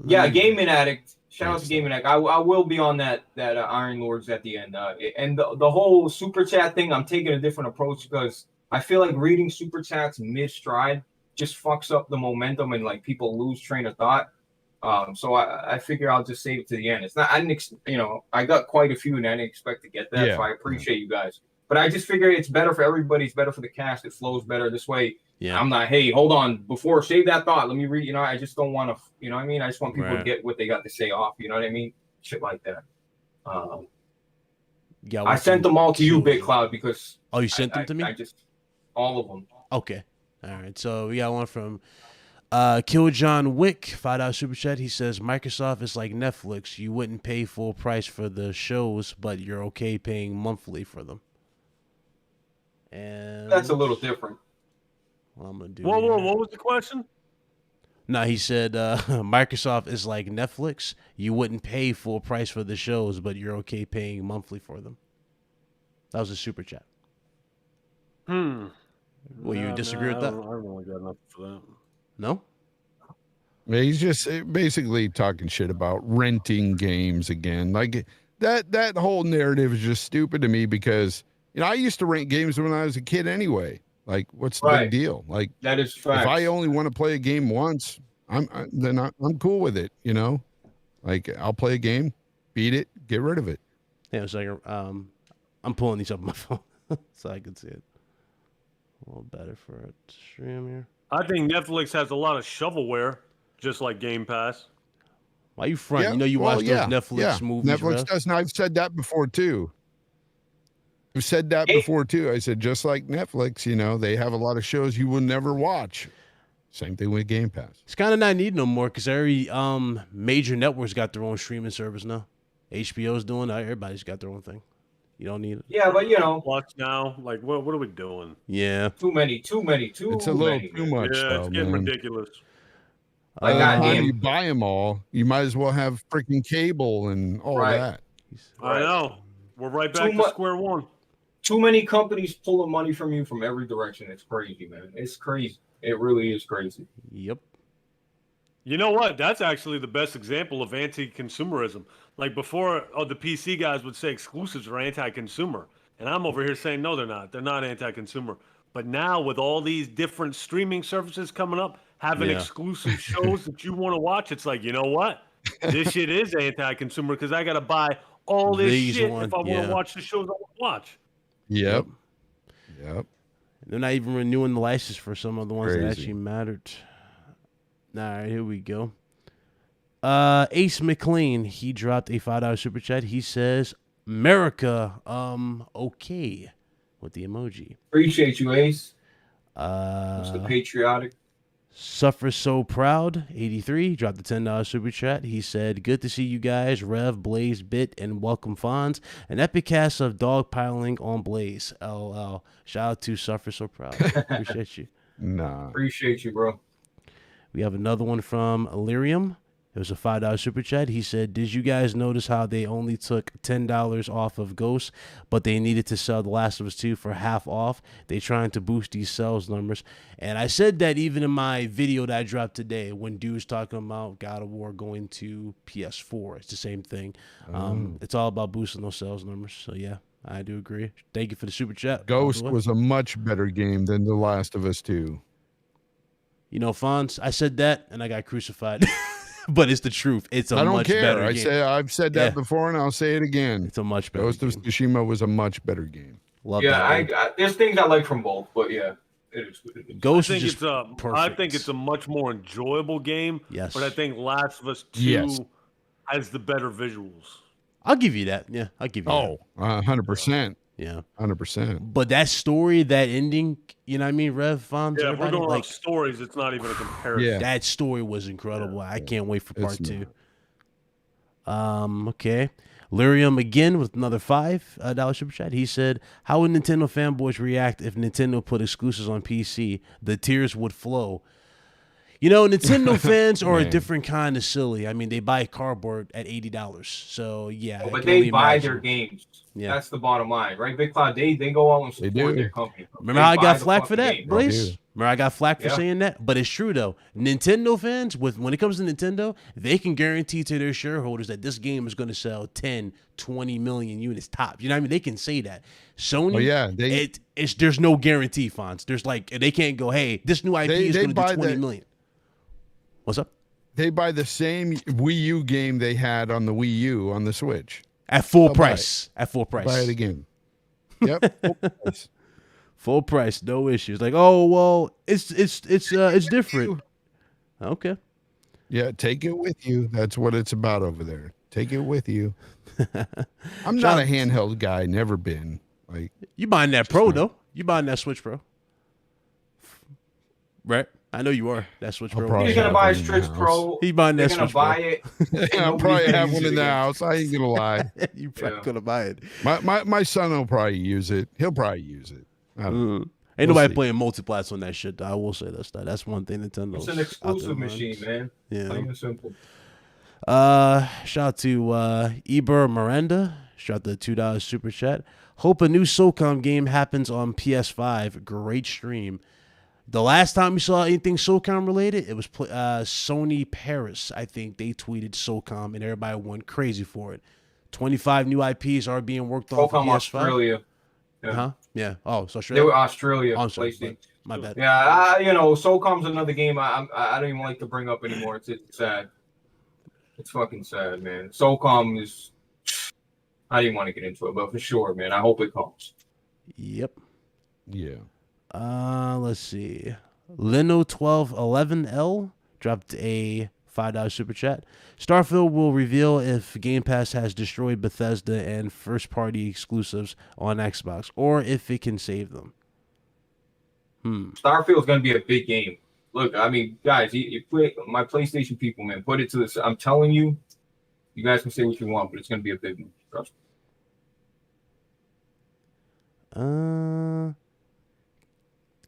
Yeah, Gaming Addict. Shout out to Gaming Addict. I will be on that Iron Lords at the end. And the whole super chat thing, I'm taking a different approach because I feel like reading super chats mid stride just fucks up the momentum and like people lose train of thought. So I figure I'll just save it to the end. It's not I got quite a few and I didn't expect to get that, so I appreciate you guys. But I just figure it's better for everybody. It's better for the cast. It flows better this way. Yeah. I'm not, hey, hold on, before save that thought. Let me read. I just don't want to. You know what I mean? I just want people to get what they got to say off. You know what I mean? Shit like that. I sent them all to you, Big Cloud, because you sent them to me? I just all of them. Okay. All right. So we got one from Kill John Wick, $5 super chat. He says Microsoft is like Netflix. You wouldn't pay full price for the shows, but you're okay paying monthly for them. And that's a little different. What I'm gonna do? Whoa, what was the question? No, he said Microsoft is like Netflix. You wouldn't pay full price for the shows, but you're okay paying monthly for them. That was a super chat. Will you disagree with that? I don't really got enough for that. No? He's just basically talking shit about renting games again. Like that whole narrative is just stupid to me because I used to rent games when I was a kid anyway. Like, what's the big deal? Like, that is facts. If I only want to play a game once, I'm cool with it. Like I'll play a game, beat it, get rid of it. Yeah, it's like I'm pulling these up on my phone so I can see it a little better for a stream here. I think Netflix has a lot of shovelware, just like Game Pass. Why you front? Yeah, You watch those Netflix movies. Netflix does, and I've said that before too. I've said that before too. I said just like Netflix, they have a lot of shows you will never watch. Same thing with Game Pass. It's kind of not needed no more because every major network's got their own streaming service now. HBO's doing that. Everybody's got their own thing. You don't need it. Yeah, but watch now. Like, what are we doing? Yeah, too many. It's a little too much. Yeah, it's getting ridiculous. By the time you buy them all, you might as well have freaking cable and all that. I know. We're right back to square one. Too many companies pulling money from you from every direction. It's crazy, man. It's crazy. It really is crazy. Yep. You know what? That's actually the best example of anti-consumerism. Like before, the PC guys would say exclusives are anti-consumer. And I'm over here saying, no, they're not. They're not anti-consumer. But now with all these different streaming services coming up, having exclusive shows that you want to watch, it's like, you know what? This shit is anti-consumer because I got to buy all this shit if I want to watch the shows I want to watch. Yep. They're not even renewing the license for some of the ones that actually mattered. All right, here we go. Ace McLean, he dropped a $5 super chat. He says, America, okay, with the emoji. Appreciate you, Ace. Mr. Patriotic. Suffer So Proud, 83, dropped the $10 super chat. He said, good to see you guys, Rev, Blaze, Bit, and welcome Fonz. An epic cast of dogpiling on Blaze. LOL. Shout out to Suffer So Proud. Appreciate you. Appreciate you, bro. We have another one from Illyrium. It was a $5 super chat. He said, did you guys notice how they only took $10 off of Ghost, but they needed to sell The Last of Us 2 for half off? They trying to boost these sales numbers. And I said that even in my video that I dropped today when dude's talking about God of War going to PS4. It's the same thing. It's all about boosting those sales numbers. So, yeah, I do agree. Thank you for the super chat. Ghost was a much better game than The Last of Us 2. Fonz, I said that and I got crucified. But it's the truth. It's a much better game. I've said that before, and I'll say it again. It's a much better Ghost of Tsushima was a much better game. Love that. There's things I like from both, but yeah, it is. Ghost I is just perfect. I think it's a much more enjoyable game. Yes. But I think Last of Us 2 has the better visuals. I'll give you that. Yeah, I'll give you that. 100%. Yeah. 100%. But that story, that ending, you know what I mean, Rev, Fonz? Yeah, if we're going off stories, it's not even a comparison. Yeah. That story was incredible. I can't wait for part 2. Okay. Lyrium again with another $5 super chat. He said, how would Nintendo fanboys react if Nintendo put exclusives on PC? The tears would flow. You know, Nintendo fans are a Man. different kind of silly. I mean, they buy cardboard at $80. So yeah, I But can they only buy imagine. their games. Yeah. That's the bottom line, right? Big Cloud, they go out and They support do. their company. Remember They how I buy got the flack for fucking that, game. Blaze? do. Remember I got flack for Yeah. saying that? But it's true though. Nintendo fans, when it comes to Nintendo, they can guarantee to their shareholders that this game is going to sell 10, 20 million units top. You know what I mean? They can say that. Sony, Oh, yeah, there's no guarantee, Fonz. There's like, they can't go, hey, this new IP is going to do 20 million. What's up? They buy the same Wii U game they had on the Wii U on the Switch. At full They'll buy price. At full price. Buy it again. Yep. Full price. Full price, no issues. Like, oh well, it's different. Okay. Yeah, take it with you. That's what it's about over there. Take it with you. I'm not a handheld guy. Never been. Like, you buying that Pro though? You buying that Switch Pro? Right? I know you are. That Switch Pro. probably He's gonna have buy a one in the Switch house. Pro. He buying They're that gonna Switch Pro. buy it. I'll Nobody's probably gonna have use one it in the again. house. I ain't gonna lie. You probably Yeah. gonna buy it. My son will probably use it. He'll probably use it. I don't know. Ain't We'll nobody see. playing multiplats on that shit. Though. I will say that's one thing Nintendo. It's an exclusive machine, man. Yeah. Plain and simple. Shout out to Eber Miranda. Shout out the $2 super chat. Hope a new SOCOM game happens on PS5. Great stream. The last time we saw anything SOCOM related, it was Sony Paris. I think they tweeted SOCOM and everybody went crazy for it. 25 new IPs are being worked on for Qualcomm PS5. Australia. Yeah. Huh? Yeah. Oh, it's They Australia. were Australia. Oh, I'm sorry. PlayStation. My bad. Yeah, SOCOM's another game I don't even like to bring up anymore. It's sad. It's fucking sad, man. SOCOM is. I didn't want to get into it, but for sure, man. I hope it comes. Yep. Yeah. Let's see. Lino1211L dropped a $5 super chat. Starfield will reveal if Game Pass has destroyed Bethesda and first-party exclusives on Xbox, or if it can save them. Starfield's gonna be a big game. Look, I mean, guys, you play my PlayStation people, man. Put it to this. I'm telling you, you guys can say what you want, but it's gonna be a big one. Trust me.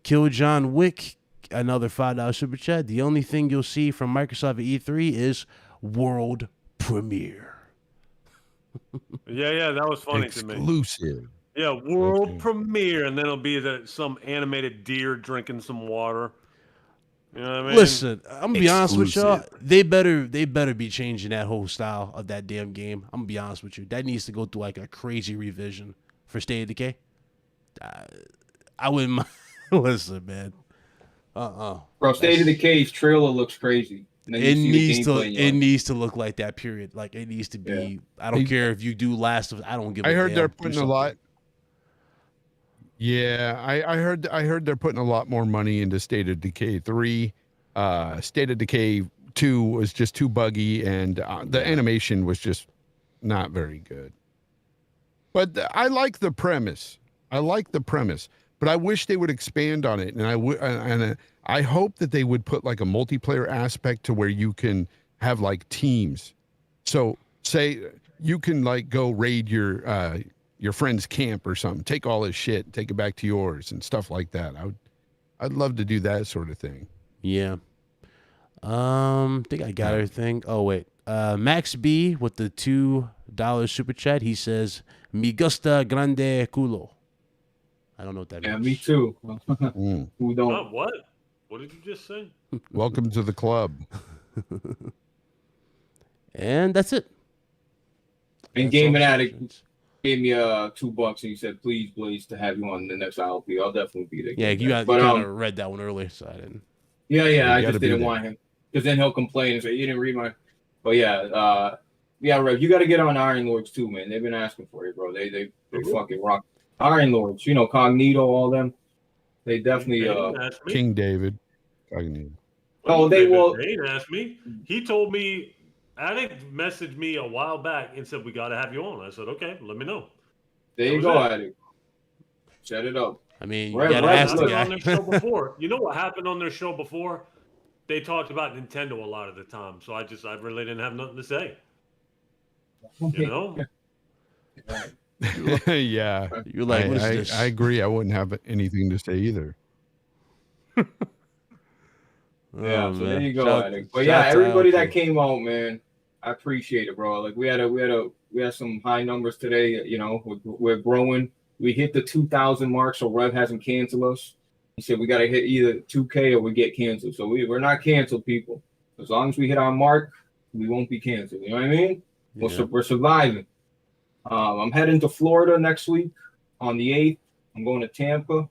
Kill John Wick, another $5 super chat. The only thing you'll see from Microsoft at E3 is world premiere. Yeah, that was funny to me. Exclusive. Yeah, world premiere, and then it'll be some animated deer drinking some water. You know what I mean? Listen, I'm gonna be honest with y'all. Exclusive. They better be changing that whole style of that damn game. I'm gonna be honest with you. That needs to go through like a crazy revision for State of Decay. I wouldn't mind. Listen, man. Bro, State of Decay's trailer looks crazy. And then you It see the needs to. gameplay and you're It like, needs to look like that. Period. Like it needs to be. Yeah. I don't care if you do Last of. I don't give. I a heard damn. they're Do putting a something. lot. Yeah, I heard they're putting a lot more money into State of Decay 3. State of Decay 2 was just too buggy, and the animation was just not very good. But I like the premise. But I wish they would expand on it, and I hope that they would put like a multiplayer aspect to where you can have like teams. So say you can like go raid your friend's camp or something, take all his shit, take it back to yours and stuff like that. I'd love to do that sort of thing. Yeah. Think I got everything. Oh wait. Max B with the $2 super chat. He says, "Mi gusta grande culo." I don't know what that yeah, means. me too. Who don't? Oh, what? What did you just say? Welcome to the club. And that's it. And That's Gaming all Addict questions. gave me $2 and he said, "Please, Blaze, to have you on the next LP. I'll definitely be there." Yeah, you But, kind of read that one earlier, so I didn't. Yeah, You I gotta just be didn't there. want him because then he'll complain and say, "You didn't read my." But yeah, Rev, you got to get on Iron Lords too, man. They've been asking for you, bro. They fucking rock Iron Lords. You know, Cognito, all them. They definitely. They didn't ask me. King David. Cognito. Oh, they will. They didn't ask me. He told me. Addict messaged me a while back and said we got to have you on. I said, okay, let me know. There That you was go, it. Addict. Set it up. I mean, you Right, gotta right, ask the look. On their guy. show before. You know what happened on their show before? They talked about Nintendo a lot of the time, so I really didn't have nothing to say. You know? Yeah. You're like, what is I this? agree. I wouldn't have anything to say either. Yeah, Oh, so there man. you go, Shout- Attic. But shout yeah, out to everybody that Alpha. came out, man, I appreciate it, bro. Like we had some high numbers today. You know, we're growing. We hit the 2,000 mark, so Rev hasn't canceled us. He said we got to hit either 2K or we get canceled. So we're not canceled, people. As long as we hit our mark, we won't be canceled. You know what I mean? Yeah. We're surviving. I'm heading to Florida next week on the 8th. I'm going to Tampa. I'm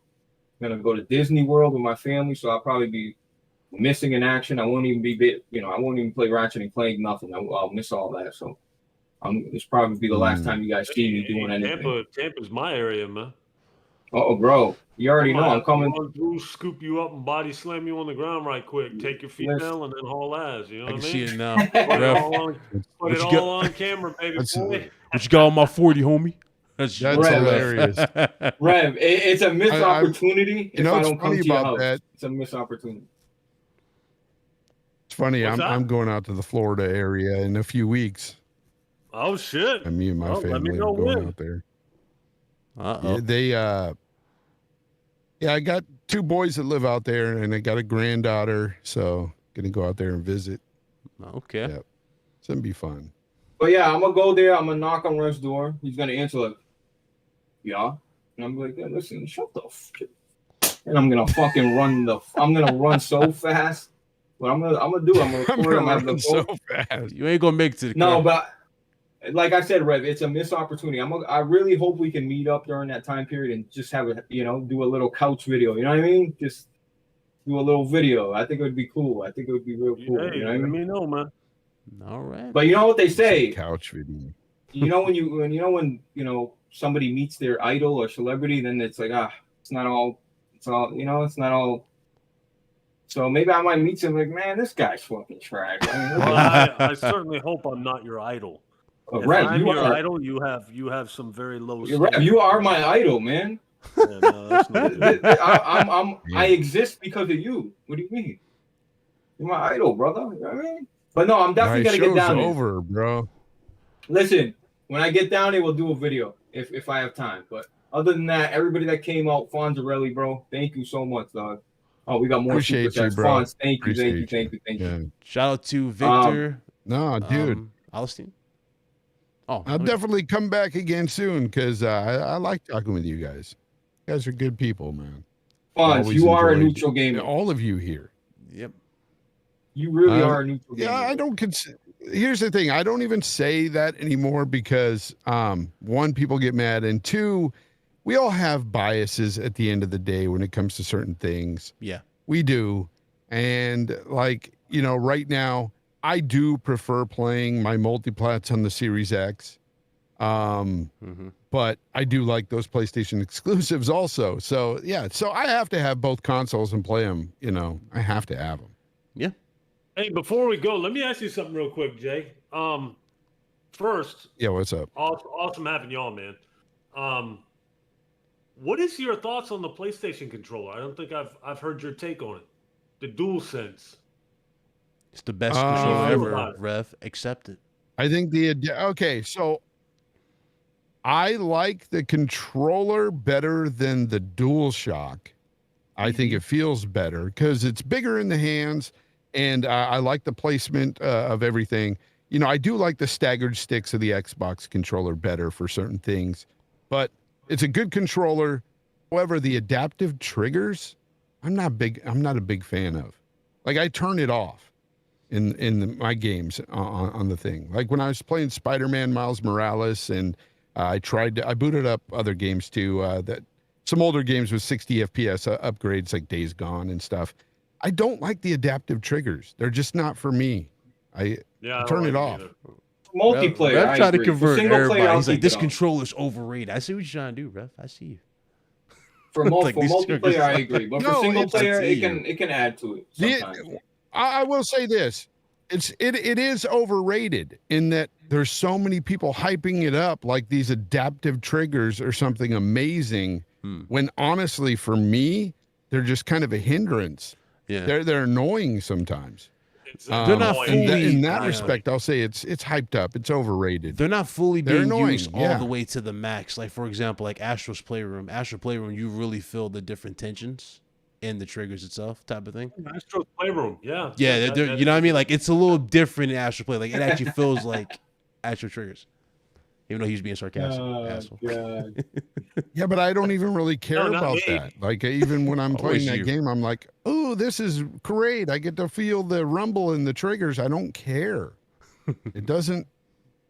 gonna go to Disney World with my family, so I'll probably be missing in action. I won't even I won't even play Ratchet and Clank, nothing. I'll miss all that. So it's probably be the last time you guys see me doing anything. Tampa's my area, man. Oh, bro, you already know I'm coming. Run through, scoop you up, and body slam you on the ground right quick. Take your female and then haul ass. You know I what can I see mean? it now. Put it Rev, all on, put it all on camera, baby boy. what you got on my 40, homie? That's Rev. hilarious. Rev, it's a missed opportunity. You know if I what's don't come funny to your about house. that? It's a missed opportunity. It's funny. What's that? I'm going out to the Florida area in a few weeks. Oh shit! And me and my Let me family know are going when. out there. Uh-oh. Yeah, I got 2 boys that live out there, and I got a granddaughter, so gonna go out there and visit. Okay. Yeah, it's gonna be fun. But yeah, I'm gonna go there. I'm gonna knock on Rev's door. He's gonna answer like, yeah, and I'm like, yeah, listen, shut the fuck. And I'm gonna fucking run I'm gonna run so fast. What I'm gonna record. I'm gonna run so fast. You ain't gonna make it to the No, car. but like I said, Rev, it's a missed opportunity. I really hope we can meet up during that time period and just have do a little couch video. You know what I mean? Just do a little video. I think it would be cool. I think it would be real cool. Hey, you know what I mean? let me know, man. All right. But you know what they say? Couch video. when somebody meets their idol or celebrity, then it's like it's not all it's not all. So maybe I might meet him like, man, this guy's fucking trash. Well, I certainly hope I'm not your idol. If Rev, I'm you your are idol, you have some very low. Rev, you are my idol, man. Yeah, no, that's not good. I exist because of you. What do you mean? You're my idol, brother. You know what I mean? But no, I'm definitely My gonna get down show's there. over, bro. Listen, when I get down there, we'll do a video if I have time. But other than that, everybody that came out, Fonzarelli, bro, thank you so much, dog. Oh, we got more Appreciate super chats. you, bro. Fonz, thank you. Yeah. Shout out to Victor. No, dude. Alstein. Oh, I'll definitely come back again soon because I like talking with you guys. You guys are good people, man. Fonz, Always you are a enjoyed neutral gamer. all of you here. Yep. You really are a neutral gamer. Yeah, I don't consider. Here's the thing. I don't even say that anymore because, 1, people get mad, and 2, we all have biases at the end of the day when it comes to certain things. Yeah. We do. And right now, I do prefer playing my multiplats on the Series X. But I do like those PlayStation exclusives also. So, yeah. So I have to have both consoles and play them. I have to have them. Yeah. Hey, before we go, let me ask you something real quick, Jay. First, Yeah, what's up? awesome having you on, man. What is your thoughts on the PlayStation controller? I don't think I've heard your take on it. The DualSense. It's the best controller ever, about it? Rev. Accept it. I think okay, so I like the controller better than the DualShock. I think it feels better because it's bigger in the hands, and I like the placement of everything. I do like the staggered sticks of the Xbox controller better for certain things, but it's a good controller. However, the adaptive triggers, I'm not a big fan of. Like, I turn it off in my games on the thing. Like when I was playing Spider-Man Miles Morales, and I booted up other games too, that some older games with 60 FPS upgrades like Days Gone and stuff. I don't like the adaptive triggers. They're just not for me. I turn it off. Multiplayer, Rev I tried to agree. convert Single player, everybody. I'll He's like, keep this it on. controller's overrated. I see what you're trying to do, Rev. I see you. For Like, these multiplayer, triggers- I agree. But for No, single it's- player, Let's see it can add to it sometimes. I will say this. It is overrated in that there's so many people hyping it up like these adaptive triggers or something amazing, when honestly for me, they're just kind of a hindrance. Yeah. They're annoying sometimes. They're not fully in that respect, I'll say it's hyped up. It's overrated. They're not fully They're being annoying, used all yeah. the way to the max. Like, for example, like Astro's Playroom. Astro Playroom, you really feel the different tensions in the triggers itself, type of thing. Astro's Playroom, yeah. Yeah, you know what I mean? Like, it's a little different in Astro Play. Like, it actually feels like Astro triggers. Even though he was being sarcastic. Asshole. God. Yeah, but I don't even really care No, not about me. that. Like, even when I'm playing Always that you. game, I'm like, oh, this is great. I get to feel the rumble in the triggers. I don't care. It doesn't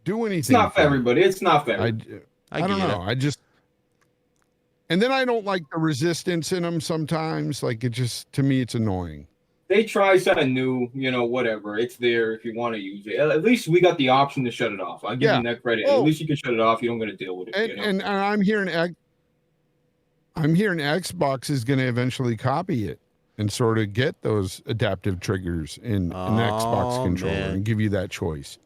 do anything. It's not for me. everybody. It's not for I everybody. don't get know. it. I just, and then I don't like the resistance in them sometimes. Like, it just, to me, it's annoying. They try something new, whatever. It's there if you want to use it. At least we got the option to shut it off. I'll give you that credit. Oh. At least you can shut it off. You don't got to deal with it. And I'm hearing Xbox is going to eventually copy it and sort of get those adaptive triggers in an Xbox controller and give you that choice.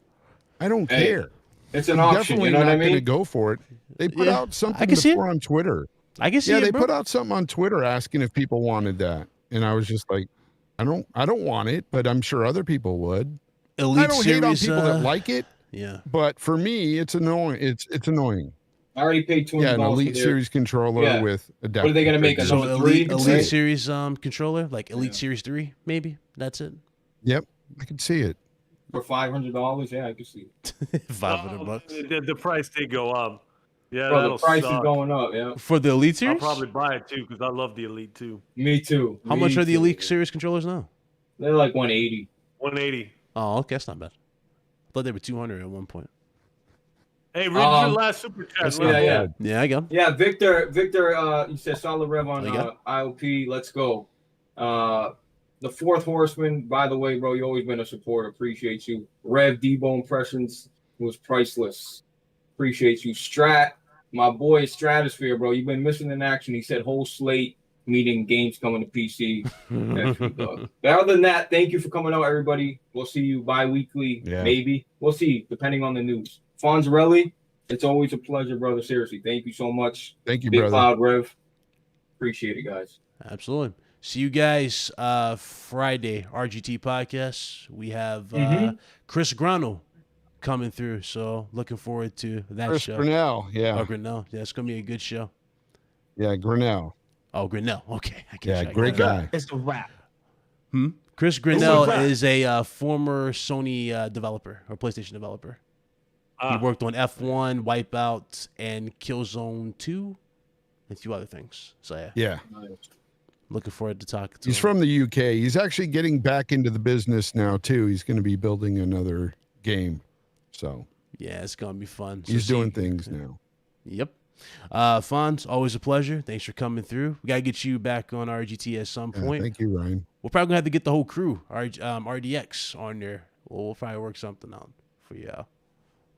I don't care. It's an I'm option. definitely You know what I not going to mean? go for it. They put out something can see before on Twitter. I can see Yeah, it, they bro. put out something on Twitter asking if people wanted that, and I was just like, I don't want it, but I'm sure other people would. Elite I don't Series, hate on people that like it, yeah. but for me, it's annoying. It's annoying. I already paid $200. Yeah, an Elite Series controller with adaptive. What are they gonna make, triggers. a So number 3? Elite Series controller, like Elite Series 3, maybe. That's it. Yep, I can see it. For $500? Yeah, I can see it. $500. The price did go up. Yeah, Bro, that'll the price suck. is going up, yeah. For the Elite I'll Series? probably buy it too because I love the Elite too. Me too. How much are the Elite Series controllers now? They're like 180. 180. Oh, okay, that's not bad. I thought they were 200 at one point. Hey, read your last super chat. Yeah. Yeah, I got 'em. Yeah, Victor, you said solid rev on you got? IOP. Let's go. The Fourth Horseman, by the way, bro, you always been a supporter. Appreciate you. Rev Debo impressions was priceless. Appreciate you. Strat, my boy Stratosphere, bro. You've been missing in action. He said whole slate, meaning games coming to PC. But other than that, thank you for coming out, everybody. We'll see you bi-weekly, maybe. We'll see, depending on the news. Fonzarelli, it's always a pleasure, brother. Seriously, thank you so much. Thank you, Big brother. Cloud Rev. Appreciate it, guys. Absolutely. See you guys Friday, RGT Podcast. We have Chris Grano coming through, so looking forward to that Chris show. Grinnell, yeah. Oh, Grinnell. Yeah, it's going to be a good show. Yeah, Grinnell. Oh, Grinnell. Okay. Great guy. It's a wrap. Chris Grinnell is a former Sony developer or PlayStation developer. He worked on F1, Wipeout, and Killzone 2, and a few other things. So, Yeah. Looking forward to talking to He's him. from the UK. He's actually getting back into the business now, too. He's going to be building another game. So, yeah, it's going to be fun. So he's doing things now. Yep. Fonz, always a pleasure. Thanks for coming through. We got to get you back on RGT at some point. Thank you, Ryan. We're probably going to have to get the whole crew, RDX, on there. We'll probably work something out for you.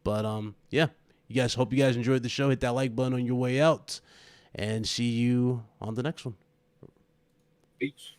But, yeah, you guys, hope you guys enjoyed the show. Hit that like button on your way out, and see you on the next one. Peace.